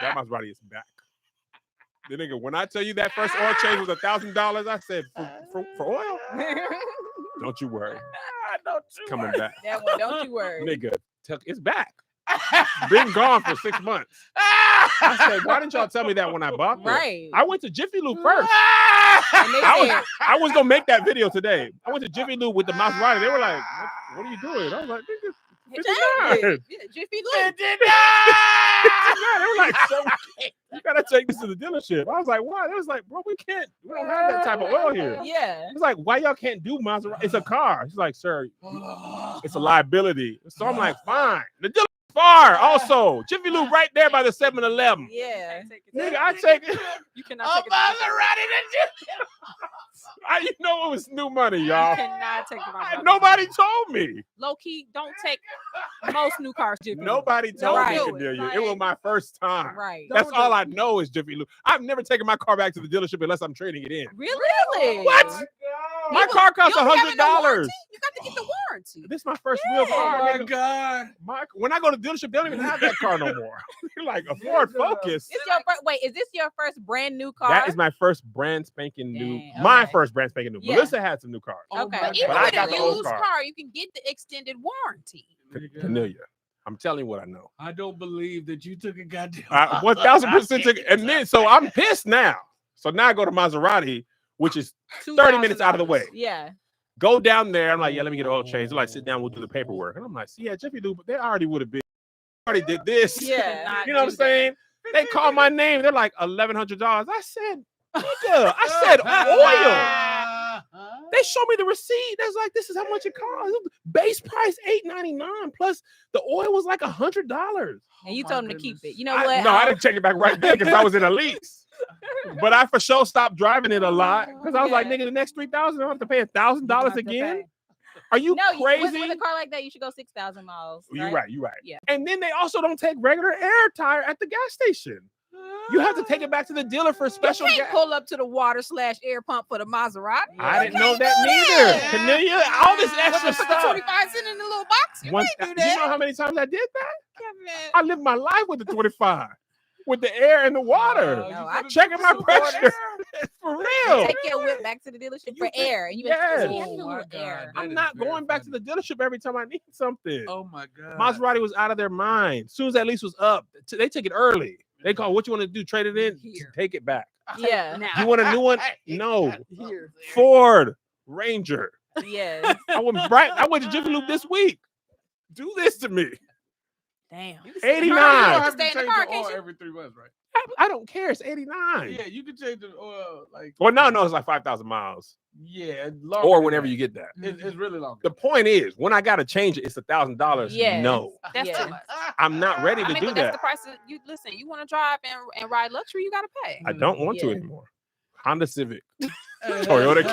That Maserati is back. The nigga, when I tell you that first oil change was $1,000, I said for oil. Don't you worry, Don't it's coming back, That one, don't you worry. nigga. It's back. Been gone for 6 months. I said, why didn't y'all tell me that when I bought it? Right. I went to Jiffy Lube first. And they said, I was gonna make that video today. I went to Jiffy Lube with the Maserati. They were like, "What are you doing?" I was like, "Nigga, $59." Yeah, Jiffy Lube. They were like, "So you gotta take this to the dealership." I was like, "Why?" They was like, "Bro, we don't have that type of oil here." yeah. It's like, why y'all can't do Maserati? It's a car. She's like, "Sir, it's a liability." So I'm like, "Fine." The dealer's far. Also, Jiffy Lube right there by the 7-Eleven. Yeah. Nigga, I take it. You cannot take it. You know it was new money, You y'all. cannot take it. Nobody told me. Low key, don't take most new cars. Jiffy Lube. Nobody told Right. me, Cornelia. It was my first time. Right. That's all I know is Jiffy Lube. I've never taken my car back to the dealership unless I'm trading it in. Really? What? My car costs You don't have no $100. warranty? You got to get the warranty. This is my first real car. Oh my nigga. God. When I go to the dealership, they don't even have that car no more. Like a Ford Focus. This your first, wait, is this your first brand new car? That is my first brand spanking new. Dang, My okay. first brand spanking new. Yeah. Melissa had some new cars. Okay. my But Even But I with got a the old used car. car, you can get the extended warranty. Cornelia, I'm telling you what I know. I don't believe that you took a goddamn. 1000%. And then, so I'm pissed now. So now I go to Maserati, which is 30 minutes out of the way. Yeah. Go down there. I'm like, yeah, let me get an oil change. They're like, sit down, we'll do the paperwork. And I'm like, see, yeah, Jiffy Lube, but they already would have been. Already did this. Yeah. You know what I'm saying? They call my name. They're like $1,100. I said, nigga, I said oil. They show me the receipt. That's like, this is how much it costs. Base price $8.99 plus the oil was like $100. And you my told him to keep goodness. it. You know what? No, I didn't take it back right there because I was in a lease. But I for sure stopped driving it a lot because I was like, Yeah. nigga, the next $3,000, I don't have to pay $1,000 again. Are you No, crazy? with a car like that, you should go 6,000 miles. You're right. You're right. Yeah. And then they also don't take regular air tire at the gas station. You have to take it back to the dealer for special You can't gas. pull up to the water/air pump for the Maserati. I didn't know You that can't do neither. that. Cornelia, all this extra Put the stuff. 25 cents in the little box. You Once, can't do you that. know how many times I did that? Kevin. I lived my life with the 25, with the air and the water. No, I Checking my pressure. For real. Take your whip back to the dealership for air. And you Yes. yeah, Oh my air. God. I'm not going back to the dealership every time I need something. Oh my God. Maserati was out of their mind. As soon as that lease was up, they took it early. They called, what you want to do? Trade it in? Here. Take it back. Yeah. Now. You want a new one? No. Here. Ford Ranger. Yes. I went to Jiffy Lube this week. Do this to me. Damn. 89. You don't I, have to Stay in the change car, the can't oil you? every 3 months, right? I don't care. It's 89. Yeah, you can change the oil like. Well, no, it's like 5,000 miles. Yeah, Or whenever you get that. It's really long. The point is, when I got to change it, it's $1,000. Yes. No, That's Yeah. too much. I'm not ready to I mean, do but that's that. the price of you. Listen, you want to drive and ride luxury, you got to pay. I don't want to Yeah. anymore. Honda Civic. Toyota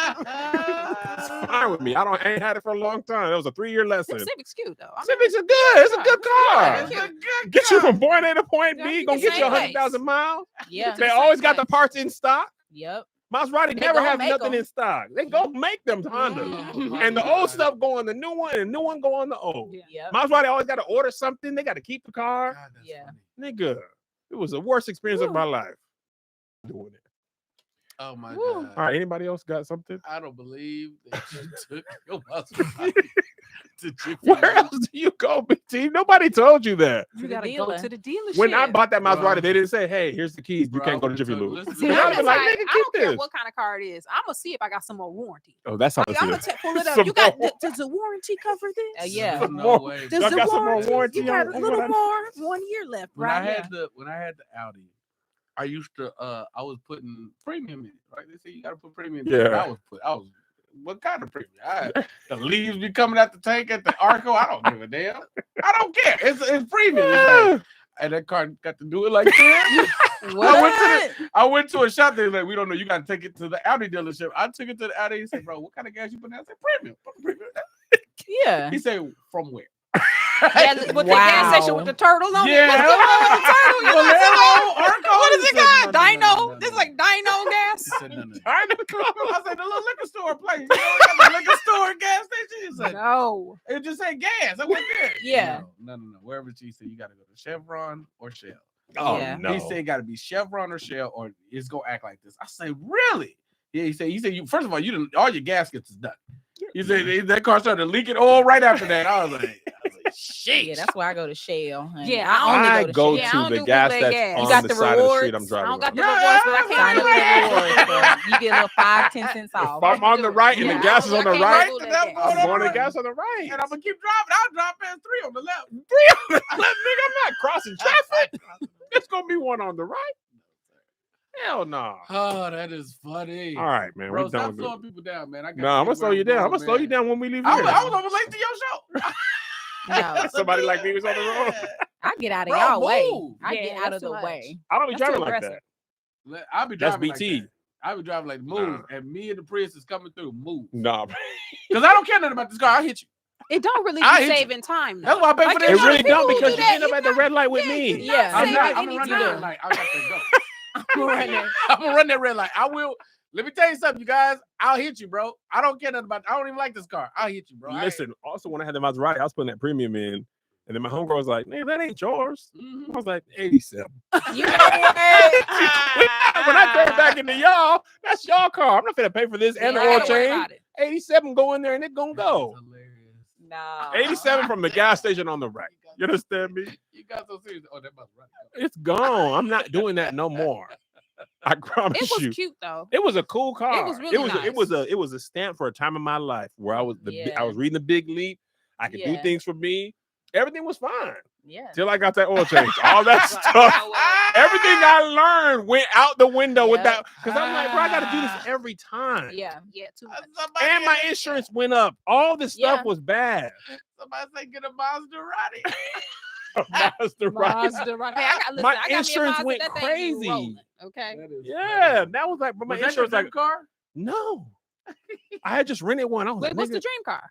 It's fine with me. I ain't had it for a long time. It was a 3-year lesson. Civic's cute though. I mean, Civics are good. It's a good car. It's a good Get you car. from point A to point Yeah, B. you Gonna can get you save 100,000 miles. Yeah. They always got the parts in stock. Yep. Maserati They never gonna have make nothing 'em. in stock. They go make them Hondas. Mhm. And the old stuff go on the new one, and new one go on the old. Yeah. Yep. Maserati always got to order something. They got to keep the car. God, that's Yeah. funny. Nigga, it was the worst experience of my life doing it. Oh my Woo. God. All right, anybody else got something? I don't believe that you took your Maserati to Jiffy Where Lube. else do you go, BT? Nobody told you that. You To the gotta dealer. go to the dealership. When I bought that Maserati, Bro. they didn't say, "Hey, here's the keys. You Bro, can't go to I Jiffy would've Lube." took- See, listen, I'd I'm be just like, like, "Nigga, I keep don't care this." what kind of car it is. I'm gonna see if I got some more warranty. Oh, that's how I'm gonna pull it up. You got does the warranty cover this? Yeah. There's Some no more- way. Does Y'all the got some more warranty? warranty You got on a what little I- more. 1 year left, When right? I had the Audi, I used to I was putting premium in it, right? They say you gotta put premium in it. Yeah. I was what kind of premium? The leaves be coming out the tank at the Arco. I don't give a damn. I don't care. It's premium. It's like, and that car got to do it like this. What? I went to a shop. They like, we don't know. You got to take it to the Audi dealership. I took it to the Audi. He said, bro, what kind of gas you put in? I said, premium. Put premium. Yeah. He said, from where? Yeah, with the gas station Wow. with the turtle on Yeah. it. What's going on with the turtle? You know what I'm saying? Arco. What is He it said, got? no, no, Dino? no, no, This no. like Dino gas? He said, no, no. I said, the little liquor store place. You know, they got the liquor store and gas station. He said, No. it just said gas. I went there. Yeah. No. Wherever she said, you got to go to Chevron or Shell. Oh Yeah. no. He said, got to be Chevron or Shell, or it's gonna act like this. I say, really? Yeah. He said, you first of all, you didn't. All your gaskets is done. He said that car started leaking oil right after that. I was like, shit. Yeah, that's why I go to Shell. Honey. Yeah, I only I go to go Shell. Yeah, I to don't the do gas bootleg that's gas. on You got the the side of the street I'm rewards? driving. I don't got on. the rewards, but I Sign can't up do for that. the rewards. So you get a little 5-10 cents off. If I'm on the right and the Yeah, gas is I on the can't right, do that that's gas. going I'm on going the to right. gas on the right. And I'm gonna keep driving. I'll drive past 3 on the left. Nigga, I'm not crossing traffic. There's gonna be one on the right. Hell no. Oh, that is funny. All right, man. Bro, We're stop done with slowing it. people down, man. I got No, I'm gonna slow you down. I'm gonna slow you down when we leave I here. was almost late to your show. No, Somebody like me was on the road. I get out of Bro, y'all way. move. I Yeah, get out that's of the too much. way. I don't be That's too driving like aggressive. that. I'll be That's driving BT. like that. I'll be driving like move, and me and the Prius is coming through. Move, Nah, because I don't care nothing about this car. I hit you. It don't really I be hit you. saving time. That's Though. why I pay Like, for you that. it know, really people don't who because do you that, end up you at the red light with yeah, me. you're Yeah. not I'm saving not. I'm any gonna run that red time. light. I got to go. Right there. I'm gonna run that red light. I will. Let me tell you something, you guys. I'll hit you, bro. I don't care nothing about. I don't even like this car. I'll hit you, bro. Listen, also when I had the Maserati, I was putting that premium in, and then my homegirl was like, "Man, that ain't yours." I was like, 87. You know what? When I drove back into y'all, that's y'all car. I'm not gonna pay for this and the I oil gotta worry change. about it. 87 go in there and it gonna go. No. 87 from the gas station on the right. You understand me? You got so serious. Oh, that must right. It's gone. I'm not doing that no more. I promise It was you. cute though. It was a cool car. was really it was a stamp for a time in my life where I was Yeah. I was reading the Big Leap. I could do Yeah. things for me. Everything was fine Yeah. till I got that oil change. All that Like, stuff. you know what? Everything I learned went out the window with Yep. that because I'm like, bro, I got to do this every time. Yeah. Yeah, too much. And my insurance went up. All this stuff Yeah. was bad. Somebody say get a Maserati. That's the right. Mazda, right? Hey, I got, listen, My I got me a insurance Mazda, went that thing be crazy. rolling, okay. Yeah, that was like, but my Was that your insurance like, dream car? no. I had just rented one. I was Wait, like, what's the nigga, dream car?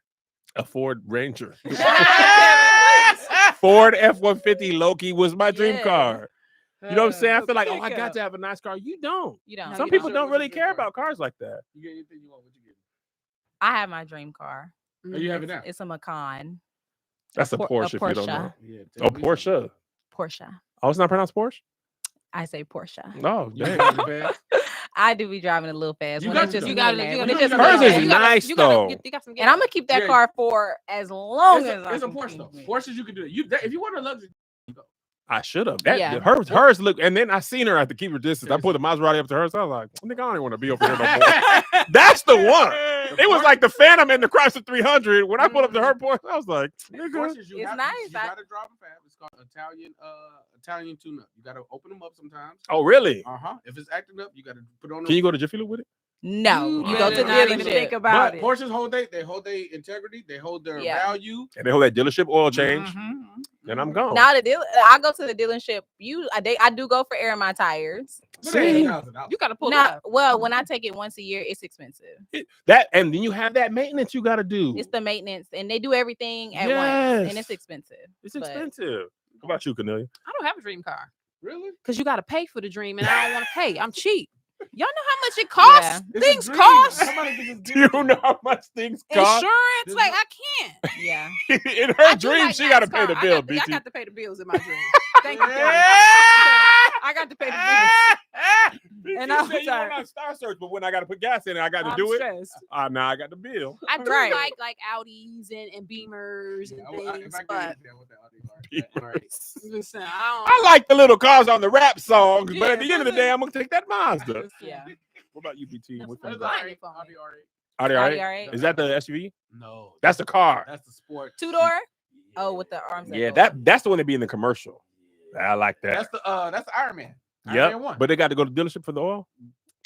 a Ford Ranger. Ford F-150 Loki was my dream Yeah. car. You know what I'm saying? I Let's feel like, oh, pick I got up. to have a nice car. You don't. You don't. No, Some you people don't. don't What's really your dream care car? about cars like that. You get anything you want? What you get? I have my dream car. Oh, you have it now? It's a Macan. That's a Por- a Porsche, if you don't know. Porsche. Yeah. Oh, Porsche. Porsche. Oh, it's not pronounced Porsche? I say Porsche. No, You dang. got it, man. I do be driving a little fast. You when got it's to, just though. me You got and to, that. you When got it's to. just Hers me is and nice. that. nice, though. You got some And I'm gonna keep that Yeah. car for as long It's as I a can Porsche keep though. it. Porsches you can do it. If you want a luxury, I should have. Yeah. Hers look, and then I seen her at the keeper distance. I put the Maserati up to hers. I was like, nigga, I don't even want to be over here no more. That's the one. It was like the Phantom and the Chrysler 300. When I put up to her Porsche, I was like, nigga. Porsches, you It's have, nice. You gotta drive them fast. It's called Italian tune-up. You gotta open them up sometimes. Oh, really? If it's acting up, you gotta put on. Can you go to Jiffy Lube with it? No, Mm, you go to the really not dealer and even think shit. about But it. Porsches hold their integrity. They hold their Yeah. value. And they hold that dealership oil change. Mhm. Then I'm gone. Now the deal, I go to the dealership. I do go for air in my tires. But See? it ain't $1,000. You got to pull Now, up. well, when I take it once a year, it's expensive. That and then you have that maintenance you got to do. It's the maintenance, and they do everything at Yes. once, and it's expensive. It's but- expensive. How about you, Cornelia? I don't have a dream car Really? because you got to pay for the dream, and I don't want to pay. I'm cheap. Y'all know how much it costs? Yeah. It's a Things dream. cost. Somebody can just Do give it you to know how much things cost? Insurance, like I can't. Yeah. In I her do dream, like she got to NASCAR. pay the I bill, got BT. I got to pay the bills in my dream. Thank you. Kelly. I got to pay the bills. And And I'm said you sorry. want not Star Search, but when I got to put gas in it, I got to I'm do it. stressed. Now I got the bill. I do Right. like Audis and Beamers and things, If I but could, I want that Audi. listen, I like the little cars on the rap songs, but at Yeah, the end of the day, I'm gonna take that Mazda. Yeah. What about you, BT? What's That's that? fine. Audi R8. Are they all Audi right? R8. Is that the SUV? No, That's the car. That's the sport. 2-door? Oh, with the arms. Yeah, go up. that's the one that be in the commercial. I like that. That's the Iron Man. Iron Yep. Man 1. But they got to go to dealership for the oil.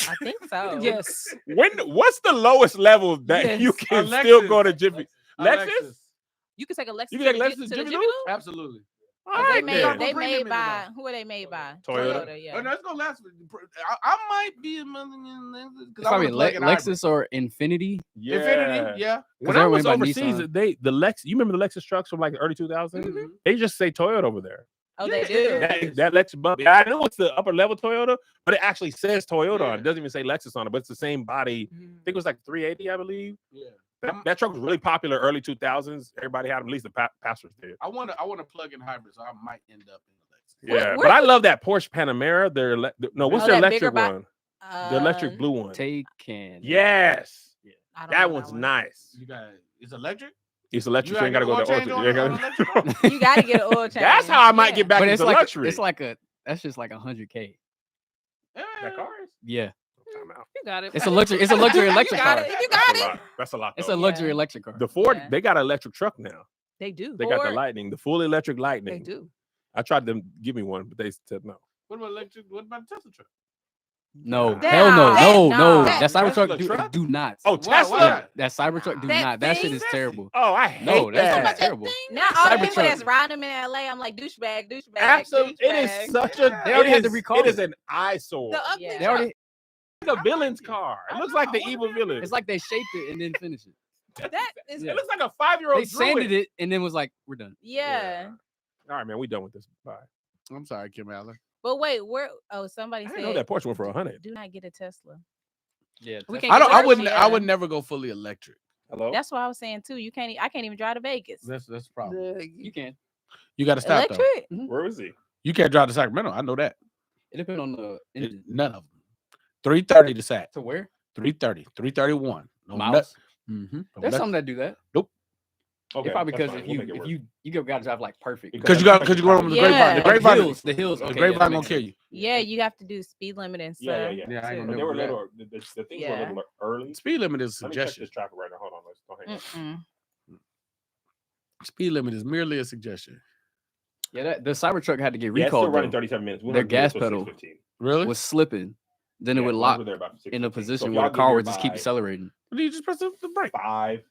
I think so. yes. What's the lowest level that Yes. you can Lexus. still go to Jiffy? Lexus? You can take a Lexus. You can take to the Lexus Ji- to to the Jiffy Jiffy Lube? Lube? Absolutely. All They right, made then. they Premium made in by it, who are they made by? Toyota? yeah. Oh, no, it's gonna last. I might be a million. It's probably Lexus or Infinity. Yeah. Infinity, yeah. When I was everybody by overseas, Nissan. the Lex. You remember the Lexus trucks from like the early 2000s? Mhm. They just say Toyota over there. Oh, they Yeah. do. That Lexus bump. I know it's the upper level Toyota, but it actually says Toyota on it. It doesn't even say Lexus on it, but it's the same body. I think it was like 380, I believe. Yeah. That truck was really popular early 2000s. Everybody had them, at least the pastors did. I want to plug in hybrid, so I might end up in the Lexus. Yeah, where but I love that Porsche Panamera. What's Oh, their that bigger electric bi- one? The electric blue one. Taycan. Yes, I don't that know one's one. nice. You got it's electric. It's electric. You ain't gotta go to change Ultra. You ain't on gotta- electric. You gotta get an oil change. That's how I might Yeah. get back But it's into like luxury. that's just like 100K. that car is. Yeah, Time out. You got it. it's a luxury. It's a luxury electric got car. it. You That's got a it. lot. That's a lot. It's though. a luxury Yeah. electric car. The Ford, Yeah. they got an electric truck now. They do. They got the Ford. Lightning, the full electric Lightning. They do. I tried to give me one, but they said no. What about electric? What about Tesla truck? No, Nah. hell no, That- no, no. no. That- That Tesla Cybertruck truck? do not. Oh, Why- Tesla. why? That Cybertruck do That not. That shit thing? is terrible. Oh, I hate No, that's that. terrible. Now all the people Cybertruck. that's riding them in LA, I'm like douchebag. Absolutely, it douchebag. is such a. They already it had to is- recall It is it. an eyesore. The ugly Yeah. They already. It's a villain's car. It looks like the evil villain. It's like they shaped it and then finished it. That is Yeah. It looks like a 5-year-old. They sanded it and then was like, "We're done." yeah. All right, man, we done with this. Bye. I'm sorry, Kim Allen. But wait, where? Oh, somebody I said didn't know that Porsche went for 100. do not get a Tesla. Yeah, We Tesla- can't I get don't. I Porsche, wouldn't. I yeah. would never go fully electric. Hello. That's what I was saying too. You can't. I can't even drive to Vegas. That's the problem. You can. You got to stop though. Electric? Where is he? You can't drive to Sacramento. I know that. It depends on the engine. None of them. 330 to Sac. To where? 330. 331. No Miles. Mm-hmm. There's some that do that. Okay, It's probably that's because fine. if We'll you make it if work. you gotta drive like perfect. Because Because you go on the Yeah. grapevine. The The grapevine. the hills. The Okay, grapevine that gonna makes kill sense. you. Yeah, you have to do speed limit and stuff. Yeah. Yeah, I ain't too. gonna But they were remember little. The things were a Yeah. little early. Speed limit is Let me check suggestion. this tracker right now. Hold on. Let's go hang on. Speed limit is merely a suggestion. Yeah, the Cybertruck had to get Yeah, it's still recalled. running though. 37 minutes. We'll Their have to do it gas till pedal 6:15. Really? Was slipping. Then it Yeah, would as long as lock we're there about 6:15. in a So position if where y'all the get car here would just keep by accelerating. You just press the brake. 5.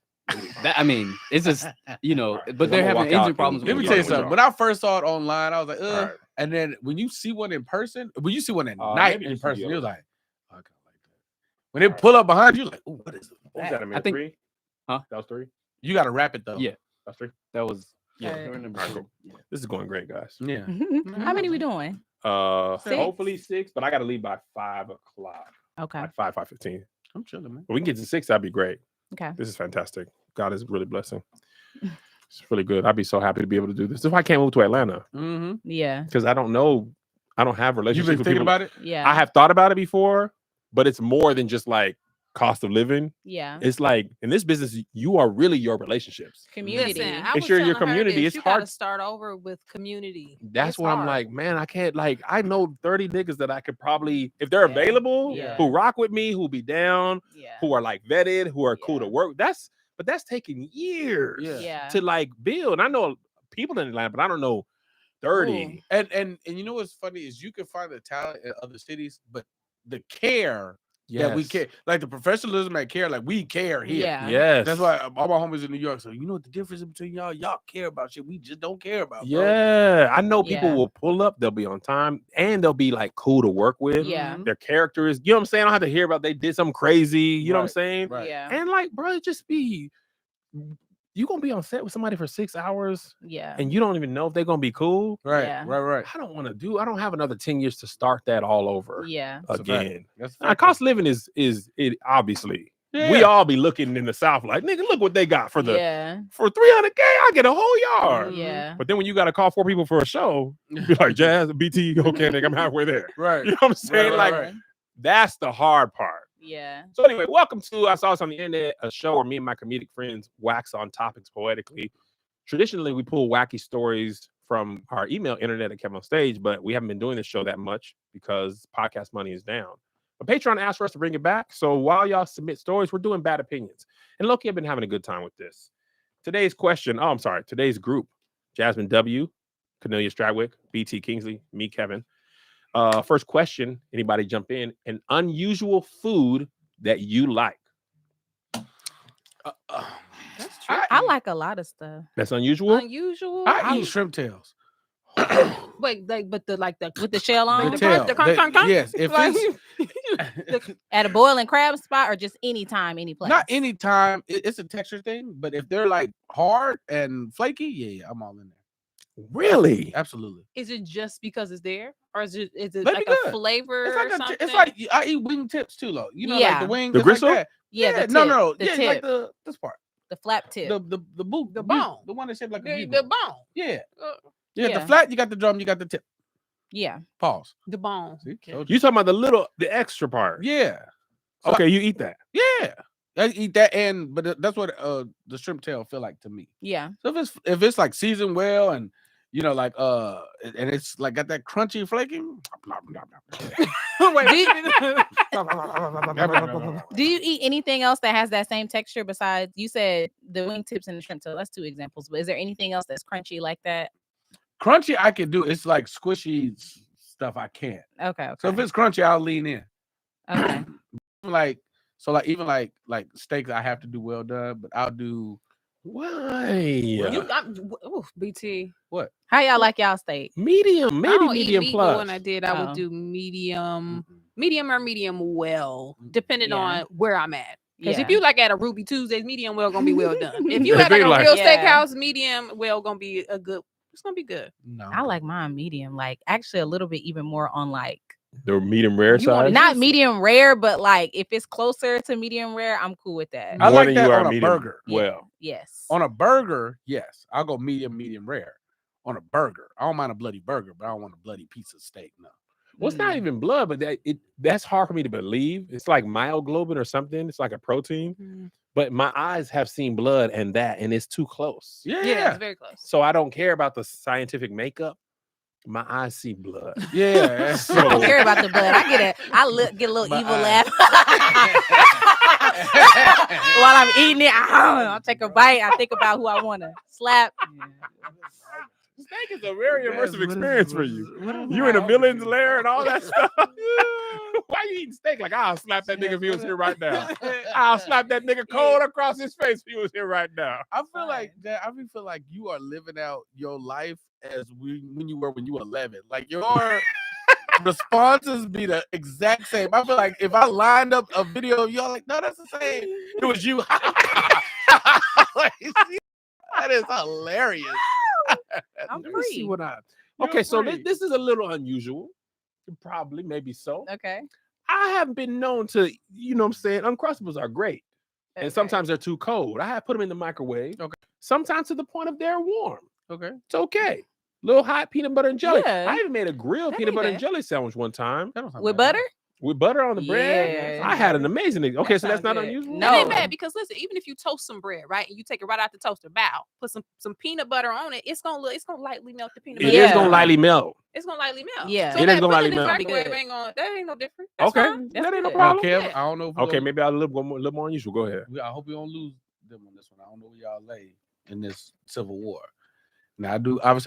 That I mean, it's just you know, Alright, but they're I'm gonna having walk out engine problems. and- Let me with tell you the Yeah, something. When I first saw it online, I was like, Alright. And then when you see one in person, when you see one at Maybe night in just the person, you're yellow. like, oh, I kind of like that. When they pull up behind you, like, oh, what is What was that? that? A minute think- 3? Huh? That was 3? You got to wrap it though. Yeah. That's 3? That was Okay. during the- Alright, cool. This is going great, guys. Yeah. How many we doing? Six? Six? Hopefully 6, but I got to leave by 5 o'clock. Okay. Like 5:15. I'm chilling, man. If we can get to 6, that'd be great. Okay. This is fantastic. God is really blessing. It's really good. I'd be so happy to be able to do this. This is why I can't move to Atlanta Mm-hmm. Yeah. because I don't know. I don't have You've relationships been with thinking people. about it? Yeah. I have thought about it before, but it's more than just like cost of living. Yeah. It's like in this business, you are really your relationships. Community. Listen, I Make was sure your telling her community this, is you gotta hard. start over with community. That's It's what I'm hard. like, man. I can't like. I know 30 niggas that I could probably, if they're Yeah. available, Yeah. who rock with me, who be down, Yeah. who are like vetted, who are cool to Yeah. work. But that's taking years Yeah. Yeah. to like build. And I know people in Atlanta, but I don't know 30. And you know what's funny is you can find the talent in other cities, but the care that we Yes. care, like the professionalism at care, like we care here. Yeah. Yes. That's why all my homies in New York. So you know what the difference between y'all? Y'all care about shit. We just don't care about. bro. Yeah. I know people Yeah. will pull up, they'll be on time, and they'll be like cool to work with. Yeah. Their character is, you know what I'm saying? I don't have to hear about they did something crazy. You know what I'm Right. saying? Right. Yeah. And like, bro, just be, you gonna be on set with somebody for 6 hours Yeah. and you don't even know if they're gonna be cool. Right, Yeah. right. I don't have another 10 years to start that all over Yeah. That's a fact. again. That's a Now, fact. cost of living is it obviously. We Yeah. all be looking in the South like, nigga, look what they got for Yeah. for $300K. I get a whole yard. Yeah. But then when you got to call 4 people for a show, you be like, Jazz, BT, okay, nigga, I'm halfway there. Right. You know what I'm saying? Right, like, right. that's the hard part. Yeah. So anyway, welcome to I Saw This on the Internet, a show where me and my comedic friends wax on topics poetically. Traditionally, we pull wacky stories from our email, internet at Kevin on Stage, but we haven't been doing this show that much because podcast money is down. But Patreon asked for us to bring it back. So while y'all submit stories, we're doing bad opinions. And low-key, I've been having a good time with this. Today's group, Jasmine W., Cornelia Stradwick, BT Kingsley, me, Kevin. First question, anybody jump in? An unusual food that you like. That's true. I like a lot of stuff. That's unusual? Unusual. I eat shrimp tails. Wait, With the shell on. The the tail. the crunch. Yes, if Like- it's At a boiling crab spot or just anytime, any place. not any time, it's a texture thing. But if they're like hard and flaky, yeah, I'm all in there. Really? Absolutely. Is it just because it's there, or is it Let like me a good. flavor It's or like something? it's like I eat wing tips too, though. You know, like Yeah. the wing, The it's gristle? Like that. Yeah, the no, tip, no, the yeah, tip, like this part, the flap tip. the boot, The boot, bone. the one that's shaped like a the bugle. bone, Yeah, Uh, yeah. The yeah. flat, you got the drum, you got the tip. Yeah. Pause. the bone. See, Okay. told You talking about the extra part? Yeah. So Okay, you eat that. yeah. I eat that, but that's what the shrimp tail feel like to me. Yeah. So if it's like seasoned well and you know like and it's like got that crunchy flaking. Do you eat anything else that has that same texture besides you said the wingtips and the shrimp tail? That's 2 examples. But is there anything else that's crunchy like that? Crunchy I can do. It's like squishy stuff I can't. Okay. So if it's crunchy, I'll lean in. Okay. Like even like steaks, I have to do well done, but I'll do Why? BT. what? How y'all like y'all steak? Medium, I maybe don't eat medium meat, plus. but when I did, I Oh. would do medium or medium well, Mhm. depending Yeah. on where I'm at. Because Yeah. if you like at a Ruby Tuesdays, medium well gonna be well done. If you If at they like a like- real Yeah. steakhouse, medium well gonna be it's gonna be good. No. I like mine medium, like actually a little bit even more on like The medium rare You wanna side. not juicy. medium rare, but like if it's closer to medium rare, I'm cool with that. I More like than that you are on a medium burger. Yeah. Well, Yes. On a burger, yes, I'll go medium rare. On a burger, I don't mind a bloody burger, but I don't want a bloody piece of steak. No. well, it's not even blood, but that's hard for me to believe. It's like myoglobin or something. It's like a protein. But my eyes have seen blood and it's too close. Yeah, Yeah, it's very close. So I don't care about the scientific makeup. My eyes see blood. yeah. So- I don't care about the blood. I get a little My evil eye. laugh while I'm eating it. I'll take a bite. I think about who I want to slap. Steak is a very immersive experience for you. You in a villain's lair and all that stuff. Why you eating steak? Like, I'll slap that nigga if he was here right now. I'll slap that nigga cold across his face if he was here right now. I feel like that. I feel like you are living out your life as when you were 11. Like your responses be the exact same. I feel like if I lined up a video of y'all, like, no, that's the same. It was you. Like, that is hilarious. I'm Let me see free. what I. You're Okay, so free. this is a little unusual. Probably, maybe so. Okay. I haven't been known to, you know what I'm saying? Uncrustables are great. And Okay. sometimes they're too cold. I have put them in the microwave. Okay. Sometimes to the point of they're warm. Okay. It's okay. Little hot peanut butter and jelly. Yeah. I even made a grilled That peanut ain't butter and bad. jelly sandwich one time That don't sound With bad. butter? with butter on the bread. Yeah. I had an amazing. Okay, That so that's sounds not good. unusual. No. It ain't bad because listen, even if you toast some bread, right, and you take it right out the toaster, put some peanut butter on it, it's gonna lightly melt the peanut It butter. is Yeah. gonna lightly melt. It's gonna lightly melt. Yeah. so It is that gonna lightly putting it in the melt. microwave Good. that ain't no different. That's Okay, fine. That's that ain't no good. Now, problem. Kev, Yeah. I don't know if we Okay, gonna- maybe I'll a little more unusual. Go ahead. I hope we don't lose them on this one. I don't know where y'all lay in this civil war. Now I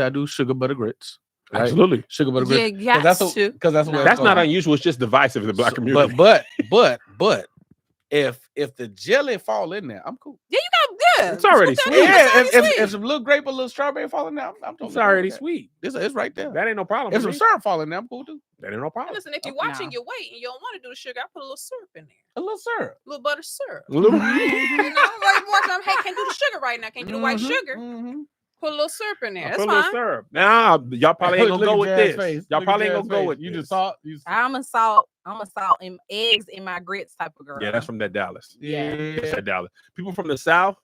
do sugar butter grits. Right? Absolutely. Sugar butter Yeah, grits. got That's to. because that's what That's not unusual. It's just divisive in the black community. But if the jelly fall in there, I'm cool. Yeah, It's already Scoop that sweet. in. Yeah, It's already if sweet. some little grape or little strawberry fall in there, I'm totally It's cool already with that. sweet. It's right there. That ain't no problem. If for some me. syrup fall in there, I'm cool too. That ain't no problem. Listen, if you're Oh, watching no. your weight and you don't want to do the sugar, I put a little syrup in there. A little syrup. A little butter syrup. Little- You know, like more time, hey, can't do the sugar right now. Can't do the white sugar. Mhm. Put a little syrup in there. I That's put a little fine. syrup. Nah, y'all probably ain't gonna Look go at with Jazz's this. face. Y'all Look at probably ain't Jazz's gonna go face. with You this. just salt. I'm a salt and eggs in my grits type of girl. Yeah, that's from that Dallas. Yeah. That's that Dallas. People from the South,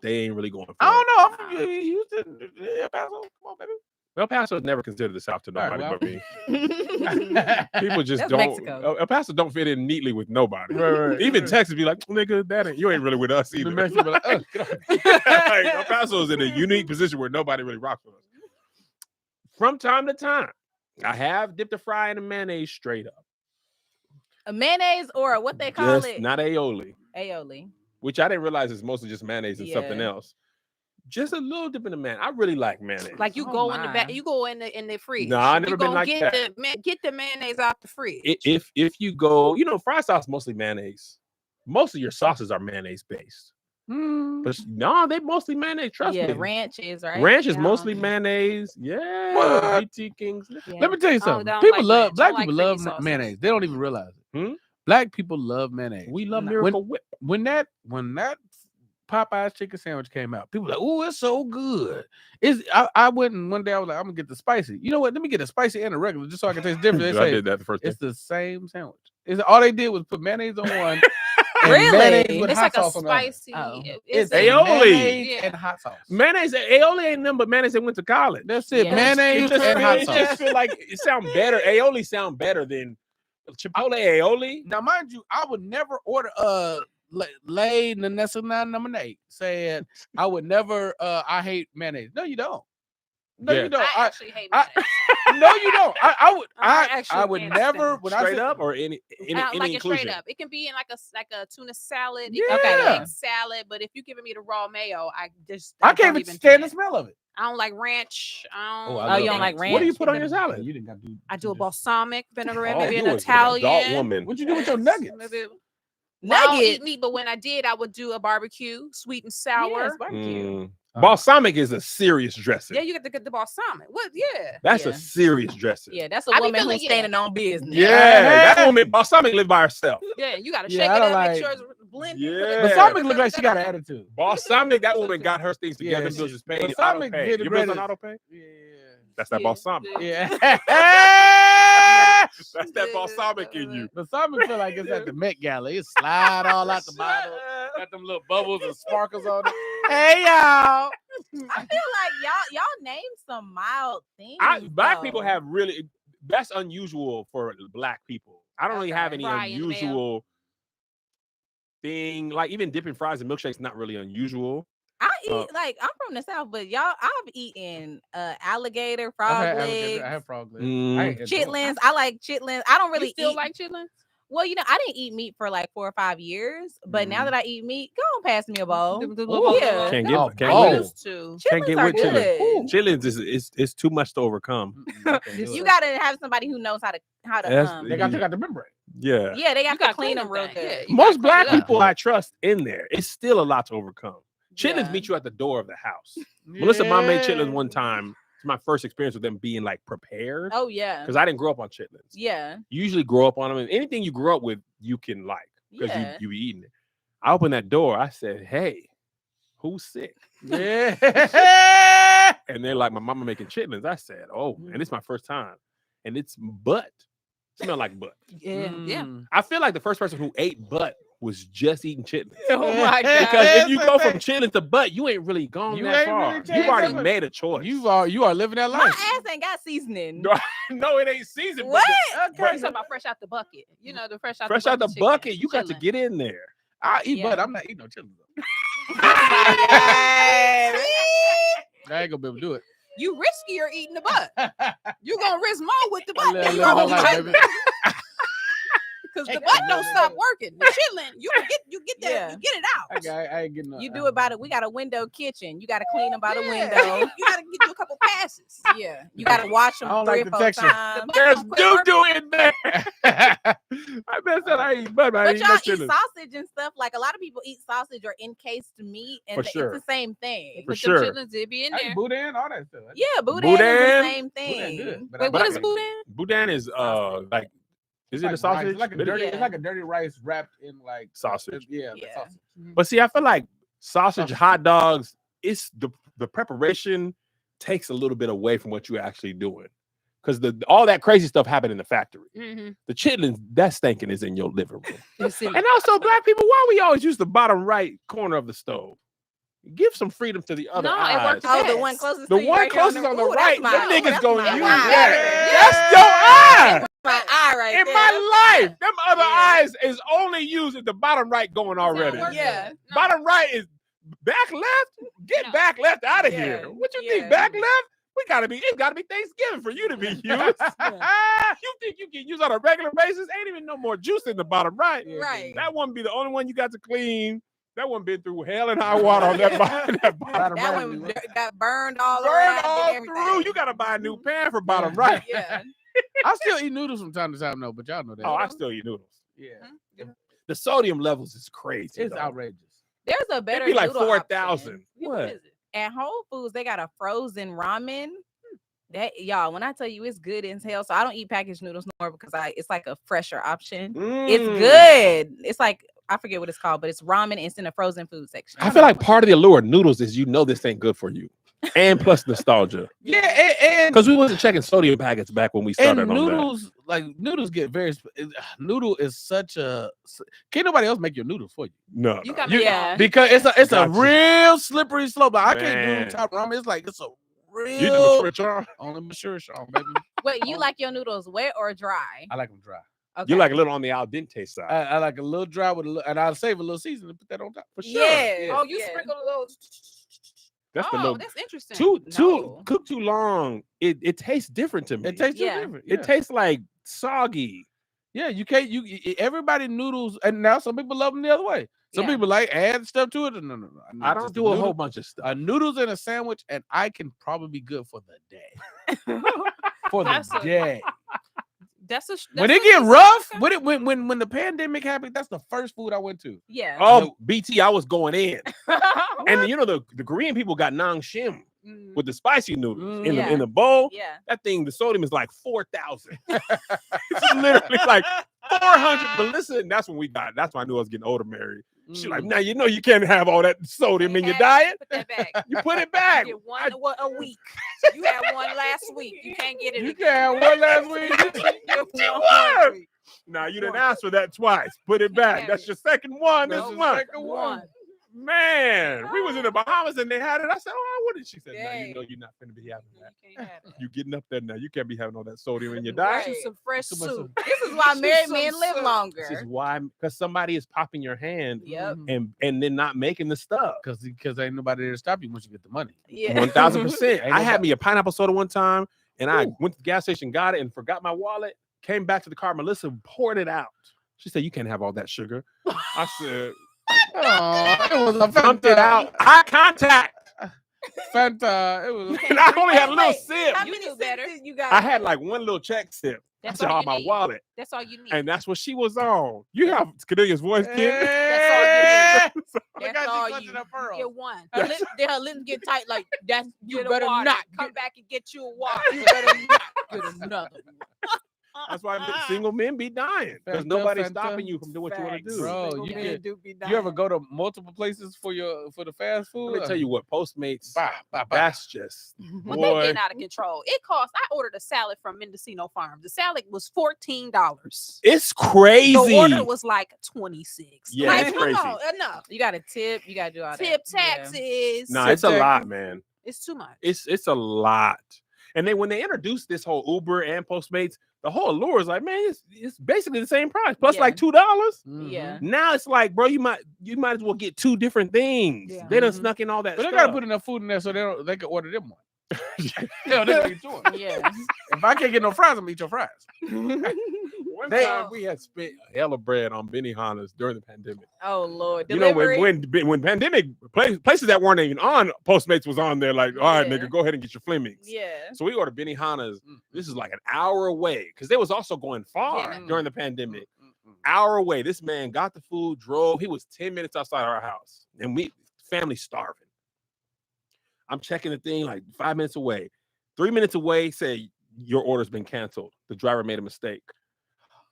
they ain't really going for I it. don't know. I'm from Houston. El Paso. Come on, baby. El Paso is never considered the South to All right, nobody well. but me. People just That's don't. Mexico. El Paso don't fit in neatly with nobody. Right. Even Texas be like, nigga, that ain't, you ain't really with us either. The Mexican be like, get off. Like, El Paso is in a unique position where nobody really rocks with us. From time to time, I have dipped a fry in the mayonnaise straight up. A mayonnaise or what they call Just it? not aioli, Aioli. which I didn't realize is mostly just mayonnaise and something Yeah. else. Just a little dip in the mayonnaise. I really like mayonnaise. Like you Oh, go in the back, my. you go in the fridge. Nah, I never you been gonna like get that. get the mayonnaise out the fridge. If you go, fry sauce mostly mayonnaise. Most of your sauces are mayonnaise based, but no, they mostly mayonnaise. Trust Yeah, me. ranch is right. Ranch is Yeah, mostly I don't- mayonnaise. Yeah, What? BT Kings. Yeah. Let me tell you don't- something. don't People like love ranch. black I don't people like love creamy sauce. mayonnaise. They don't even realize it. Hmm? Black people love mayonnaise. We love No. Miracle Whip. When that Popeye's chicken sandwich came out, people were like, "Oh, it's so good." I went and one day I was like, "I'm gonna get the spicy." You know what? Let me get the spicy and the regular just so I can taste different. They I say did that the first day. it's the same sandwich. It's all they did was put mayonnaise on one. and Really? mayonnaise with It's hot like a sauce on the other. spicy. Oh. It's a- aioli. mayonnaise Yeah. and hot sauce. Mayonnaise. Aioli ain't nothing but mayonnaise that went to college. That's it. Yeah. Mayonnaise It just, and hot it sauce. just feel like it sound better. Aioli sound better than Chipotle aioli. Now, mind you, I would never order Lay Nanessa number 8 said I would never I hate mayonnaise. No, you don't. No, Yeah. you don't. I actually hate I- mayonnaise. No, you don't. I would I actually I would can't never stand it. when I Straight say, up or any Like it inclusion. straight up. It can be in like a tuna salad. It Yeah. can be an egg salad. But if you're giving me the raw mayo, I I don't can't even do stand the that. smell of it. I don't like ranch. I don't. I Oh, love you don't like ranch. What do you ranch? put on your salad? You didn't got to do. I do a balsamic vinaigrette, Oh, maybe you an was an adult Italian. woman. What you do with your nuggets? Maybe, well, I don't Nuggets. eat meat, but when I did, I would do a barbecue, sweet and sour. Yes, barbecue. Mm. Balsamic is a serious dressing. Yeah, you got to get the balsamic. What? Yeah. That's Yeah. a serious dressing. Yeah, that's a I be woman feeling- who's standing on business. Yeah, that woman balsamic live by herself. Yeah, you got to Yeah, shake I it don't up, like- make sure it's blended. Yeah. But Balsamic look like she got an attitude. Balsamic, that woman got her things Yeah, together. she- Bills is paid. balsamic Auto pay. did the Your bills on greatest- auto pay? Yeah. That's that Yeah. balsamic. Yeah. That's that balsamic in you. Balsamic feel like it's at the Met Gala. It slide all out the bottle. Got them little bubbles and sparkles on it. Hey y'all. I feel like y'all name some mild things. Black people though. have really, that's unusual for black people. I don't really have any Fry in the mayo. unusual thing. Like even dipping fries and milkshakes, not really unusual. I eat Uh, like I'm from the South, but I've eaten alligator, I frog had legs, frog legs. Mm. I ate it. chitlins. I like chitlins. I don't really You still eat. like chitlins? Well, I didn't eat meat for like 4 or 5 years, but now Mhm. that I eat meat, go on, pass me a bowl. The Ooh. little Yeah. Can't Oh, get, oh. with it. used to. Can't Chitlins get are with chitlins. good. Chitlins is too much to overcome. You gotta have somebody who knows how to That's- They got the membrane. Yeah. yeah, they got You to gotta clean them that real thing. good. Yeah, you Most gotta black clean it up. people I trust in there, it's still a lot to overcome. Chitlins Yeah. meet you at the door of the house. Melissa mom made chitlins one time. It's my first experience with them being like prepared Oh yeah, because I didn't grow up on chitlins. yeah, You usually grow up on them, and anything you grow up with, you can like because yeah. you be eating it. I opened that door. I said, "Hey, who's sick?" Yeah. And they're like, "My mama making chitlins." I said, "Oh," and it's my first time, and it's butt. Smell like butt. Yeah. Yeah. I feel like the first person who ate butt was just eating chitlins. Oh my god. Because if you go from chitlins to butt, you ain't really gone You that ain't far. really You've changed already nothing. made a choice. You are living that My life. ass ain't got seasoning. No, no, it ain't seasoned. What? You talking about fresh out the bucket? You know the fresh out Fresh the out the bucket. bucket, you got to Chillin'. get in there. I eat Yeah. butt. I'm not eating no chitlins. though. I ain't gonna be able to do it. You riskier eating the butt. You gonna risk more with the butt. Live than you my gonna with the life, chitlins. baby. Because the butt don't stop working. The chitlin, you get that, Yeah. you get it out. I ain't getting no. You do it by the. We got a window kitchen. You got to clean them by the Yeah. window. You gotta get you a couple passes. Yeah, you got to wash them I don't 3 like or the 4 texture. times. There's doo-doo in there. I messed up. I ain't but I But ain't y'all messed eat in it. sausage and stuff. Like a lot of people eat sausage or encased meat, and For it's sure. the same thing. For Put sure. them chitlins, it be in I there. eat boudin, all that stuff. Yeah, boudin is Boudin? the same Boudin thing. good, but Wait, I what like is it. boudin? Boudin is like is it a It's like rice. sausage? It's like a But it- dirty. Yeah. It's like a dirty rice wrapped in like Sausage. Yeah, like Yeah. sausage. But see, I feel like sausage, Sausage. hot dogs, it's the preparation takes a little bit away from what you're actually doing. Because all that crazy stuff happened in the factory. Mm-hmm. The chitlins, that stinking is in your living room. It's in And also, black people, why we always use the bottom right corner of the stove? Give some freedom to the other No, it eyes. worked Oh, the best. one closest. The to you one right here closest on the Ooh, that's right, my- them ooh, niggas that's gonna my use eye. that. That's your eye. My eye right In there. my life, them other Yeah. eyes is only used at the bottom right going already. work Yeah. good. No. Bottom right is back left. Get No. back left out of Yeah. here. What you Yeah. think? Back left? It's gotta be Thanksgiving for you to be used. You think you can use on a regular basis? Ain't even no more juice in the bottom right. Right. That one be the only one you got to clean. That one been through hell and high water on that bottom. That bottom That right. one got burned all Burn around all and everything. through. You gotta buy a new pan for bottom right. Yeah. I still eat noodles from time to time, though. But y'all know that. Oh, I still eat noodles. yeah, The sodium levels is crazy. it's dog. outrageous. There's a better It'd be like noodle 4,000. option. What? is it? At Whole Foods, they got a frozen ramen. That y'all, when I tell you it's good as hell, so I don't eat packaged noodles no more because it's like a fresher option. It's Mm. good. It's like I forget what it's called, but it's ramen. It's in the frozen food section. I feel like part of the allure of noodles is this ain't good for you, and plus nostalgia. Yeah, and Because we wasn't checking sodium packets back when we started and on noodles noodles get very. Noodle is such a. Can't nobody else make your noodles for you. that. No, You no. got You- Yeah. because it's a Gotcha. real slippery slope. Like, I Man. can't do top ramen. It's like it's a You the real. mature. Only mature, Sean, baby. Wait, you like your noodles wet or dry? I like them dry. Okay. You like a little on the al dente side. I like a little dry with a little, and I'll save a little seasoning and put that on top. for sure. Yeah. Oh, you yeah. sprinkle a little. That's the Oh, little. that's interesting. Too No. cook too long. It tastes different to me. It tastes Yeah. different. It tastes like soggy. Yeah, you can't. Everybody noodles, and now some people love them the other way. Some Yeah. people like add stuff to it. No. I don't Just do a noodle- whole bunch of stuff. noodles and a sandwich, and I can probably be good for the day. For the That's a- day. That's a. When that's it get a- rough, okay. when the pandemic happened, that's the first food I went to. Yeah. Oh, BT, I was going in, and you know the Korean people got nang shim Mm. with the spicy noodles Mm. in the bowl. Yeah. That thing, the sodium is like 4,000. It's literally like 400. But listen, that's when that's when I knew I was getting older, Mary. She like, Mm. now you know you can't have all that sodium in your diet. Put that back. You put it back. You get one a week. You had one last week. You can't get it. You again. can't have one last week. You What? one week. Now you didn't ask for that twice. Put it back. have That's it. your second one That's this the month. second one. Man, we was in the Bahamas and they had it. I said, "Oh, what did she say? Now you Dang. know you're not going to be having that. You can't have it. You getting up there now. You can't be having all that sodium in your Right. diet." Shoot some fresh Too much soup. This is why married Some men live soup. longer. This is why, because somebody is popping your hand Yep. and then not making the stuff. Because ain't nobody there to stop you once you get the money. Yeah. 1,000%. Ain't I had nobody- me a pineapple soda one time, and I Ooh. went to the gas station, got it, and forgot my wallet. Came back to the car. Melissa poured it out. She said, "You can't have all that sugar." I said, Oh, it was a "Pumped it out. Eye contact." Fanta. It was. And I only had a little Wait, sip. How You many knew better. sips did you got? I had like one little check sip. That's I said, all "Oh, you my need. wallet," That's all you need. and that's what she was on. You have Cornelia's voice, kid. Yeah. Look That's how all she clutching you her pearls. Get one. Then her lips get tight like that's you Get a better water. not Come back and get you a water. you better not get another one. That's why single men be dying because Fanta, nobody's Fanta. stopping you from doing what you want to Facts. do. Bro, Single you men get- do be You ever dying. go to multiple places for the fast food? Let me tell you what, Postmates. Bah, bah, bah. That's just But they boy. getting out of control. It cost. I ordered a salad from Mendocino Farms. The salad was $14. It's crazy. The order was like 26. Yeah, like, it's come crazy. on, enough. You got to tip. You got to do all that. Tip Yeah. taxes. Nah, it's a Sip lot, tax. man. It's too much. It's a lot. And then when they introduced this whole Uber and Postmates, the whole allure is like, man, it's basically the same price plus Yeah. like $2. Mhm. Yeah. Now it's like, bro, you might as well get two different things. Yeah. They done Mhm. snuck in all that But they stuff. gotta put enough food in there so they can order them one. Yeah, they can get yours. Yeah. If I can't get no fries, I'm gonna eat your fries. One They- time we had spent hella bread on Benihana's during the pandemic. Oh Lord, You know, delivery. when pandemic places that weren't even on, Postmates was on there like, all right, Yeah. nigga, go ahead and get your Flemings. yeah. So we go to Benihana's. This is like an hour away because they was also going far Yeah. during the pandemic. Hour away. This man got the food, drove. He was 10 minutes outside our house, and we family starving. I'm checking the thing like 5 minutes away. 3 minutes away, say your order's been canceled. The driver made a mistake.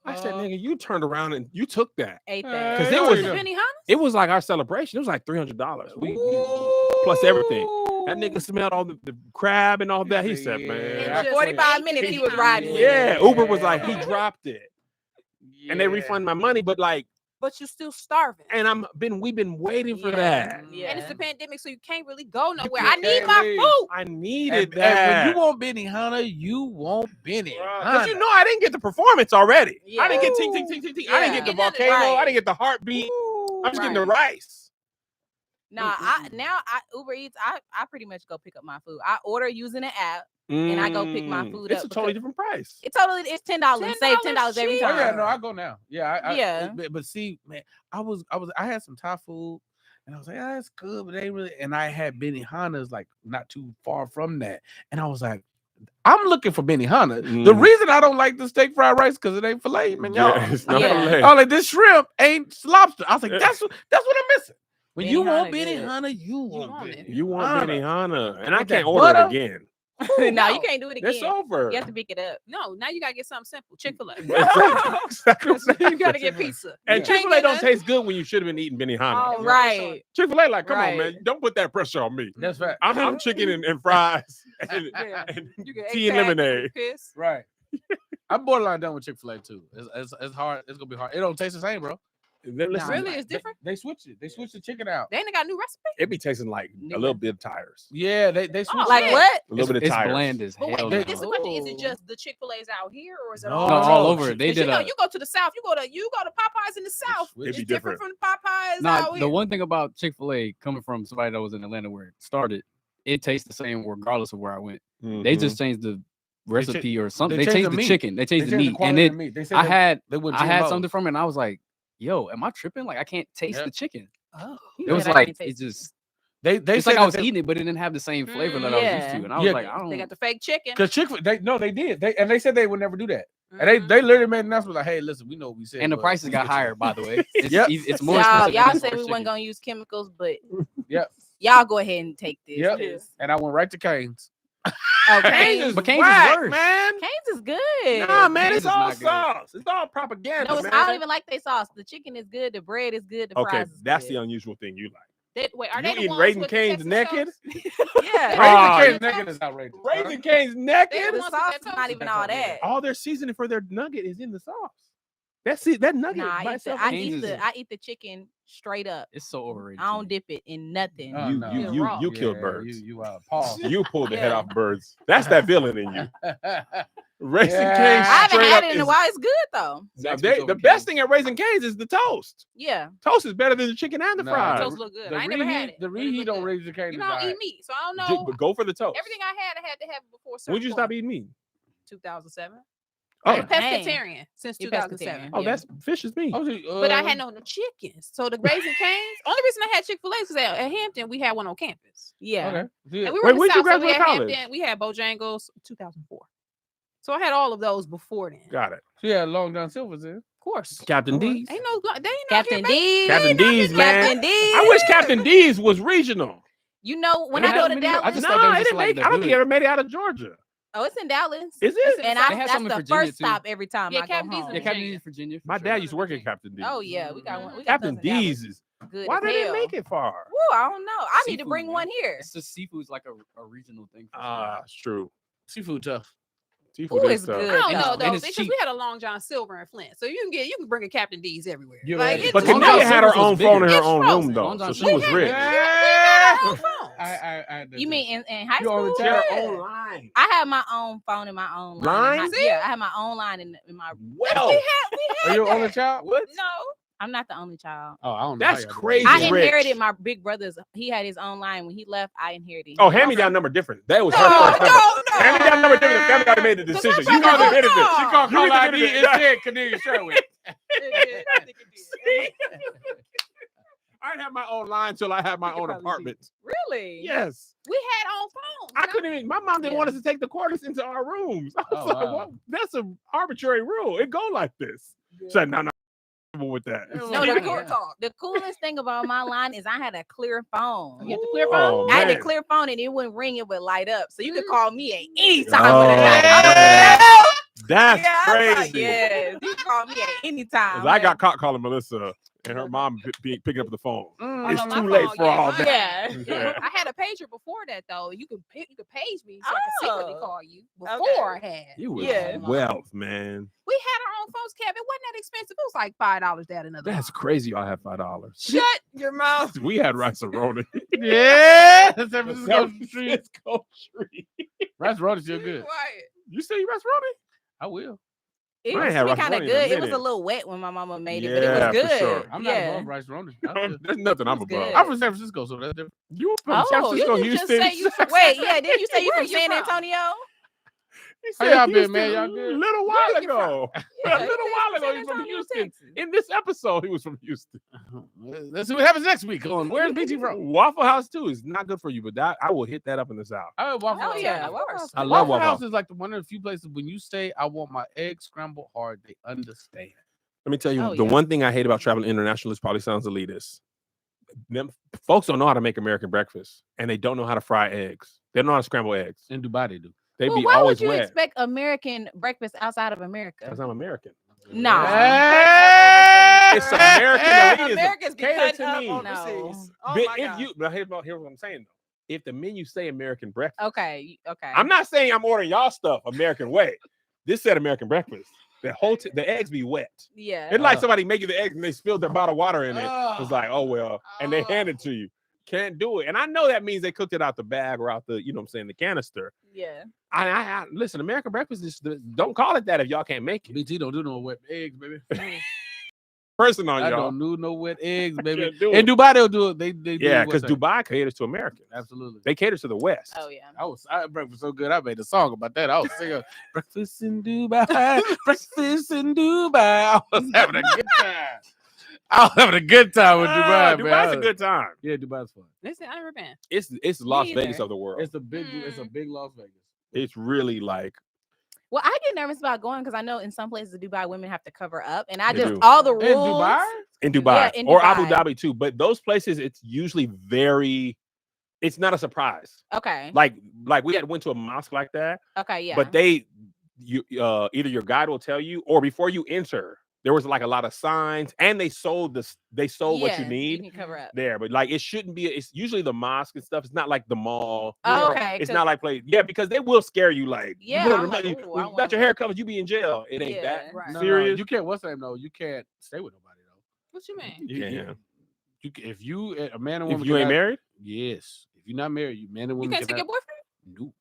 I said, nigga, you turned around and you took that. Ate that. 'Cause It it was was- the Benihana. It was like our celebration. It was like $300. We plus everything. That nigga smelled all the crab and all that. He said, Yeah. man. And For just 45 ate minutes he Benihana. was riding with Yeah, it. Uber was like, he dropped it. And they Yeah. refund my money, but like, But you're still starving. and we've been waiting for Yeah. that. Yeah. And it's the pandemic, so you can't really go nowhere. can't I need my leave. food. I And, needed and that. when you want Benihana, you want Benihana. Because you know I didn't get the performance already. Yeah. I didn't get ting ting ting ting ting. I didn't Yeah. get the Get none of volcano. that. I didn't get the heartbeat. I'm just getting the Right. rice. Nah, I Uber Eats, I pretty much go pick up my food. I order using an app. And I go pick my food It's up a totally because- different price. It's $10. Save $10 every cheap. Oh time. yeah, no, I go now. Yeah, Yeah. But see, man, I had some Thai food, and I was like, ah, it's good, but they really. And I had Benihana's like not too far from that, and I was like, I'm looking for Benihana. The Mm. reason I don't like the steak fried rice because it ain't filet, man, y'all. Yeah, it's not Yeah. filet. Oh, like this shrimp ain't lobster. I was like, that's what I'm missing. When you want Benihana good. Benihana, you want want it. You want Benihana, and I With that can't order butter? it again. No, you can't do it It's again. over. You have to pick it up. No, now you gotta get something simple. Chick-fil-A. Exactly. You gotta get pizza. And Yeah. Chick-fil-A don't taste good when you should have been eating Benihana. Oh, Right. Chick-fil-A, like, come on, Right. man, don't put that pressure on me. That's right. I'm chicken and fries and, Yeah. and You get tea and lemonade. Piss. Right. I'm borderline done with Chick-fil-A too. It's hard. It's gonna be hard. It don't taste the same, bro. Then listen, Really, it's different. They switched it. They switched the chicken out. They ain't got a new recipe. it be tasting like a little bit of tires, Yeah, they switched. Like it. what? a little bit of It's tires. bland as But hell. wait, They- this is the question: Is Ooh. it just the Chick-fil-A's out here, or is it No, all? No, all over? over. They 'Cause did you know, a. you go to the South, you go to Popeyes in the South. It'd It's be different different. from Popeyes Nah, out the here. one thing about Chick-fil-A coming from somebody that was in Atlanta where it started, it tastes the same regardless of where I went. They Mhm. just changed the recipe or something. they They changed changed the the meat. chicken. They changed the meat, and quality it. of meat. They said I had they wouldn't I had GMO. something from it, and I was like, "Yo, am I tripping? Like I can't taste Yep. the chicken." Oh, It was I like can't it taste just. They It's said like I that was they- eating it, but it didn't have the same flavor that I was used Yeah. to, and I was Yeah. like, I don't. They got the fake chicken. Because Chick-fil-A, they did. They said they would never do that. And Mhm. they literally made an announcement like, hey, listen, we know what we said. and the but prices we got get you. higher, by the way. It's, Yep. it's more Y'all, expensive. y'all than said we Forest weren't chicken. gonna use chemicals, but Yep. y'all go ahead and take this. Yep. 'cause- And I went right to Cane's. Oh, Cane's Cane's, is But Cane's is whack, worse. man. Cane's is good. Nah, man, Cane's it's is all not good. sauce. It's all propaganda, No, it's, man. I don't even like their sauce. The chicken is good. The bread is good. The Okay, fries is that's good. the unusual thing you like. Wait, are You they the eating ones Raisin with the Cane's Texas naked? toast? Yeah. Raising Ah, Cane's yeah. naked is outrageous. Raisin Cane's naked. They The want sauce that is not toast. even all that. All their seasoning for their nugget is in the sauce. That's it. That nugget Nah, by I itself. Cane's is- eat the chicken straight up. It's so overrated. I to don't me. dip it in nothing. Oh, you no. you Yeah, you raw. you killed Yeah, birds. You Paul. You pulled the head Yeah. off birds. That's that villain in you. Raisin Yeah. Cane's I haven't straight had up it in a is- while. It's good though. Now, Zaxby's they- over the best Cane's. thing at Raisin Cane's is the toast. Yeah. Toast is better than the chicken and the Nah, fries. Toast look good. I ain't never had it. The but it reheat look on good. Raisin Cane's You is know, I don't alright. eat meat, so I don't Ju- know. but go for the toast. Everything I had to have it before. a certain When did you stop point. eating meat? 2007. Oh, I'm dang. pescatarian since You 2007. pescatarian. oh, Yeah. that's fish is meat. But I had no chickens. So the Raising Cane's, only reason I had Chick-fil-A is because at Hampton we had one on campus. Yeah. Okay. And we Wait, were in the where'd you South, so we graduate had college? Hampton. We had Bojangles 2004. So I had all of those before then. Got it. She had Long John Silver's in. Of course. Captain D's. Ain't no, they ain't Captain out here, D's. Captain D's, man. Captain D's. I wish Captain D's was regional. You know, when And I go I to don't even know- I Dallas, just No, thought they was it just didn't like make. the I don't think hood. it ever made it out of Georgia. oh, it's in Dallas. Is it? And They I, have that's some in the Virginia, first too. stop every time Yeah, I go Captain D's home. Yeah, Captain Virginia. D's, Virginia. for My sure. dad used to work at Captain D's. Oh yeah, we got one. We got Captain those in Dallas. D's is. Good Why as they didn't hell. make it far? Woo, I don't know. I need to Seafood, bring man. one here. It's just seafood's like a regional thing. for Ah, sure. it's true. Seafood tough. Seafood Ooh, is it's tough. good. I don't And know it's- though, and it's because cheap. we had a Long John Silver in Flint, so you can bring a Captain D's everywhere. You Like, right. it's But Long Tamia John had her Silver's was own phone in bigger. her It's own room frozen. though, Long so John she was Silver. rich. our phones. I You mean in high You on the school? chair, Yeah. line. I have my own phone and my own line. Line? Yeah, I have my own line in my. Well, we Are had you that. on the child? what? No, I'm not the only child. Oh, I don't know. how That's y'all do crazy. that. I rich. inherited my big brother's. He had his own line when he left. I inherited. Oh, his. hand me down number different. That was her No, first number. no. Hand me down number different. The family already made the decision. You brother- guys admitted no. this. She called You caller admitted ID it. instead. Cornelia Sherwood. I'd have my own line till I had my own apartment. Really? Yes. We had on phones. I couldn't even. My mom didn't want us to take the quarters into our rooms. I was Oh, like, wow. well, that's an arbitrary rule. It go like this. Said, no, with that. No, the coolest thing about my line is I had a clear phone. You had the clear Oh, phone? I had a man. clear phone and it wouldn't ring, it would light up. So you could call me at any time Oh, of the night. man. That's Yeah, I was like, crazy. yes, you can call me at any time. 'Cause I got caught calling Melissa and her mom picking up the phone. It's On my too late phone, for all that. Yeah. Yeah. I had a pager before that though. You could page me so I could secretly Oh. call you before I had. You was Yeah. wealth, man. We had our own phones, Kev. It wasn't that expensive. It was like $5 down another. That's line. crazy. Y'all have $5. Shut your mouth. We had rice and roni. Yeah. San Francisco San Street. Francisco Street. Rice roll is still good. Quiet. You say you rice roni? I will. It I ain't was had rice kind of roni in a good. It was a minute. little wet when my mama made it, but Yeah, it for was good. sure. I'm not yeah. above rice roll. There's nothing I'm was above. good. I'm from San Francisco, so that's different. You from San Oh, Francisco, you just Houston? say you from, wait, yeah, didn't you say you Where from you San from? Antonio? He How said y'all been, Houston man? Y'all A good? little while Where you ago. Yeah, A little while ago, San he's from Antonio, Houston. Texas. In this episode, he was from Houston. Let's see what happens next week. On where's BT from? Waffle House too is not good for you, but I will hit that up in the South. I Waffle Oh House. yeah, of course. I love love Waffle House House. is like one of the few places when you say I want my eggs scrambled hard, they understand. Let me tell you, Oh, the yeah. one thing I hate about traveling international is probably sounds elitist. Them folks don't know how to make American breakfast, and they don't know how to fry eggs. They don't know how to scramble eggs. In Dubai, they do. They Well, be why always would you wet expect American breakfast outside of America? because I'm American. No. It's American elitism. Americans be Cater cutting to up me. overseas. Oh But my if God. you, but here's what I'm saying though. If the menu say American breakfast, Okay, okay. I'm not saying I'm ordering y'all stuff American way. This said American breakfast. The eggs be wet. Yeah. It's like somebody making the eggs and they spilled their bottle of water in it. It's like, oh well, and they Oh. hand it to you. Can't do it. And I know that means they cooked it out the bag or out the, you know what I'm saying, the canister. Yeah. I listen, American breakfast is don't call it that if y'all can't make it. BT don't do no wet eggs, baby. Person on I y'all. don't do no wet eggs, baby. Can't do In it. Dubai, they'll do it. They do Yeah, it because West Side. Dubai caters to Americans. Absolutely. They cater to the West. Oh yeah. I breakfast so good. I made a song about that. I was singing breakfast in Dubai, breakfast in Dubai. I was having a good time. I was having a good time with Dubai, man. Dubai's a good time. Yeah, Dubai's fun. Listen, I never been. It's Las either. Vegas of the world. It's a big Las Vegas. It's really like Well, I get nervous about going because I know in some places in Dubai women have to cover up, and I They just do. all the In rules. Dubai? in Dubai in or Abu Dubai. Dhabi too. But those places, it's usually it's not a surprise. Okay. Like we had went to a mosque like that, Okay. Yeah. but either your guide will tell you or before you enter, there was like a lot of signs and they sold what you Yeah, need You can cover up. there. But like it shouldn't be. It's usually the mosque and stuff. It's not like the mall. Oh, or- okay. It's 'cause- not like because they will scare you. Like Yeah, you know, I'm like, you ooh, I got want- your hair covered, you be in jail. It ain't Yeah, that right. No, serious. you can't. What's the name? No, you can't stay with nobody though. What you mean? You can't. If you a man and If woman, you ain't cannot- married, yes. If you're not married, you man and You woman can't take your cannot- boyfriend? No,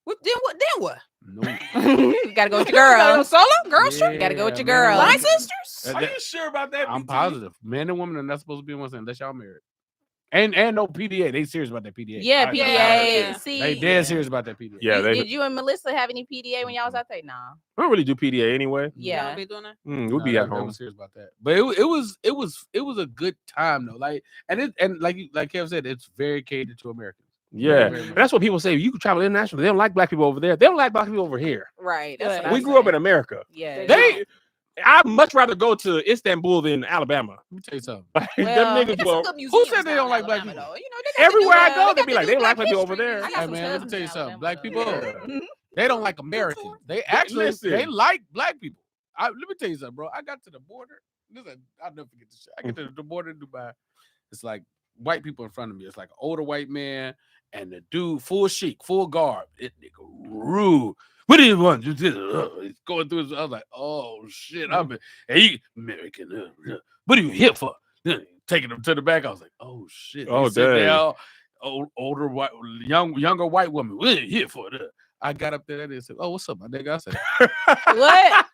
What then? What then? What? no. you gotta go with your Gotta go girl. solo girl trip. You gotta go with your man girl. and My woman- sisters. Are you sure about that? I'm positive. Man and woman are not supposed to be in one thing unless y'all married. And no PDA. They serious about that PDA. Yeah, I- PDA. Yeah. See, They dead serious about that PDA. Yeah, Did you and Melissa have any PDA when y'all was out there? Nah. We don't really do PDA anyway. Yeah. Y'all be doing that? We'll be at They home. was serious about that. But it was a good time though. Like like Kev said, it's very catered to Americans. Yeah, Very and much. that's what people say. You can travel internationally. They don't like black people over there. They don't like black people over here. Right. That's Yeah. what We I'm grew up in saying. America. Yeah. I'd much rather go to Istanbul than Alabama. Let me tell you something. Like, Well, them niggas There's will. some good Who museums said they down don't in like black Alabama, people? though. You know, they got to Everywhere do I the- go, they got be to like, do they don't like Black black people over history. there. I got Hey some man, let me cousins tell you in something. Alabama, Black though. people, Yeah. they don't like Americans. They actually Listen. they like black people. Let me tell you something, bro. I got to the border. Listen, I'll never forget this shit. I get to the border in Dubai. It's like white people in front of me. It's like an older white man and the dude full chic, full garb. It nigga rude. What do you want? He's going through his. I was like, oh shit. I'm hey, American. What are you here for? Taking him to the back. I was like, oh shit. Oh, He sitting dang. there, older white, younger white woman. What are you here for? I got up there and said, oh, what's up, my nigga? I said, What?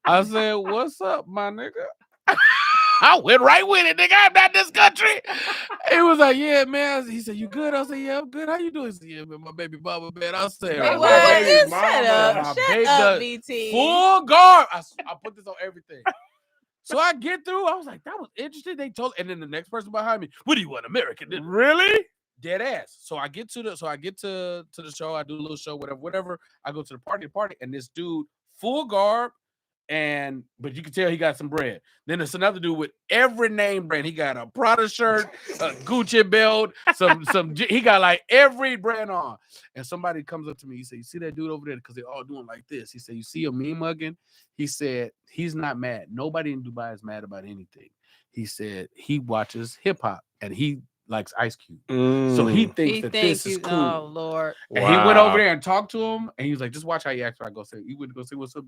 I said, what's up, my nigga? I went right with it, nigga. I'm not this country. He was like, yeah, man. He said, you good? I said, yeah, I'm good. How you doing? He said, yeah, man, my baby mama, man. I said, Wait, my what? baby Shut mama. up. My Shut baby- up, the BT. full guard. I put this on everything. So I get through. I was like, that was interesting. They told, and then the next person behind me, what do you want, American? Really? Dead ass. So I get to the show. I do a little show, whatever. I go to the party, and this dude, full garb, but you can tell he got some bread. Then there's another dude with every name brand. He got a Prada shirt, a Gucci belt, he got like every brand on. And somebody comes up to me. He said, "You see that dude over there? Because they're all doing like this." He said, "You see him me mugging?" He said, "He's not mad. Nobody in Dubai is mad about anything." He said he watches hip hop and he likes Ice Cube. So he thinks that this is cool. Oh Lord. And he went over there and talked to him, and he was like, "Just watch how he acts." I go say, "You wouldn't go see what's up."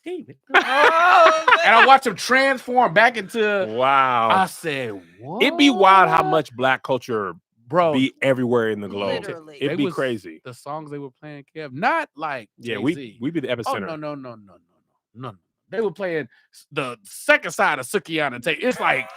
And I watched him transform back into. Wow. I said, "What?" It'd be wild how much black culture bro be everywhere in the globe. Literally. It'd They be was- crazy. the songs they were playing, Kev, not like Yeah, Jay-Z. we be the Oh epicenter. no. They were playing the second side of Sukiyana tape. It's like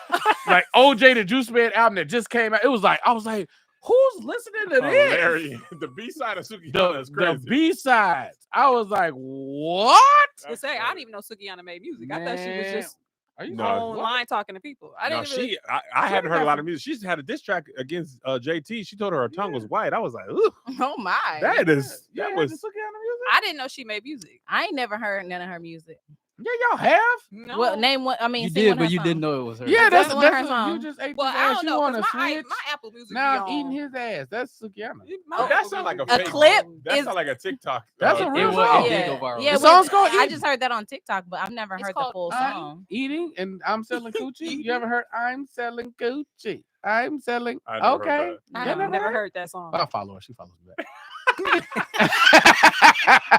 OJ the Juice Man album that just came out. It was like I was like, who's listening to this? Hilarious. The B side of Sukiyana is The crazy. B sides. I was like, what? To say, I didn't even know Sukiyana made music. I thought she was just Are you No. online talking to people. I No, didn't really. I hadn't heard a lot of music. She's had a diss track against JT. She told her tongue was white. I was like, ooh, Oh my. that is Yeah, that the was Sukiyana music? I didn't know she made music. I ain't never heard none of her music. Yeah, y'all have. No. Well, name what I mean. You sing did, one of but her you songs. didn't know it was her. Yeah, that's one of her you songs. just ate Well, this I ass. don't You know. want 'Cause to my switch? Apple Music. Now be I'm eating on. his ass. That's Sukiyana. My that Apple sounds like a Music A fake. clip That is- sounds like a TikTok. That's a It, real it, song. it did Yeah, go viral. yeah. The song's well, called I Eat. just heard that on TikTok, but I've never It's heard the called full I'm song. eating and I'm selling coochie. You ever heard I'm selling coochie? I'm selling. I never heard Okay. I No. have never heard that song. I'll follow her. She follows me back.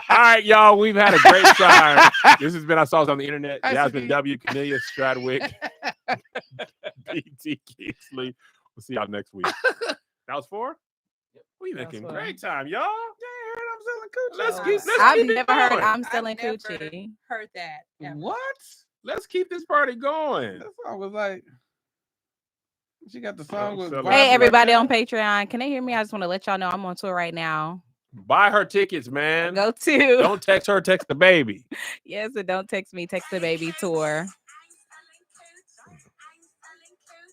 All right, y'all. We've had a great time. This has been our Sauce on the Internet. Hi, Jasmine Suki. W, Cornelia Stradwick, BT Kingsley. We'll see y'all next week. That was 4? We That was making 4. great time, y'all. Yeah, I'm selling coochie. Let's Oh, keep. Let's I've keep it never heard going. I'm selling never coochie. Heard that. ever. What? Let's keep this party going. That song was like. She got the song with. selling Vibes Hey, Right everybody there. on Patreon. Can they hear me? I just want to let y'all know I'm on tour right now. Buy her tickets, man. Go to Don't text her, text the baby. yes, and don't text me, text the baby tour.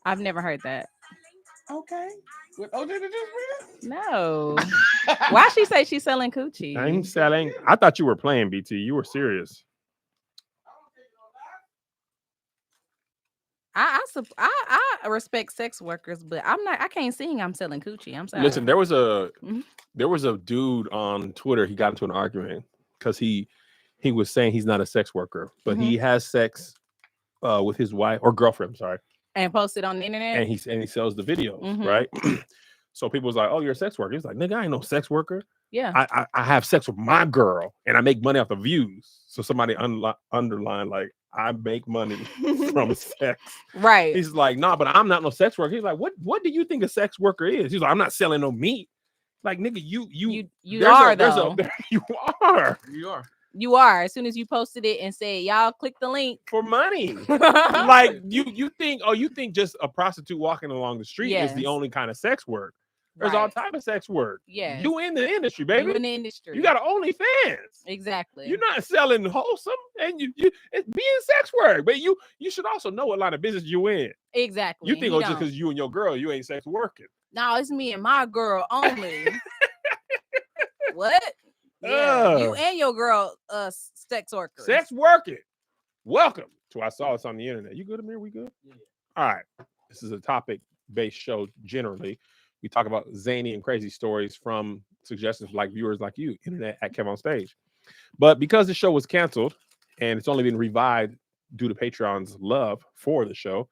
I've never heard that. Okay. With OJ the Juice No. Man? Why she say she's selling coochie? I'm selling. I thought you were playing, BT. You were serious. I respect sex workers, but I'm not. I can't sing. I'm selling coochie. I'm sorry. Listen, there was Mhm. a dude on Twitter. He got into an argument because he was saying he's not a sex worker, but he has sex with his wife or girlfriend. I'm sorry, and post it on the internet. and he sells the videos, Mhm. right? So people was like, "Oh, you're a sex worker." He's like, "Nigga, I ain't no sex worker. yeah. I have sex with my girl, and I make money off the views." So somebody underlined like, "I make money from sex." Right. He's like, "Nah, but I'm not no sex worker." He's like, "What do you think a sex worker is?" He's like, "I'm not selling no meat." Like, nigga, you You there's are a, there's though. you are You are. You are. As soon as you posted it and said, "Y'all click the link." for money. Like you think just a prostitute walking along the street is the Yes. only kind of sex work. There's all Right. type of sex work. Yes. You in the industry, You baby. in the industry. You got an OnlyFans. exactly. You're not selling wholesome, and it's being sex work. But you should also know what line of business you in. exactly. You and think he just don't. because you and your girl, you ain't sex working. No, it's me and my girl only. What? Yeah, you Ugh. and your girl, sex workers. Sex working. Welcome to I Saw Us on the Internet. You good, Amir? We good? Yeah. All right. This is a topic-based show generally. We talk about zany and crazy stories from suggestions like viewers like you, internet at Kev on Stage. But because the show was canceled and it's only been revived due to Patreon's love for the show,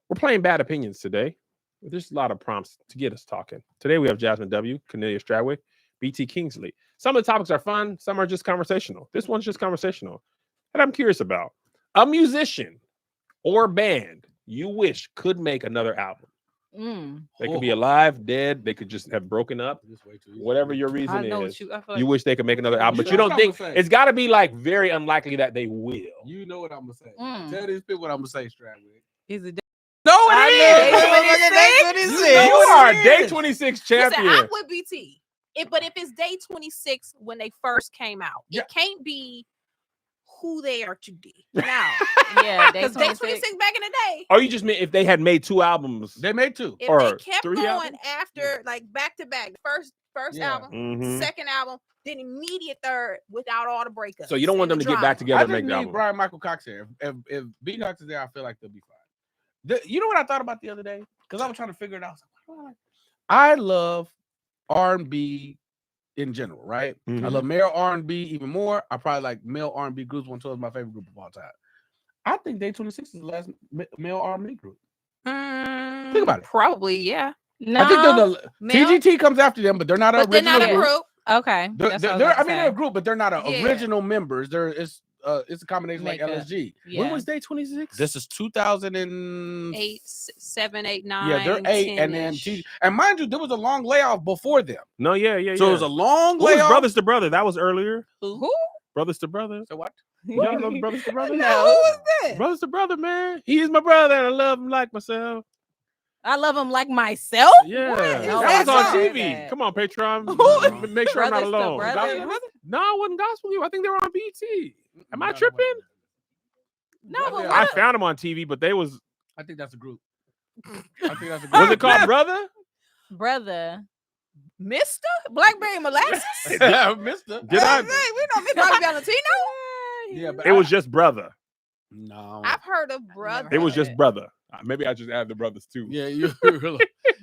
we're playing bad opinions today. There's a lot of prompts to get us talking. Today we have Jasmine W, Cornelia Stradwick, BT Kingsley. Some of the topics are fun, some are just conversational. This one's just conversational. And I'm curious about a musician or band you wish could make another album. They could be alive, dead, they could just have broken up. Just way too easy. Whatever your I reason know is. what you. I feel You like wish they could make another album, but know you don't what think I'm gonna say. it's got to be like very unlikely that they will. You know what I'm gonna say. Mm. Tell these people what I'm gonna say, Stradwick. Is it? No, I it is. know. You are a day Day 26 Listen, champion. I'm with BT. But if it's day 26 when they first came out, Yeah. it can't be who they are today. Now, Yeah, day because day 26. 26 back in the day, Oh, you just meant if they had made 2 albums. They made 2. if or they kept 3 going albums? after like back to back, first Yeah. album, Mhm. second album, then immediate third without all the breakups. So you don't want them and to the get back drama. together I and just make the need album. Brian Michael Cox here. If B Cox is there, I feel like they'll be fine. You know what I thought about the other day? Because I was trying to figure it out. I was like, what do I like? I love R&B in general, right? I Mhm. love male R&B even more. I probably like male R&B groups. 112 is my favorite group of all time. I think Day 26 is the last male R&B group. Think about it. Probably, yeah. No. I think they're the Male? TGT comes after them, but they're not an But they're original not a group. group. Okay. They're, That's they're, what I was I about mean, to they're a say. group, but they're not Yeah. original members. It's a combination like Makeup. LSG. Yeah. When was day 26? This is 2000 8, 7, 8, 9. Yeah, they're 8, and then 10-ish. and mind you, there was a long layoff before them. No, yeah. So it was a long What was layoff. Brothers to Brother? That was earlier. Who? Brothers to Brother. So what? Y'all know Brothers to Brother? No. Who was that? Brothers to Brother, man. He's my brother, and I love him like myself. I love him like myself. Yeah, is that that was on song? TV. Come on, Patreon. Who? Make sure I'm not Brothers to alone. Brothers? No, it wasn't Gospel You. I think they were on BT. Am I No, tripping? No, but Yeah, I what? found them on TV, but they was. I think that's a group. I think that's a group. Was it called Brother? Brother. Mr. Blackberry Molasses? Mister? Did I? We know Miss Bobby Valentino. Yeah, but It was just Brother. no. I've heard of brother. It was heard just it. Brother. Maybe I just add the brothers too. Yeah, you.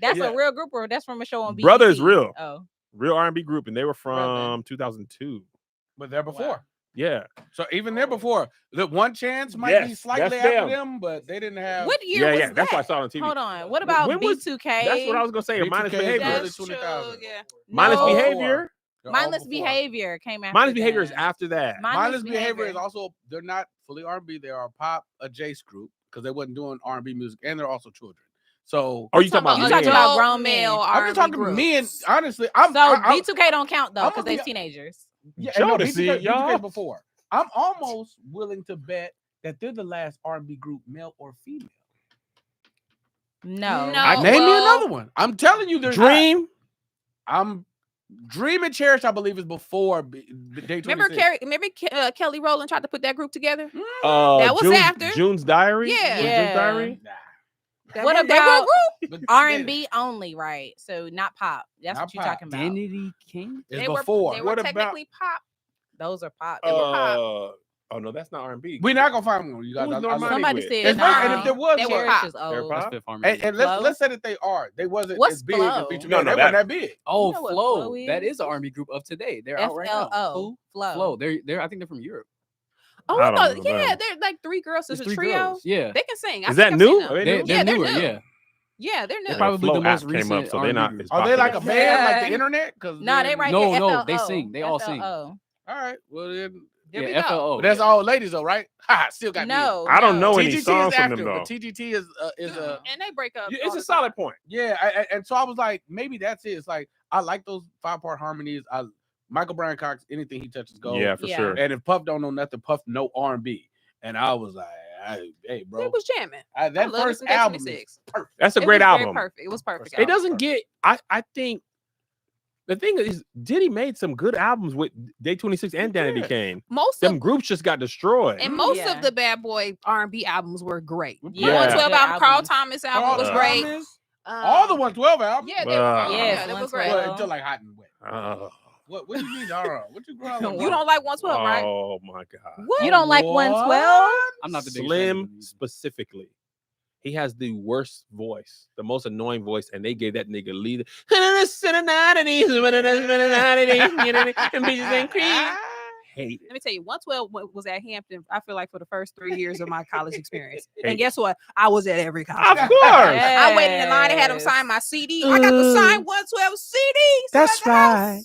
That's Yeah. a real group, or that's from a show on BET? Brother is real. Oh, Real R&B group, and they were from Brother. 2002. But they're before. Yeah. So even there before, the One Chance might be Yes, slightly that's after them. them, but they didn't have. What year was Yeah. that? That's why I saw it on TV. hold on. What about When was- B2K? That's what I was gonna say. B2K Minus is behavior. early That's true, 2000. yeah. Minus No. behavior. They're all Mindless before. behavior came after. Minus behavior is them. after that. Mindless behavior is also, they're not fully R&B. They are a pop adjacent group because they wasn't doing R&B music, and they're also children. So Oh, you talking about You talking men? about grown men. male I'm just talking R&B men. groups. Honestly, So B2K don't count though I'm because gonna they be- teenagers. Yeah, and no, Jodeci, B2K y'all. before. I'm almost willing to bet that they're the last R&B group, male or female. No. No. Name me well- another one. I'm telling you, there's Dream. I'm Dream and Cherish. I believe is before Day 26. Remember Kelly Rowland tried to put that group together? That was after. June's Diary. Yeah. Was Yeah. June's Diary. What They were a about group. But R&B only? Right. So not pop. That's Not what you're pop. talking about. Danity King. It's They before. They What were about- technically pop. Those are pop. They were pop. Oh no, that's not R&B. We're not gonna find one. You guys. Who was I love Normani it. Somebody with? said It's not- and if no. there was They one- were Cherish pop. is They're old. pop? That's Fifth Harmony. and Flo? let's say that they are. They wasn't What's as big Flo? as B2K. No, they that- wasn't that big. Oh, You know what Flo. Flo That is? is the R&B group of today. They're out right now. FLO. Flow. Flo. They're. I think they're from Europe. Oh, I I don't thought, know yeah, them. they're like 3 girls. It's It's a 3 trio. girls. Yeah. They can sing. I Is think that I've new? seen them. Are they They're, new? they're Yeah, they're newer. new. Yeah. Yeah, they're new. They're probably Flo the most app came up, recent so they're not. R&B as Are they like a popular. band like the Yeah. internet? Because No, they right No, here. no, FLO. they sing. They all sing. FLO. All right. Well then, There we Yeah, go. FLO. but that's all ladies though, right? Ha! Still got me. No. I don't know no. any TGT songs is from after, them but though. TGT is a And they break up. Yeah, all it's the a solid time. point. yeah. And so I was like, maybe that's it. It's like I like those 5-part harmonies. Michael Brian Cox, anything he touches gold. Yeah, for Yeah. sure. And if Puff don't know nothing, Puff know R&B. And I was like, hey, bro, It was jamming. that I love first it from Day album is 26. perfect. That's a It great was very album. Perfect. It was perfect. It doesn't get. I think the thing is, Diddy made some good albums with Day 26 and Danity Kane. Most Them of groups just got destroyed. and most Yeah. of the Bad Boy R&B albums were great. Yeah. The 112 Good album, Carl albums. Thomas album Carl was great. Thomas, all the 112 albums. Yeah, Yes, they were 112. great. Well, until like Hot and Wet. Oh, What do you mean? What you growing on? You don't like 112, right? oh my God. What? You don't like 112? I'm not the biggest fan of Slim them either. specifically. He has the worst voice, the most annoying voice, and they gave that nigga lead. Hate Let it. me tell you, 112 was at Hampton, I feel like, for the first 3 years of my college experience. And guess what? I was at every Of college. course. I waited in line and had them Yes. sign my CD. I got the signed 112 CD. That's right.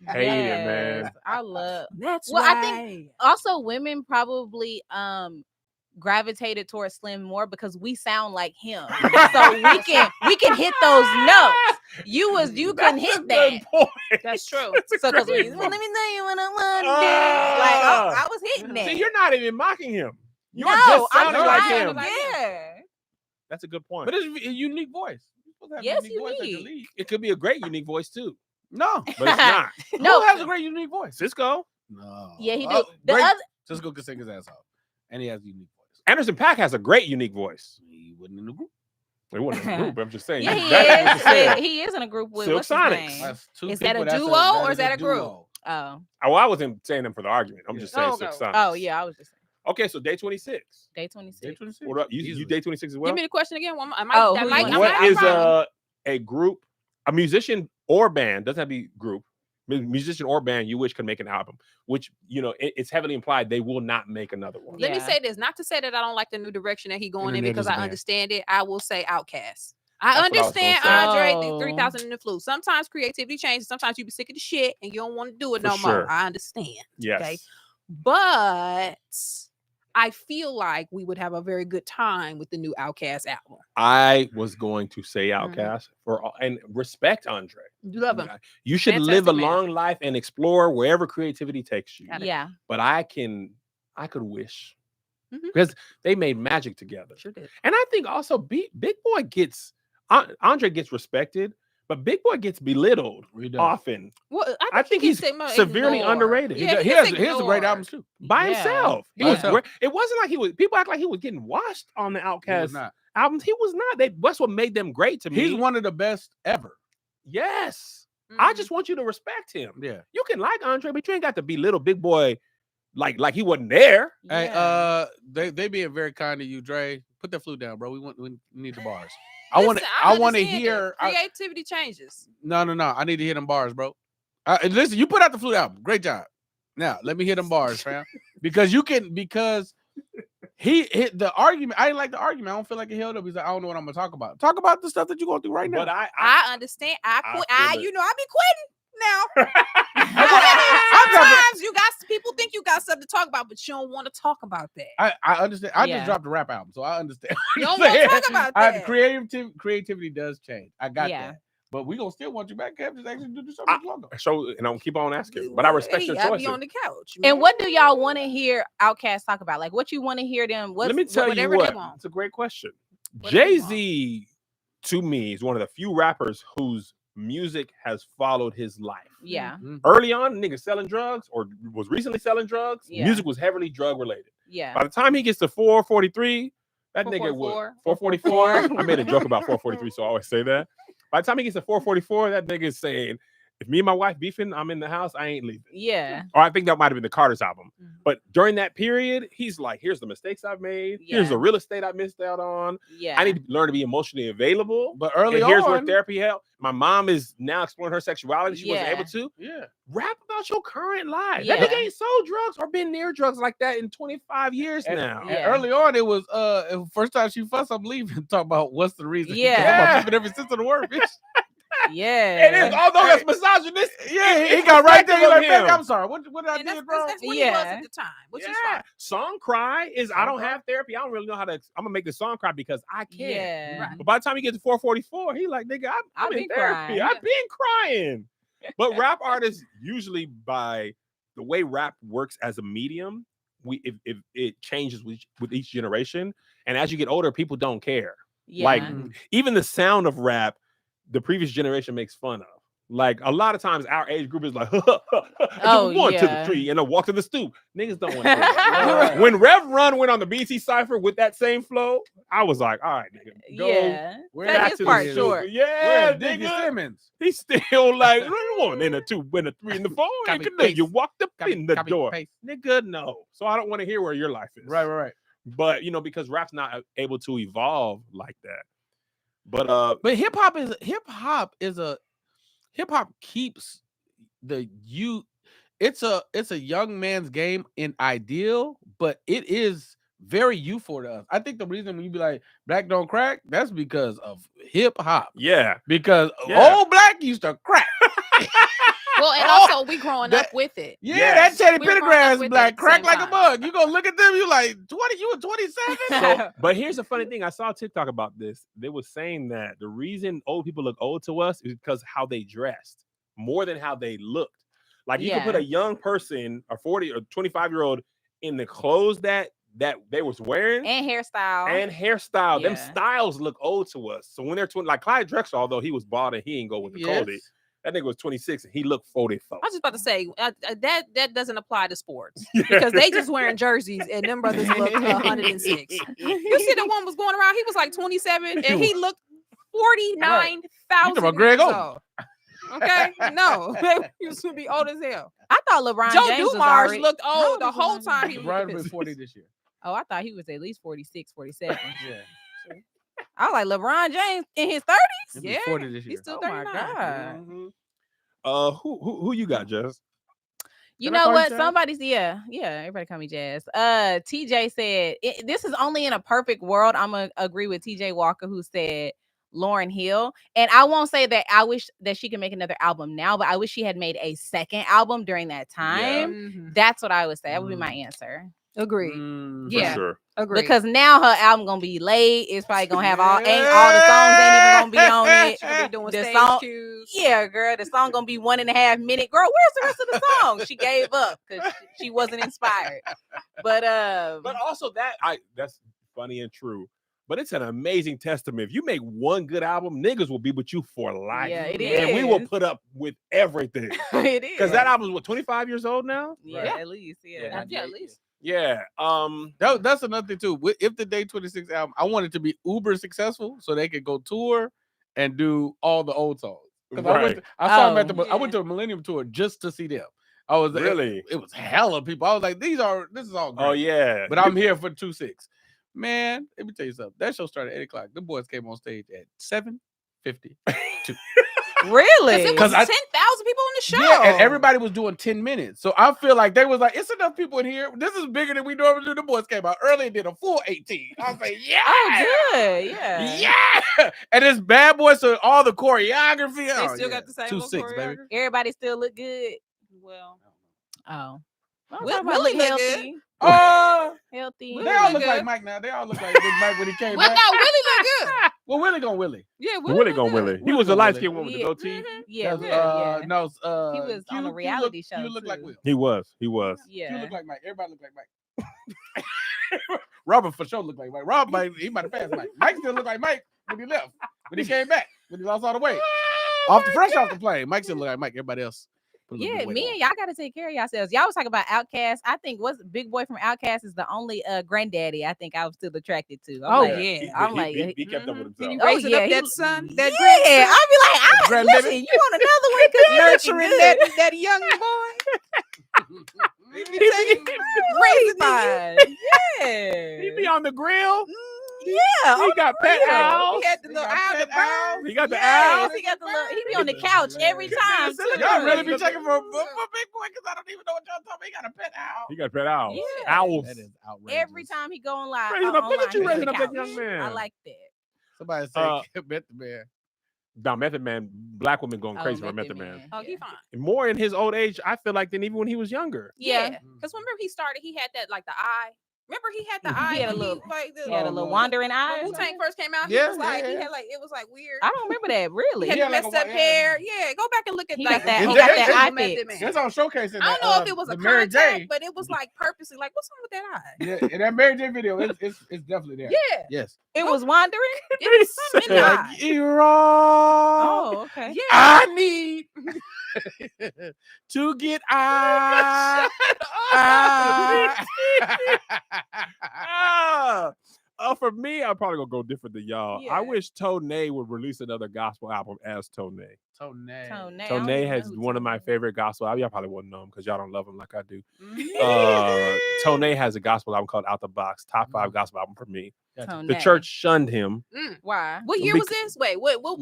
Hate it, man. Yes, I love. That's Well, I right. think also women probably gravitated towards Slim more because we sound like him. So we can hit those notes. You couldn't hit that. That's true. So because let me great tell point. you what I want. Ah. Like I was hitting that. See, you're not even mocking him. You're no, just I'm sounding like trying. him. Yeah. That's a good point. But it's a unique voice. You're supposed to have Yes, a unique voice at the unique. league. It could be a great unique voice too, No. but it's not. No. Who has a great unique voice? Cisco. No. Yeah, he do. Oh, The great. other, Cisco can sing his ass off. And he has a unique voice. Anderson .Paak has a great unique voice. He wasn't in the group. It wasn't a group. I'm just saying. yeah, he Exactly what you're is. saying. He is in a group with Silk what's his Sonics. name? That's two Is that people. a That's duo or is that a group? duo. Oh, Oh, I wasn't saying them for the argument. I'm Yeah. just saying Oh, Silk okay. Sonics. oh yeah, I was just saying. Okay, so day 26. Day 26. Day 26. What up? You Easily. day 26 as well? Give me the question again. One more. I might, Oh, that who you might, want? I What might have is problem. a group, a musician or band, doesn't have to be group, musician or band you wish could make an album, which, you know, it's heavily implied they will not make another one. Let me Yeah. say this, not to say that I don't like the new direction that he going in Internet because is I bad. understand it. I will say Outkast. That's I what I was gonna understand say. Andre Oh. 3000 in the flu. Sometimes creativity changes. Sometimes you be sick of the shit and you don't want to do it For no sure. more. I understand. Yes. Okay. But I feel like we would have a very good time with the new Outkast album. I was going to say Mhm. Outkast and respect Andre. You love him. You should live a Fantastic man. long life and explore wherever creativity takes you. Got it. Yeah. But I could wish Mhm. because they made magic together. Sure did. And I think also Big Boy gets Andre gets respected, but Big Boy gets belittled He does. often Well, I think he he's gets severely ignored. underrated. He, Yeah, does- he gets has a great ignored. albums too. by Yeah. himself. He By was himself. It wasn't like he was. People act like he was getting washed on the He was Outkast not. albums. He was not. That's what made them great to me. He's one of the best ever. Yes. I Mhm. just want you to respect him. Yeah. You can like Andre, but you ain't got to belittle Big Boy like he wasn't there. Hey, Yeah. they being very kind to you, Dre. Put that flute down, bro. We need the bars. Listen, I want to understand hear. it. Creativity changes. No. I need to hear them bars, bro. Listen, you put out the flute album. Great job. Now let me hear them bars, fam. because the argument. I didn't like the argument. I don't feel like it held up. He's like, I don't know what I'm gonna talk about. Talk about the stuff that you're going through right now. But I I understand. I quit. feel it. You know, I be quitting now. I'm Sometimes you got people think you got something to talk about, but you don't want to talk about that. I understand. I Yeah. just dropped a rap album, so I understand. what You you're don't want to saying. talk about that. Creativity does change. I got Yeah. that. But we gonna still want you back, Kev. Just actually do something longer. so and I'm keep on asking, but I respect your Hey, I choices. be on the couch. And what do y'all want to hear Outkast talk about? Like, what you want to hear them? Let me tell you whatever they what. want. It's a great question. Whatever they Jay-Z, to me, is one of the few rappers whose music has followed his life. Yeah. Early on, nigga selling drugs or was recently selling drugs. Yeah. Music was heavily drug related. Yeah. By the time he gets to 443, that nigga would 444. I made a joke about 443, so I always say that. By the time he gets to 444, that nigga is saying, if me and my wife beefing, I'm in the house, I ain't leaving. Yeah. Or I think that might have been the Carter's album. Mhm. But during that period, he's like, here's the mistakes I've made. Here's Yeah. the real estate I missed out on. Yeah. I need to learn to be emotionally available. But early And here's where on, therapy helped. My mom is now exploring her sexuality. She wasn't Yeah. able to. yeah. Rap about your current life. Yeah. That nigga ain't sold drugs or been near drugs like that in 25 years And, now. and Yeah. early on, it was first time she fussed, I'm leaving. Talk about what's the reason. Yeah. Talk about beefing every sense of the word, bitch. Yeah. And it's, although that's misogynistic, Yeah, he it's got right there. He respectful like, of "Babe, him. I'm sorry. What did I And that's, do, bro? that's what he was Yeah. at the time. Which is Yeah. fine. Song cry is I Song don't cry. have therapy. I don't really know how to. I'm gonna make the song cry because I can. Yeah. Right. But by the time he gets to 444, he like, nigga, I'm I've in been therapy. crying. I've been crying. But rap artists usually, by the way rap works as a medium, if it changes with each generation, and as you get older, people don't care. Yeah. Like even the sound of rap, the previous generation makes fun of. Like a lot of times, our age group is like, Oh, one to the yeah. tree and a walk to the stoop. Niggas don't want to. When Rev Run went on the BT Cipher with that same flow, I was like, all right, nigga, go Yeah. Where Cut back his to part the short. stoop. Yeah, Where's Diggy nigga. Simmons? He's still like, one in a two, in a three, in the four. Copy, And then you paste. walked up Copy, in the copy, door. paste. Nigga, no. So I don't want to hear where your life is. Right. But because rap's not able to evolve like that. But But hip hop keeps the youth. It's a young man's game in ideal, but it is very youthful to us. I think the reason when you be like black don't crack, that's because of hip hop. yeah. Because Yeah. old black used to crack. Well, and Oh, also we growing that- up with it. Yeah, Yes. that Teddy We were growing up Pendergrass with black it at the crack same like a time. bug. You gonna look at them, you like 20, you were 27. So, but here's the funny thing. I saw TikTok about this. They were saying that the reason old people look old to us is because how they dressed more than how they looked. Like you could put Yeah. a young person, a 40 or 25-year-old in the clothes that that they was wearing And hairstyle. Them Yeah. styles look old to us. So when they're like Clyde Drexler, although he was bald and he ain't go with the Cody, that nigga was 26 and he looked 44. I was just about to say that doesn't apply to sports because they just wearing jerseys and them brothers look 106. You see the one was going around, he was like 27 and he looked 49,000 about Greg years Oden. old. Okay, no, he used to be old as hell. I thought LeBron Joe James was Dumars already... looked How old the old is whole LeBron time he James? was LeBron with been this. 40 this year. Oh, I thought he was at least 46, 47. Yeah. I was like, LeBron James in his 30s? He'll be Yeah, 40 this year. he's still Oh my 39. God. Who you got, Jess? You Can I know call you what? Jazz? Somebody's everybody call me Jazz. TJ said this is only in a perfect world. I'm gonna agree with TJ Walker, who said Lauryn Hill. And I won't say that I wish that she could make another album now, but I wish she had made a second album during that time. Mhm. That's what I would say. That would be my answer. Agreed. For Yeah. sure. Agreed. Because now her album gonna be late. It's probably gonna have all the songs ain't even gonna be on it. she gonna be doing The stage song- cues. Yeah, girl, the song gonna be 1.5 minutes. Girl, where's the rest of the song? She gave up because she wasn't inspired. But also that's funny and true. But it's an amazing testament. If you make one good album, niggas will be with you for life. Yeah, it And we will is. put up with everything. it is Because that album is 25 years old now? yeah, at least Yeah, at least. Yeah. That's another thing too. If the Day 26 album, I want it to be uber successful so they could go tour and do all the old songs. Because I saw them at the. I went to a Millennium tour just to see them. I was Really? It was hella people. I was like, this is all great. Oh, yeah. But I'm here for 26. Man, let me tell you something. That show started at 8:00. The boys came on stage at 7:50. Really? It was Because 10,000 people on the show. Yeah, and everybody was doing 10 minutes. So I feel like they was like, it's enough people in here. This is bigger than we normally do. The boys came out early and did a full 18. I was like, yeah. Oh, good. Yeah. Yeah. And it's bad boys, so all the choreography. They oh, still yeah. got the same 2-6, baby. choreography? Everybody still look good. Well, Oh. Willie look healthy. Healthy. They all look look like good. Mike now. They all look like Big Mike when he came well, back. no, Willie look good. Well, Willie gonna Willie. Yeah, Willie look gonna good. Willie. He Willie was the gonna light Willie. skinned one with the Yeah. goatee. Yeah, That's, yeah. No, He was on a reality show, You look like too. Will. He was. He was. You Yeah. look like Mike. Everybody look like Mike. Robert for sure looked like Mike. Rob might he might have passed Mike. Mike still looked like Mike when he left. When he came back. When he lost all the weight. Off the plane. Mike still look like Mike. Everybody else. put a little Yeah, bit of weight me on. and y'all gotta take care of yourselves. Y'all was talking about Outkast. I think what's Big Boy from Outkast is the only granddaddy I think I was still attracted to. I'm Oh, like, yeah. I'm like, he kept up with Can you himself. Oh, raise it yeah, up he- that son? That yeah, I'll be like, Grandbaby. listen, you want another one because you're nurturing that young boy. raising fine. Yeah. He be on the grill. Yeah. He got pet real. owls. He had the little owl, the bird. He got the Yes, owls. he got the little. He be on the couch every time. too. Y'all really be checking for Big Boy because I don't even know what y'all talking about. He got a pet owl. He got pet owls. Yeah. Owls. That is outrageous. Every time he go on live. Raising up- look at online, you he's on raising the up that couch. young man. I like that. Somebody Uh, said Bet the Bear. Now, Method Man, black women going crazy for Method Method Man. Oh, he Yeah. fine. More in his old age, I feel like, than even when he was younger. Yeah. Because remember he started, he had that like the eye. Remember he had the eye. He had a when little- like He had a Oh, little Lord. wandering eye. when or Wu Tang something? first came out, Yeah, he was like, he yeah. had like it was like weird. I don't remember that really. He had Yeah, the like messed a up wa- hair. Yeah, go back and look at He like got that. He He got got that that eye Method fix. Man. That's on showcasing. I don't know if it was a the Mary contact, J. but it was like purposely like what's wrong with that eye? Yeah, in that Mary J video, it's definitely there. Yeah, Yes. It was wandering. it was something in the eye. You're wrong. Oh, okay. Yeah, I need to get I. For me, I'm probably gonna go different than y'all. Yeah. I wish Tonay would release another gospel album as Tonay. Tonay. Tonay has one of my favorite gospel albums. Y'all probably wouldn't know him because y'all don't love him like I do. Mm-hmm. Tonay has a gospel album called Out the Box, top 5 gospel album for me. The Tonay. church shunned him. Why? What year was this? Wait, when was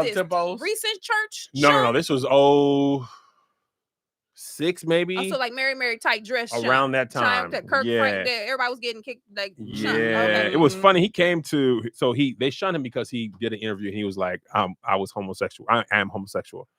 this? Up-tempos? Recent church? No. This was 06 maybe. Also, like Mary type dress. Around that time. That Kirk Yeah. Frank, that everybody was getting kicked. Like, Yeah, okay. it was funny. He came to they shunned him because he did an interview and he was like, I was homosexual. I am homosexual.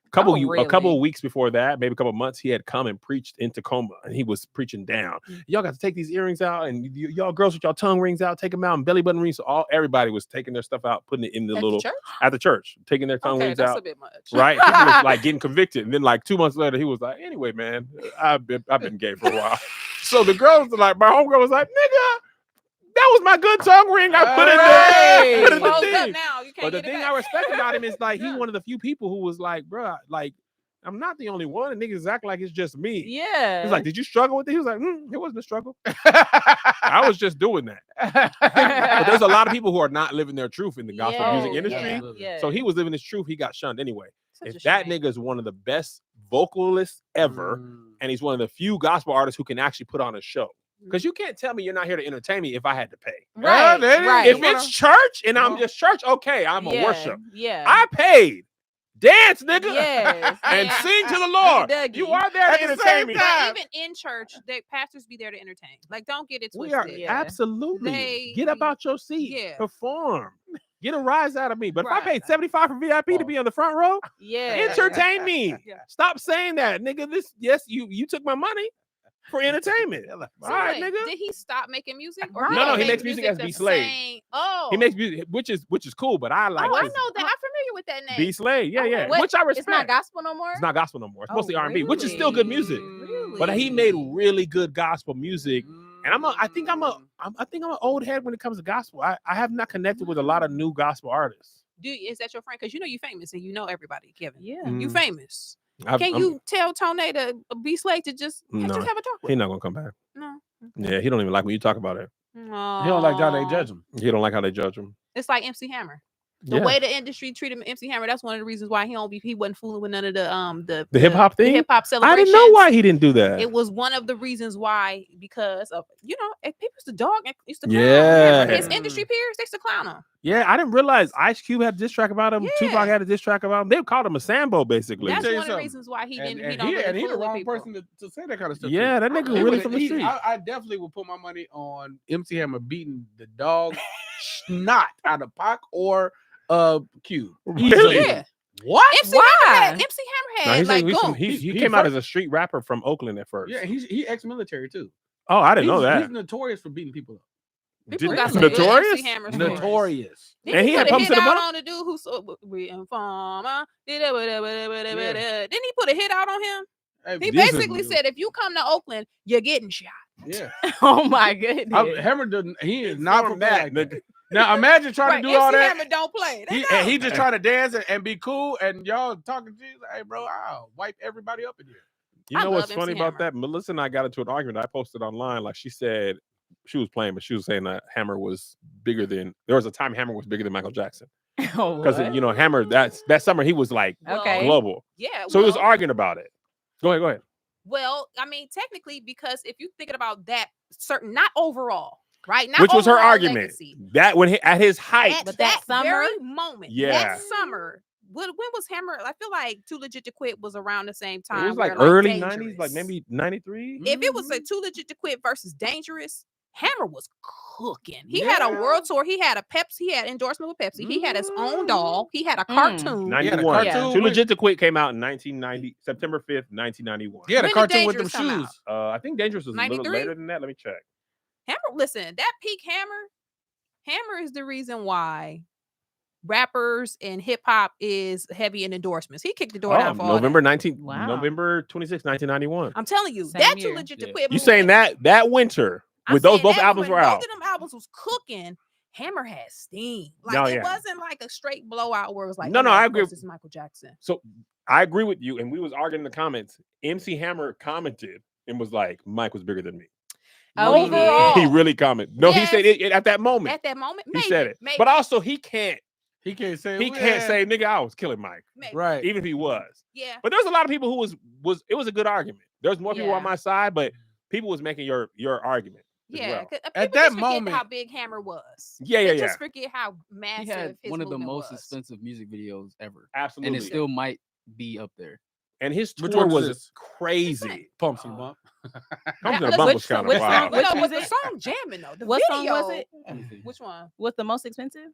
A couple really? of weeks before that, maybe a couple of months, he had come and preached in Tacoma and he was preaching down. Y'all got to take these earrings out and y'all girls with y'all tongue rings out, take them out and belly button rings. So everybody was taking their stuff out, putting it in the At little the church? at the church, taking their tongue Okay, rings that's out. a bit much. Right? He was like getting convicted. And then like 2 months later, he was like, anyway, man, I've been gay for a while. So the girls were like, my homegirl was like, nigga, that was my good tongue ring. I put it Hey. there. Put it in the Closed up thing. now. You can't But the get it thing back. I respect about him is like he's Yeah. one of the few people who was like, bro, like I'm not the only one. And niggas act like it's just me. Yeah. He's like, did you struggle with it? He was like, it wasn't a struggle. I was just doing that. But there's a lot of people who are not living their truth in the gospel Yeah, music industry. yeah, yeah. So he was living his truth. He got shunned anyway. Such a If that shame. nigga is one of the best vocalists ever, and he's one of the few gospel artists who can actually put on a show. Because you can't tell me you're not here to entertain me if I had to pay. Right, that is- right. If it's church and I'm Well, just church, okay, I'm a yeah, worship. Yeah. I paid. Dance, nigga. Yes. And Yeah. sing to the Lord. Dougie. You are there At to the entertain same me. time. But even in church, pastors be there to entertain. Like, don't get it We twisted. are Yeah. absolutely. They- Get up out your seat. Yeah. Perform. Get a rise out of me. But if I Right. paid 75 for VIP to be on the front row, Yeah. entertain me. Yeah. Stop saying that, nigga. You took my money for entertainment. So All right, wait, nigga. Did he stop making music? Or Right. did No, he make makes music as the B. Slade. same- Oh, He makes music, which is cool, but I like Oh, I his know that. I'm familiar with that name. B. Slade. Yeah, Oh, yeah. what? Which I respect. It's not gospel no more. It's not gospel no more. It's Oh, mostly R&B, which is still good music. Really? But he made really good gospel music. And I think I'm an old head when it comes to gospel. I have not connected with a lot of new gospel artists. Is that your friend? Because you know you famous and you know everybody, Kevin. Yeah. You Mm. famous. I've- Can I'm- you tell Tone to be Slade to just No. have a talk with He's him? not gonna come back. No. Yeah, he don't even like when you talk about it. He don't like how they judge him. He don't like how they judge him. It's like MC Hammer. The way the industry treated MC Hammer, that's one of the reasons why he wasn't fooling with none of the The hip-hop thing? hip hop I celebrations. didn't know why he didn't do that. It was one of the reasons why, because of if people used to dog and used to clown Yeah. him. His industry peers, they used to clown him. Yeah, I didn't realize Ice Cube had a diss track about him. Yeah. Tupac had a diss track about him. They called him a Sambo, basically. That's tell you one of the something. reasons why he And, didn't. and He don't he, really and he fool the with wrong people. person to say that kind of stuff. Yeah, to. that nigga He really would- from the he- street. I definitely would put my money on MC Hammer beating the dog snot out of Pac or Cube. Really? Yeah. What? MC Why? Hammer had No, he's like he's from- goons. he He came out first- as a street rapper from Oakland at first. Yeah, he ex-military too. Oh, I didn't know He's that. notorious for beating people up. People Did- got some good Notorious? MC Hammer stories. Notorious. Didn't And he had put a Pumps hit to the out Bump? on the dude who we informer. Didn't he put a hit out on him? Hey, He this is- basically said, if you come to Oakland, you're getting shot. Yeah. Oh my goodness. Hammer doesn't. He is not From from that. that, nigga. Now imagine trying to do MC all that. Hammer don't play. They And he don't. just trying to dance and be cool, and y'all talking to you. Hey, bro, I'll wipe everybody up in here. You I know love what's funny MC about Hammer. that? Melissa and I got into an argument. I posted online. Like she said, she was playing, but she was saying that Hammer was bigger than. There was a time Hammer was bigger than Michael Jackson Oh, because what? you know Hammer. That summer he was like Okay. global. Yeah. So he was well- arguing about it. Go ahead. Well, I mean, technically, because if you're thinking about that certain, not overall, right? Not Which was her overall argument. legacy. That when he, at his height, At But that, that very summer? moment, Yeah. that summer. When was Hammer? I feel like Too Legit to Quit was around the same time. it was like where, early Dangerous. 90s, like maybe 93. If it was a Too Legit to Quit versus Dangerous, Hammer was cooking. He had a world tour. He had a Pepsi. He had endorsement with Pepsi. He had his own doll. He had a cartoon. 91. Yeah. cartoon Too with- Legit to Quit came out in 1990, September 5th, 1991. He had a When did cartoon with them Dangerous come shoes. out? I think Dangerous was a little 93? later than that. Let me check. Hammer, listen, that peak Hammer is the reason why rappers and hip hop is heavy in endorsements. He kicked the door down for all November that. 19, Wow. November 26, 1991. I'm telling you, Same that year. Too Legit to Yeah. Quit. You saying that winter I'm with those saying both that albums when were out? Both of them albums was cooking. Hammer had steam. Like No, it yeah. wasn't like a straight blowout where it was like, No, oh, no, yeah, I of agree. course It's Michael Jackson. So I agree with you, and we was arguing in the comments. MC Hammer commented and was like, "Mike was bigger than me." Oh, he Overall, He really commented. No, Yes. he said it at that moment. at that moment, He maybe, said it, maybe, but also he can't. He can't say. He can't say, "Nigga, I was killing Mike," maybe. right. even if he was. Yeah, But there's a lot of people who was. It was a good argument. There's more people Yeah. on my side, but people was making your argument. as yeah. well. 'cause At people that just forget moment- how big Hammer was. Yeah, They yeah. just forget how massive He had his one of the movement most was. expensive music videos ever, Absolutely. and it still might be up there. And his Which tour one was is this? crazy. Pumps and bump. Comes That- in a listen, bump was which- kind of which wild. song- No, was the it? song jamming though. The What song video, was it? Which one What's the most expensive?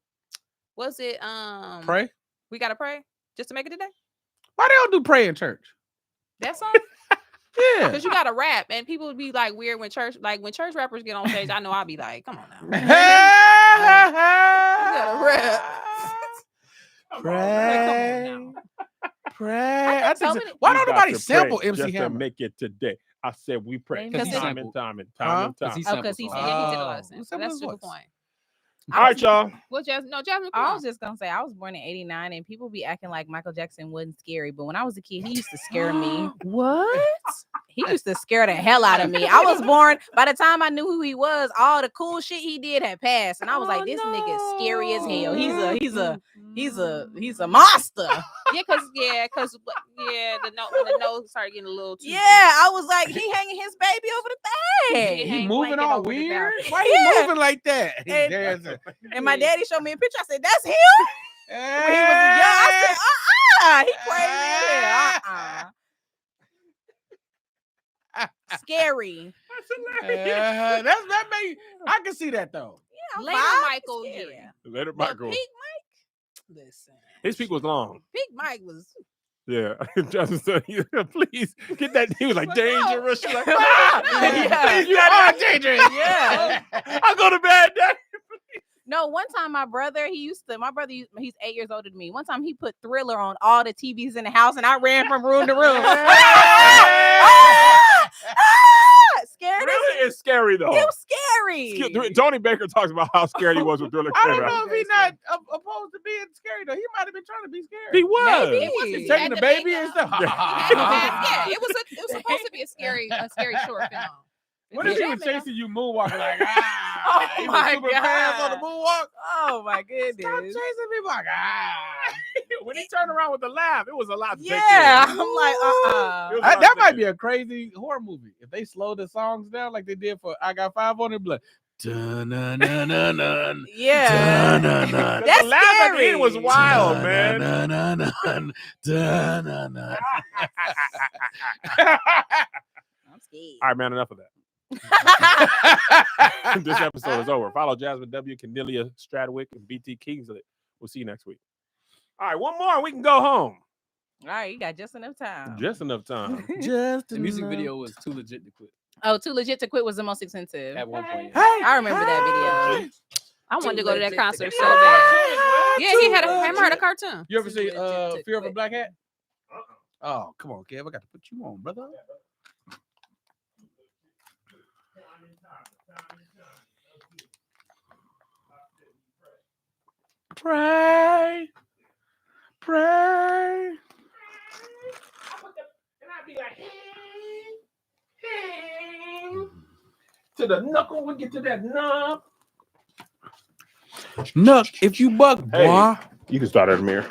was it? Pray. We gotta pray just to make it today. Why they don't do pray in church? That song. Yeah. Because you gotta rap, and people would be like weird when church rappers get on stage. I know I'll be like, come on now. Pray. Come on now. Pray. I think some so. of it- Why You don't got nobody to sample pray MC just to Hammer? make it today? I said we practice Because he time and sampled. time and Huh? time and 'Cause time. he Oh, because sampled he songs. said Yeah, he did a lot Oh, of things. what's So up that's with super his voice? point. All right, y'all. Well, Jasmine, come I on. was just gonna say I was born in '89, and people be acting like Michael Jackson wasn't scary, but when I was a kid, he used to scare me. What? He used to scare the hell out of me. I was born. By the time I knew who he was, all the cool shit he did had passed, and I was like, "This nigga is scary as hell. He's a monster." Cause the note when the nose started getting a little too. Yeah, I was like, he hanging his baby over the thing. Yeah. He hang moving blanket all over the weird. balcony. Why he Yeah. moving like that? And- There's a- And my daddy showed me a picture. I said, "That's him." When he was young, I said, he crazy as hell. Scary. That may I can see that though. Yeah, Later, Bob, Michael, scary. yeah. Let it But Michael. Big Mike, listen. His peak was long. Big Mike was. Yeah. Justin said, please get that. He was like, But dangerous. She's like, Yeah. please, you are dangerous. Yeah. I'll go to bed. Daddy. No, one time my brother, he's 8 years older than me. One time he put Thriller on all the TVs in the house, and I ran from room to room. Scared. Really? It's scary, though. It was scary. Tony Baker talks about how scared he was with Thriller. I came don't out. know if he's not opposed to being scary though. He might have been trying to be scared. He was. Maybe. It wasn't Taking at the the baby big, and stuff. yeah, it was supposed to be a scary short film. What if he was Jamming, chasing you moonwalking like Oh he was my super fast on the God. moonwalk? Oh my Stop chasing goodness. me like When he turned around with the laugh, it was a lot to take Yeah, in. I'm like, It was a lot That to might take be in. a crazy horror movie. If they slow the songs down like they did for I Got Five on It, like dun-dun-dun-dun-dun, Yeah. dun-dun-dun, The That's laugh at the end was scary. wild, man. dun-dun-dun-dun, dun-dun-dun. I'm scared. All right, man, enough of that. This episode is over. Follow Jasmine W, Cornelia Stradwick, and BT Kingsley. We'll see you next week. All right, one more. We can go home. All right, you got just enough time. Just enough time. Just The music video was too legit to quit Oh, Too Legit to Quit was the most expensive. at one point. I remember that video. I wanted to Too go to that legit concert to so quit. bad. Yeah, he had a cartoon. You ever Too see legit to Fear of a quit. Black Hat? Oh, come on, Kev. I got to put you on, brother. Pray. Pray. And I'd be like, to the knuckle, we get to that knob. Nuck, if you buck, Hey. boy. You can start at the mirror.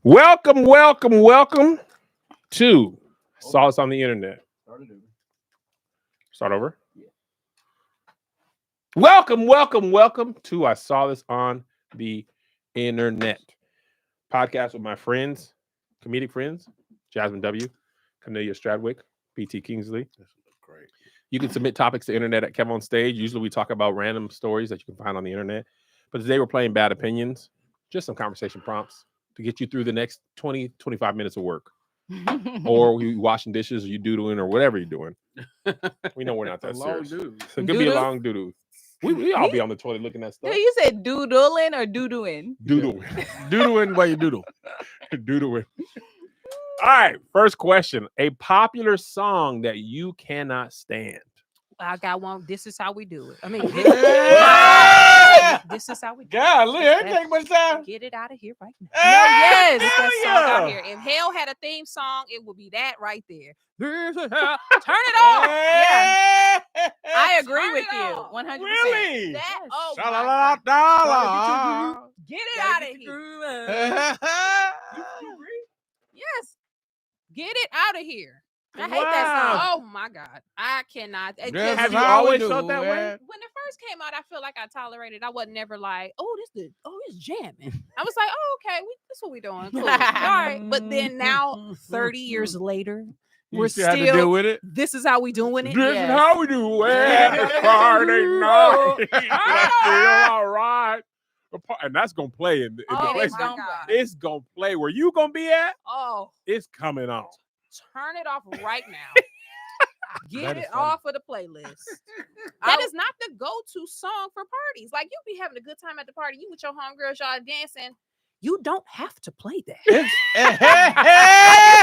Welcome, welcome, welcome to Saw Us on the Internet. Start over. Welcome, welcome, welcome to I Saw This on the Internet. Podcast with my friends, comedic friends, Jasmine W, Cornelia Stradwick, BT Kingsley. Great. You can submit topics to internet at Kev on Stage. Usually we talk about random stories that you can find on the internet. But today we're playing Bad Opinions, just some conversation prompts to get you through the next 20, 25 minutes of work. Or you washing dishes, or you doodling, or whatever you're doing. We know we're not that Long serious. dude. So it could be a Doodle? long doodle. We all be on the toilet looking at stuff. Yeah, you said doodling or doodooing? Doodling. Doodling while you doodle. Doodling. All right. First question. A popular song that you cannot stand. I got one. This is how we do it. I mean, Yeah. this is how we do Golly, it ain't take much time. it. Get it out of here right now. yes. Get hell that song out yeah. here. If Hell had a theme song, it would be that right there. Turn it off. I agree Turn with it you off. 100%. Really? That, oh my Sha-la-la-la-la. God. Get it out of here. Yes. Get it out of here. I hate that song. Oh my God. I cannot. It This just- Have is you how we always do felt that way? it. when it first came out, I feel like I tolerated. I wasn't never like, oh, it's jamming. I was like, oh, okay, this what we doing. Cool. All right. But then now, 30 years later, You we're still had to deal still. with it. This is how we doing it. This is Yes. how we do it. Friday night. I feel all right. And that's gonna play in the Oh, place. my God. It's gonna play where you gonna be at. Oh, It's coming on. turn it off right now. Get That is it funny. off of the playlist. That is not the go-to song for parties. Like you be having a good time at the party. You with your homegirls, y'all dancing. You don't have to play that. It's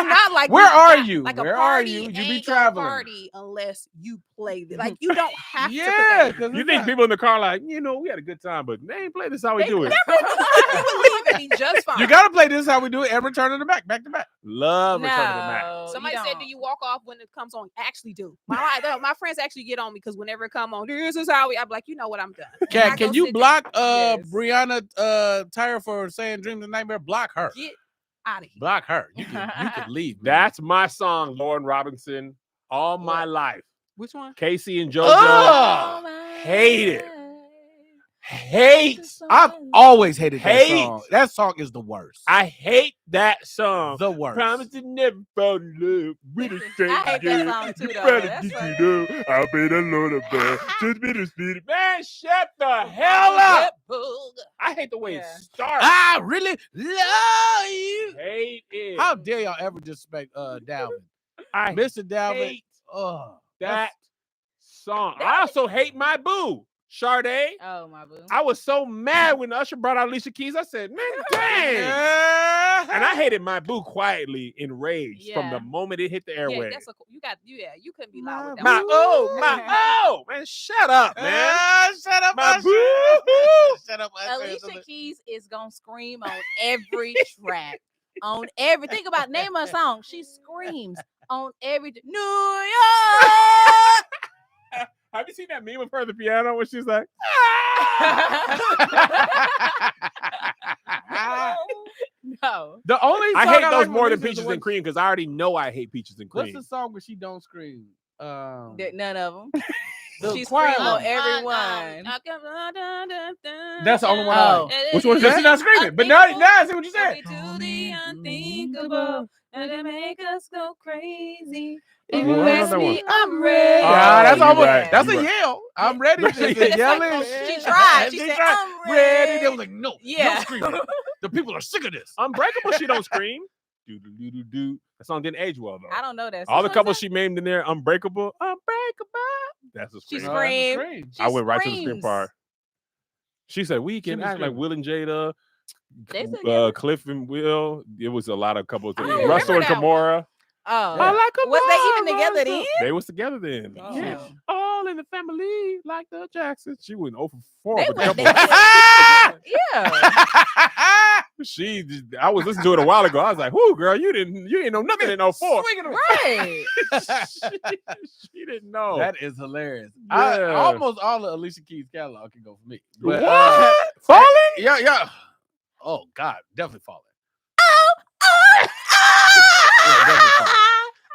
Not like Where are got- you? Like Where a are party you? You be ain't a traveling. party unless you play it. Like you don't have to. Yeah, Put that. You think people in the car like, we had a good time, but they ain't play this how we do it. You would leave and be just fine. You gotta play this how we do it and Return to the back to back. Love Return to the Mac. No, Somebody said, "Do you walk off when it comes on?" Actually, do. My friends actually get on me because whenever it come on, this is how we. I'm like, you know what, I'm done. I Can go you sit block Yes. Brianna Tyra for saying Dreams and Nightmare? Block her. Get out of here. Block her. You can leave. man. That's my song, Lauren Robinson, all my life. Which one? Casey and JoJo. Oh, hate it. Hate. I've always hated that Hate. song. That song is the worst. I hate that song. the worst. Promise to never fall in love with a stranger. I hate that song too, You though. better That's get like- you know, I'll be the Lord of God. Just be the spirit. Man, shut the hell up. I hate the way it Yeah. starts. I really love you. Hate it. How dare y'all ever disrespect Dalvin? I Mr. Dalvin. hate Oh, that song. I also hate my boo, Sade. Oh my boo. I was so mad when Usher brought out Alicia Keys. I said, man, dang. And I hated my boo quietly, enraged from the Yeah. moment it hit the Yeah, airway. that's you couldn't be loud with that. My one. oh, man, shut up, man. Shut up, My Usher. boo. Shut up, Usher. Alicia Keys is gonna scream on every track. On every think about name a song. She screams on every New York. Have you seen that meme of her at the piano when she's like, No. The only I song hate those like more than from Alicia is Peaches the and Cream because I already know I hate Peaches and What's Cream. the song where she don't scream? None of them. The She quiet scream on one. everyone. That's the only one I Oh. like. Which one is Because that? she's not screaming. But now I see what you said. We do the unthinkable, and it make us go crazy. If Well, you I ask know that me, one. I'm ready. Yeah, that's you almost right, that's you a right. yell. I'm ready. That's It's like- yelling. She tried. She said, tried. I'm Ready. They ready. was like, no, Yeah. no screaming. The people are sick of this. Unbreakable, she don't scream. Do do do do do. That song didn't age well though. I don't know that. All the song. couples she named in there, Unbreakable. That's a She scream. screamed. She I went right to the scream screams. part. She said we can was act like screaming. Will and Jada, They together? Cliff and Will. It was a lot of couples. I don't Russell and remember that Kimora. Oh. I like Was they even Kimora, together Russell. then? They was together then. Oh. Yeah. All in the family, like the Jacksons. She went over 4 They with went- couples. Yeah. I was listening to it a while ago. I was like, "Whoo, girl, you didn't know nothing in 04." Right. She didn't know. That is hilarious. Yeah. Almost all of Alicia Keys' catalog can go for me. But, What? Falling? Yeah. Oh God, definitely falling.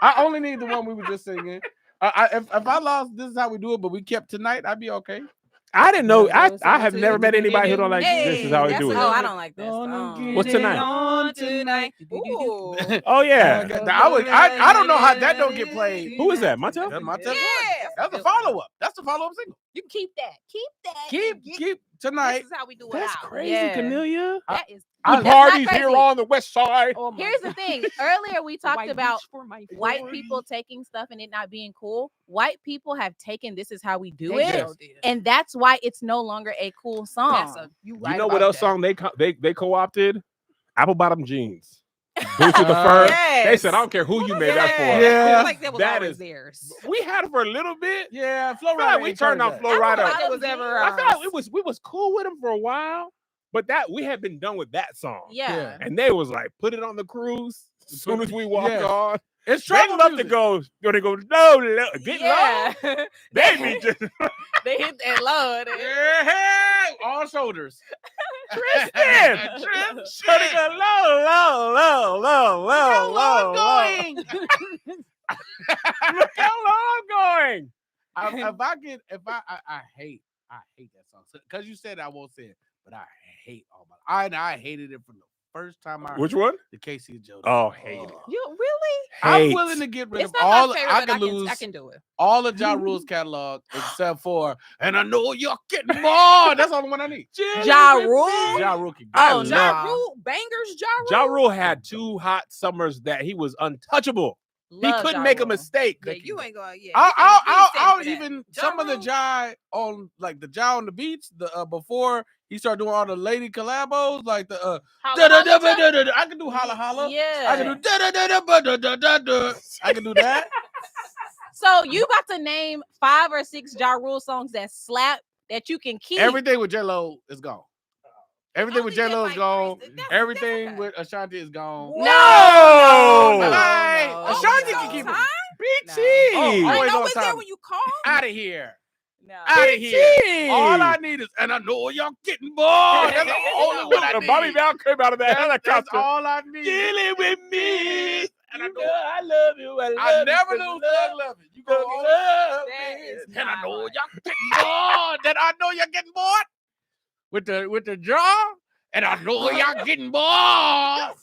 I only need the one we were just singing. If I lost, this is how we do it. But we kept tonight. I'd be okay. I didn't know. Yeah, I have never met anybody who don't like this is how we That's do a it. Oh, I don't like that song. What's tonight? On tonight. Ooh. Oh yeah. I don't know how that don't get played. Who is that? Montel? That's my Yeah. That's a follow up. That's the follow up single. You can keep that. Keep This tonight. is how we do it That's out. crazy, Yeah. Camellia. That is. The That's not parties here crazy. on the west side. Oh my Here's the God. thing. Earlier we talked White about reach for my white glory. people taking stuff and it not being cool. White people have taken this is how we do They it. sure did. And that's why it's no longer a cool song. That's a you right You know what about else that. song they co-opted? Apple bottom jeans. Boots with the fur. They said, I don't care who you made that for. Yeah. I feel like that was That always is- theirs. We had it for a little bit. Yeah, Flow I feel like Rider. we ain't turned covered off that. Flow I don't Rider. know That was ever. I felt like we was cool with them for a while, but that we had been done with that song. Yeah. And they was like, put it on the cruise as soon as we walk Yeah. on. It's They trouble love to music. go. They go low, get Yeah. low. They be just They hit that low. Yeah, all shoulders. Tristan. So they go low. Look how low I'm going. I hate that song because you said I won't say it, but I hate all my. I hated it from the first time I Which heard one? the Casey and Joe. Oh, hate it. You really? I'm Hate. willing to get rid It's of not all. my favorite, I but can lose I can do it. all of Ja Rule's catalog except for, and I know you're getting more. That's the only one I need. Ja Rule? Ja Rule can go. I Oh, love- no. Ja Rule, bangers, Ja Rule. Ja Rule had 2 hot summers that he was untouchable. He couldn't make a mistake. Yeah, you ain't going. Yeah, I'll even some of the Rule. Jai on like the Jai on the beach. The before he started doing all the lady collabos, like the I can do holla holla. Yeah. I can do da. I can do that. So you about to name 5 or 6 Ja Rule songs that slap that you can keep. Everything with J Lo is gone. Everything with J Lo is gone. That's Everything okay. with Ashanti is gone. No! Hey, no. Ashanti Oh, can keep it. time? BT. Oh, I always know on it's there time. when you call. Out of here. No. Out of here. All I need is, and I know y'all getting bored. That's the only one I need. Bobby Brown came out of that That's helicopter. all I need. Dealing with me. And You know I love you. I never lose love thug loving. You go Thug on. love That me. is And I not know right. y'all getting bored. That I know y'all getting bored with the jaw. And I know y'all getting bored.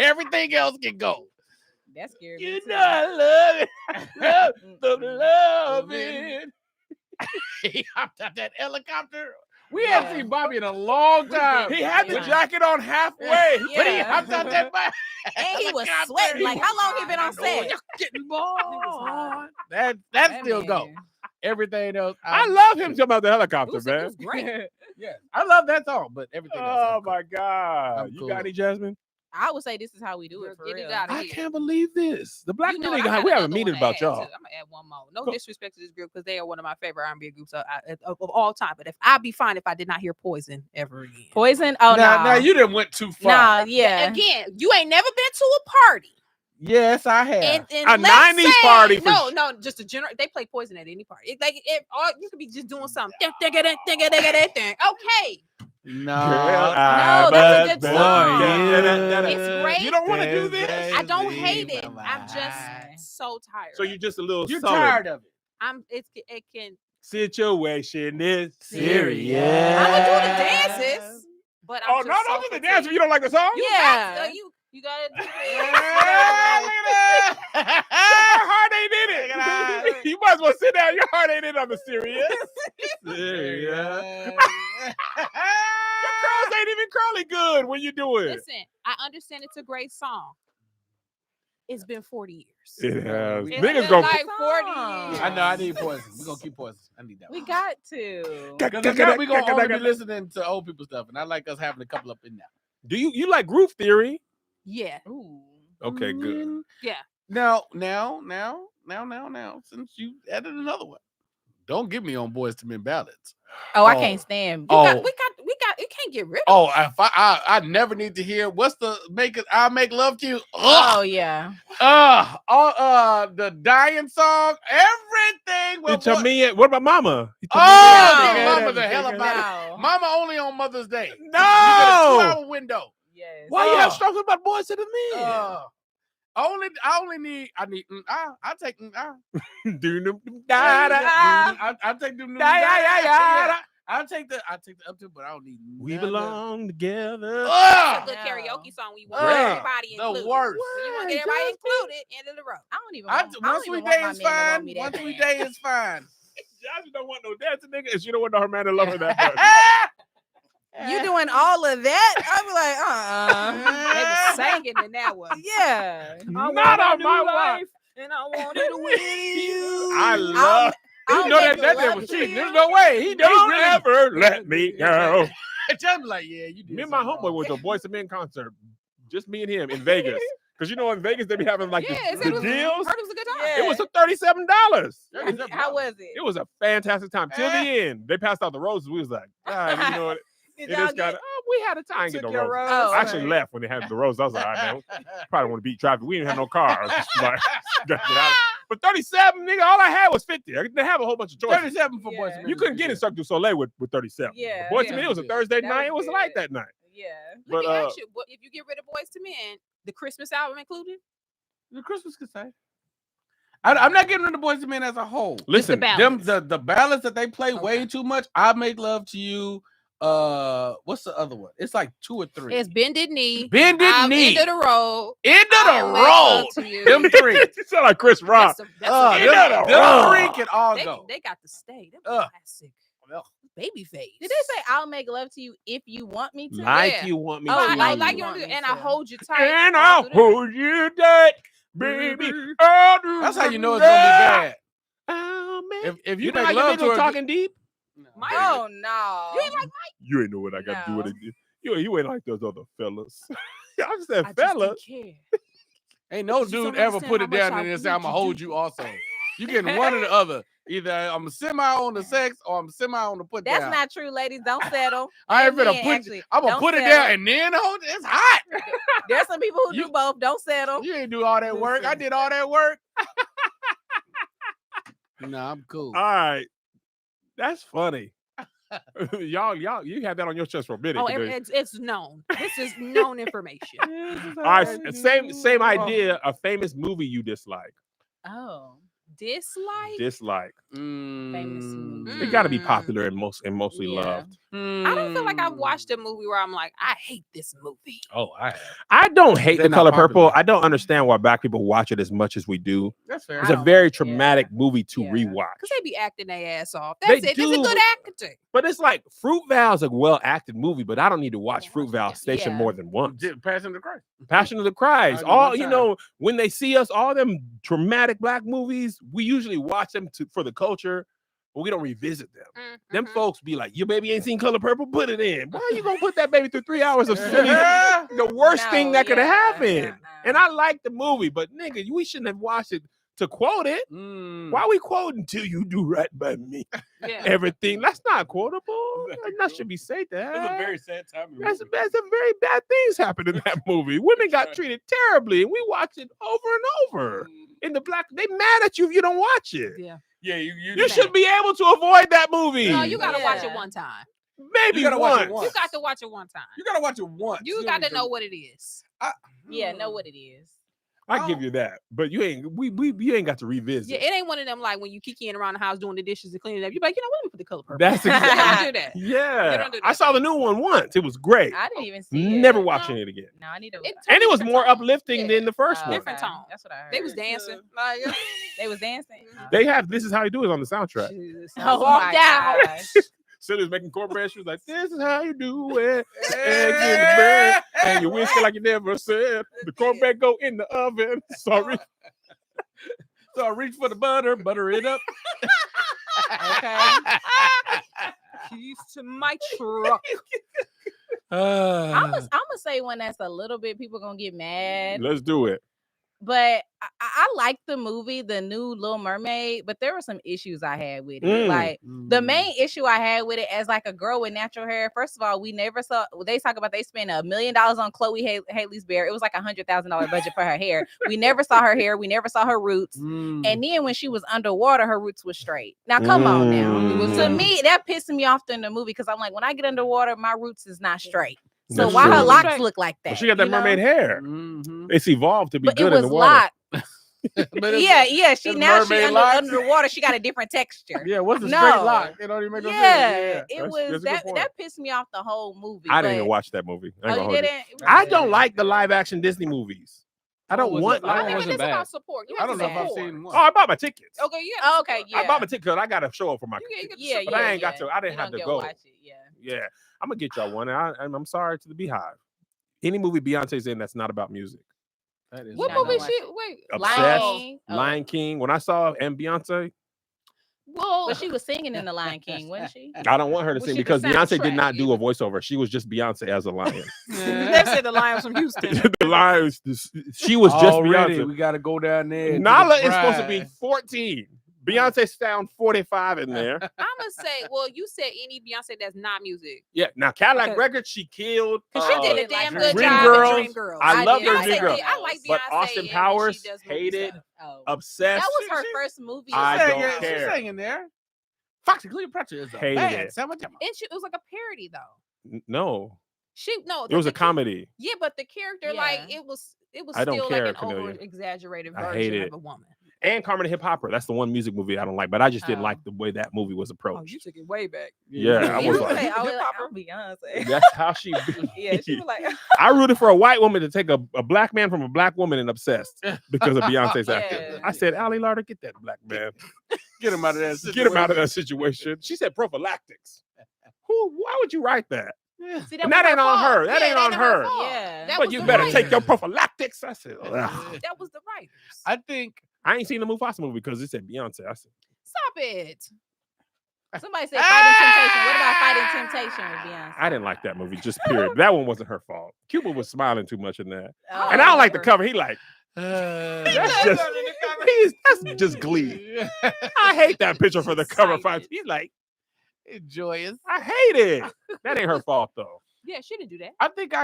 Everything else can go. That's scary. You know I love it. Love the loving. He hopped out that helicopter. We haven't Yeah. seen Bobby in a long time. He had the Yeah. jacket on halfway. But he Yeah. hopped out that bike. And he was helicopter. sweating. Like, how long he been on I know set? y'all getting hot. bored. That still go. man. Everything else. I love him jumping out the helicopter, It man. was great. Yeah, I love that song, but everything else. Oh I'm cool. my God. I'm You cool. got any, Jasmine? I would say this is how we do it for Get it real. out of I here. can't believe this. The Black You know Million what, I guy, got we have a another meeting one to about add, y'all. too. I'm gonna add one more. No Go. disrespect to this group because they are one of my favorite R&B groups of all time. But if I'd be fine if I did not hear Poison ever again. Poison? Oh, now no. you didn't went too far. Nah, yeah. Again, you ain't never been to a party. Yes, I have. And A let's 90s say- party for No, just a general. They play Poison at any party. You could be just doing something. Okay. no. No, that's a good song. It's great. You don't want to do this? I don't hate it. I'm just so tired. So you're just a little You're sullen. tired of it. It can. Situation is Serious. I'm gonna do the dances, but I'm Oh, just no, so don't do the fatigued. dance if you don't like the song. Yeah. You gotta do Yeah, it. look at that. Your heart ain't in Look at it. You might as well sit down. Your heart ain't in on the serious. Serious. Your curls ain't even curly good when you do it. Listen, I understand it's a great song. It's been 40 years. It has. It's Niggas been go. like 40 Song. years. I know. I need Poison. We're gonna keep Poison. I need that. We one. got to. Because we're gonna only be listening to old people stuff, and I like us having a couple up in there. Do you like Groove Theory? Yeah. Ooh. Okay, good. Yeah. Now, since you added another one, don't get me on Boys to Men ballads. Oh, I Oh. can't stand. We Oh. got. You can't get rid of. Oh, if I never need to hear what's the I'll make love to you. Oh, yeah. The dying song, everything. You tell me, what about Mama? You tell Oh, me- No. Mama, the hell about it. No. Mama only on Mother's Day. You No. get a 2-hour window. Yes. Why you have Oh. songs about Boys to the Men? I need. I'll take. I'll take them. I'll take the up to, but I don't need. We none of- belong together. It's a Ugh! good No. karaoke song when you want Ugh, everybody the included. worst. When you want everybody included, end of the road. I don't even. One want my sweet man day to is love fine. me that One sweet bad. day is fine. Jasmine don't want no dancing nigga, and she don't want her man to love her that much. You doing all of that? I'll be like, They was singing in that one. Yeah. Not on my life. And I wanted to win you. I love. I'll You know make that love was to cheating. you. There's no way. He Don't really. ever let me go. Just like, yeah, you did. Me and my something homeboy wrong. went to a Boys to Men concert. Just me and him in Vegas. Because you know in Vegas they be having like Yeah, the deals. heard it was a good time. Yeah. It was $37. How was it? It was a fantastic time till the end. They passed out the roses. We was like, God, you know what? Did It y'all is kind of. Oh, we had a time to get Took the your roses. rose. Oh, I actually okay. left when they had the roses. I was like, all right, man, probably want to beat traffic. We didn't have no cars. Like, gotta get out. But 37, nigga, all I had was 50. I didn't have a whole bunch of choices. 37 for Yeah. Boys. to Men You is couldn't good. get in Cirque du Soleil with 37. Yeah. Boys to yeah. Men, it was a Thursday That night. was It was good. light that night. Yeah. Let But me ask you, if you get rid of Boys to Men, the Christmas album included? The Christmas could say. I'm not getting rid of Boys to Men as a whole. Listen, ballads. The ballads that they play way Okay. too much. I Make Love to You. What's the other one? It's like 2 or 3. It's Bended Knee. Bended Knee. End of the road. End of the I'll Make Love road. to You. Them 3. you sound like Chris Rock. That's End of the road. Them 3 can all go. they got to stay. Them Ugh. classic. Ugh. Babyface. Did they say I'll make love to you if you want me to? Like Yeah. you want me Oh, to. like like you you want do, me and to. I hold you tight. And I'll I'll do that. hold you tight. baby. That's how you know it's gonna be bad. Oh, man. If You you know make how love you to niggas her, talking deep? Mike, Oh no. you ain't like You ain't know what I got to do with No. it. You ain't like those other fellas. I said I just fellas. didn't care. ain't no You just dude don't ever understand put how it much down I and then say, want I'm gonna you hold to. you also. You getting one or the other. Either I'm semi on the sex or I'm semi on the put That's down. not true, ladies. Don't settle. I ain't And gonna men, put actually, I'm gonna don't put it settle. down and then hold it. It's hot. There's some people who You- do both. Don't settle. You ain't do all that work. I Listen. did all that work. Nah, I'm cool. All right. That's funny. y'all, you had that on your chest for a minute. Oh, today. it's known. This is known information. All right, same idea. A famous movie you dislike. Oh. Dislike? Famous movie. It got to be popular and mostly Yeah. loved. I don't feel like I've watched a movie where I'm like, I hate this movie. Oh, I have. I don't hate They're The not Color popular. Purple. I don't understand why black people watch it as much as we do. That's fair. It's I a don't very like- traumatic yeah. movie to Yeah. rewatch. Because they be acting their ass off. They That's it. It's do, a good but- acting. But it's like Fruitvale's a well-acted movie, but I don't need to watch Fruitvale Station Yeah. more than once. Passion of the Christ. Passion of the Christ. I do All one you time. know, when they see us, all them traumatic black movies, we usually watch them for the culture, but we don't revisit them. Them Mhm. folks be like, "Your baby ain't seen Color Purple? Put it in." Why you gonna put that baby through 3 hours of sleep? The worst thing No, that could have yeah, happened. And I like the movie, but nigga, we shouldn't have watched it to quote it. Why we quoting "Till you do right by me"? Yeah. Everything that's not quotable. That should be said that. That's a very sad time. in the That's movie. some very bad things happened in that movie. Women got treated terribly, and we watched it over and over. In the black, they mad at you if you don't watch it. Yeah. Yeah, You should be able to avoid that movie. No, you gotta watch it Yeah. one time. Maybe You gotta watch it once. You got to watch it one time. You gotta watch it once. You got to know what it is. Yeah, know what it is. I give you that, but you ain't. You ain't got to revisit. Yeah, it ain't one of them like when you kikiing around the house doing the dishes and cleaning up. You're like, you know what? Let me put the color purple. That's You exactly. don't do that. Yeah, don't do I that. saw the new one once. It was great. I didn't even see it. Never watching it again. No, I need to. It's And it was different more tone. uplifting Yeah. than the first Oh, one. Different okay. tone. That's what I heard. They was dancing. They was dancing. They have "This Is How You Do It" on the soundtrack. Oh Walk my down. gosh. Silly was making cornbread. She was like, "This is how you do it." Eggs in the bread, and you whisk it like you never said. The cornbread go in the oven. Sorry. So I reach for the butter it up. Okay. Keys to my truck. I'm gonna say one that's a little bit people gonna get mad, Let's do it. but I like the movie, the new Little Mermaid, but there were some issues I had with it. Mm. Like the main issue I had with it as like a girl with natural hair. First of all, we never saw. They talk about they spent $1 million on Chloe Haley's bear. It was like $100,000 budget for her hair. We never saw her hair. We never saw her roots. And then when she was underwater, her roots was straight. Now come on now. To me, that pissed me off in the movie because I'm like, when I get underwater, my roots is not straight. So That's why her true. locks look like that? Well, she got that you know? mermaid hair. It's evolved to be But good it in was the water. locked. But Yeah. She it's now she mermaid under, locks? under the water. She got a different texture. Yeah, what's the No. straight lock? It don't even make no sense. Yeah, it That's- was that's a good that point. that pissed me off the whole movie. I didn't even but- watch that movie. I, ain't Oh, gonna you hold you. didn't? It was I good. don't like the live action Disney movies. I don't wasn't- want. that one Remember, wasn't this bad. about support. You I have don't to know if I've support. seen one. Oh, I bought my tickets. Okay, you Oh, have okay, to yeah. I bought my ticket because I got to show up for my. You get Yeah, But yeah, I ain't got yeah. to. I didn't You have don't to go go. watch it, yeah. Yeah, I'm gonna get y'all one. And I'm sorry to the Beehive. Any movie Beyonce's in that's not about music. That is What Not movie gonna she? watch Wait. Obsessed. Lion King. Oh. Lion King. When I saw and Beyonce, Well, But she was singing in the Lion King, wasn't she? I don't want her to Well, sing she because the Beyonce did soundtrack, not do a either. voiceover. She was just Beyonce as a lion. they said the Lions from Houston. The lion, she was just Already, Beyonce. we got to go down there. to Nala the is supposed to be bride. 14. Beyonce sound 45 in there. I'm gonna say, well, you said any Beyonce that's not music. Yeah. Now Cadillac Okay. Records, she killed. Cause she I did a didn't like damn her. good Dream job Girls. in Dream Girls. I love did her like Dream Beyonce Girls. did- I like Beyonce. But Austin and Powers she does hated, stuff. Oh. obsessed. That was her she- first movie. I She don't sang in- care. She sang in there. Foxy Cleopatra is a Hated bad it. sandwich. And it was like a parody though. No, No, it was a the cha- comedy. Yeah, but the character, like Yeah. it was I don't still care, like an Cornelia. over exaggerated I hate version it. of a woman. And Carmen the Hip Hopper. That's the one music movie I don't like, but I just didn't Oh. like the way that movie was Oh, approached. you took it way back. Yeah, I You was was like, like, I was like, hip-hopper. I'm Beyonce. that's how she Yeah, she was like, I rooted for a white woman to take a black man from a black woman and obsessed because of Beyonce's acting. Yeah. I said, Allie Larder, get that black man. Get him out of that. Get him out of that situation. She said prophylactics. Why would you write that? Yeah. See, And that ain't on fault. her. That ain't on her. Yeah. That But was you the better writers. take your prophylactics. I said, ugh. That was the writers. I think I ain't seen the Mufasa movie because it said Beyonce. I said, Stop it. Somebody said Fighting Temptation. What about Fighting Temptation with Beyonce? I didn't like that movie. Just period. That one wasn't her fault. Cuba was smiling too much in that, Oh, and I don't like the her. cover. He like that's just Glee. I hate that picture for the cover. Excited. He's like, joyous. I hate it. That ain't her fault though. Yeah, she didn't do that. I think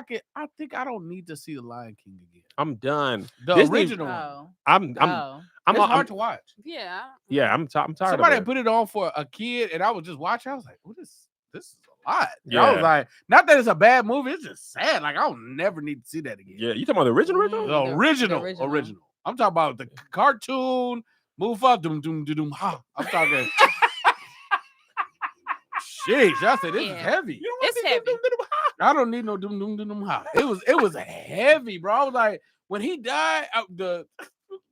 I don't need to see the Lion King again. I'm done. The Disney- original one. Oh. I'm It's hard to watch. Yeah. yeah. I'm tired Somebody of it. put it on for a kid, and I was just watching. I was like, "Oh, this is a lot." And Yeah. I was like, "Not that it's a bad movie. It's just sad. Like I don't never need to see that again." Yeah, you talking about the original? The The original. original. I'm talking about the cartoon. Move up, doom, doom, doom, doom, ha. I'm talking. Sheesh, I said this is Yeah. heavy. It's heavy. I don't need no doom, doom, doom, doom, ha. It was heavy, bro. I was like, when he died, the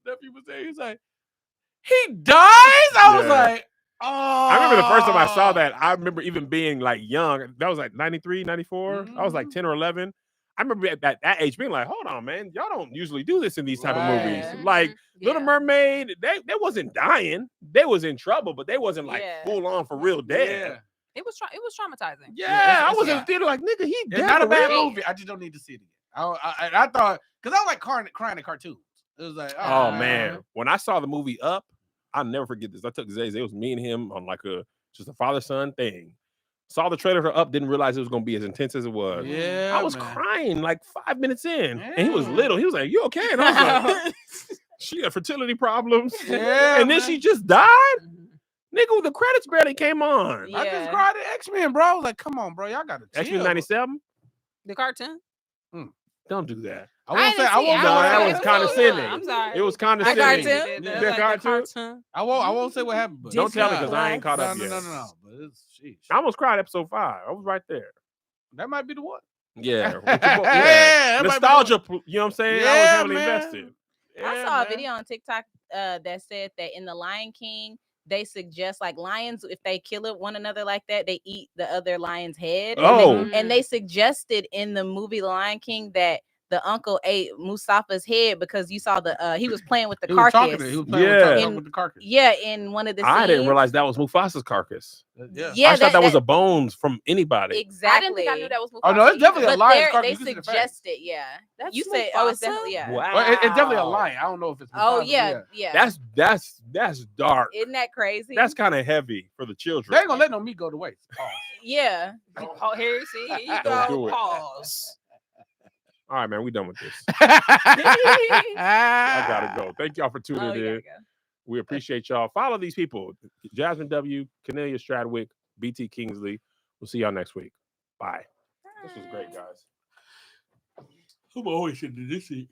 nephew was there. He's like, he dies. I was Yeah. like, oh. I remember the first time I saw that. I remember even being like young. That was like 93, 94. I was like 10 or 11. I remember at that age being like, hold on, man. Y'all don't usually do this in these type of movies. Right. Like Little Yeah. Mermaid, they wasn't dying. They was in trouble, but they wasn't like Yeah. full on for real dead. Yeah. It was traumatizing. Yeah, I was in yeah. the theater like, nigga, he It's dead not a for bad real? movie. I just don't need to see it again. I thought because I was like crying at cartoons. It was like, Oh man, when I saw the movie Up, I'll never forget this. I took Zay. It was me and him on like just a father-son thing. Saw the trailer for Up, didn't realize it was gonna be as intense as it was. Yeah, I was man. crying like 5 minutes in, and he was Yeah. little. He was like, "You okay?" And I was like, "She had fertility problems." Yeah, and then man. she just died. Nigga, the credits barely came on. Yeah. I just cried at X-Men, bro. I was like, come on, bro, y'all gotta chill. X-Men 97. The cartoon. Don't do that. I won't say. didn't I see it. won't. No, say that what was happened. condescending. I'm sorry. It was A condescending. cartoon? Yeah, Like the cartoon? I won't say what happened. But Don't tell me Yeah. because I ain't caught up No, yet. no. But it's sheesh. I almost cried episode 5. I was right there. That might be the one. Yeah. with your Yeah, boy- that might be Nostalgia, you know what I'm saying? I was Yeah, heavily man. invested. I Yeah, saw a man. video on TikTok that said that in The Lion King, they suggest like lions, if they kill one another like that, they eat the other lion's head. Oh. And they suggested in the movie The Lion King that the uncle ate Mustafa's head because you saw he was playing with the He was talking carcass. to. He was playing Yeah. talking with the carcass. Yeah, in one of the scenes. I didn't realize that was Mufasa's carcass. Yeah. Yeah, I thought that was a bones from anybody. exactly. I didn't think I knew that was Mufasa. Oh no, it's definitely a But lion's they carcass. You can see the face. suggested, yeah. That's You said, oh, it's Mufasa? definitely, yeah. Wow. Well, it's definitely a lion. I don't know if it's. Oh Mufasa, yeah, yeah. That's dark. Isn't that crazy? That's kind of heavy for the children. They ain't gonna let no meat go to waste. Pause. yeah. Oh, here you see. Here you Don't go. do it. Pause. All right, man, we done with this. I I gotta go. Thank y'all for tuning Oh, you in. gotta go. We appreciate y'all. Follow these people: Jasmine W, Cornelia Stradwick, BT Kingsley. We'll see y'all next week. Bye. This was great, guys. I'm always sitting in this seat.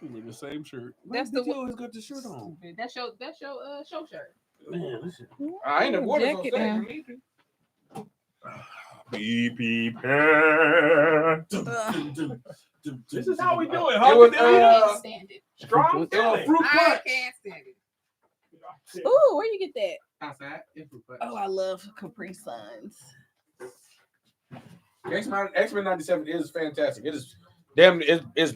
With the same shirt. That's Man, the you always got the shirt on. That's your show shirt. Man, this shit. I ain't never worn it jacket so down. Beep, beep, hey. This is how we do it, huh? It was, can't stand it. Strong It was feeling. fruit I punch. can't stand it. Ooh, where you get that? Outside. It's fruit punch. Oh, I love Capri Suns. X-Men 97 is fantastic. It is damn. It's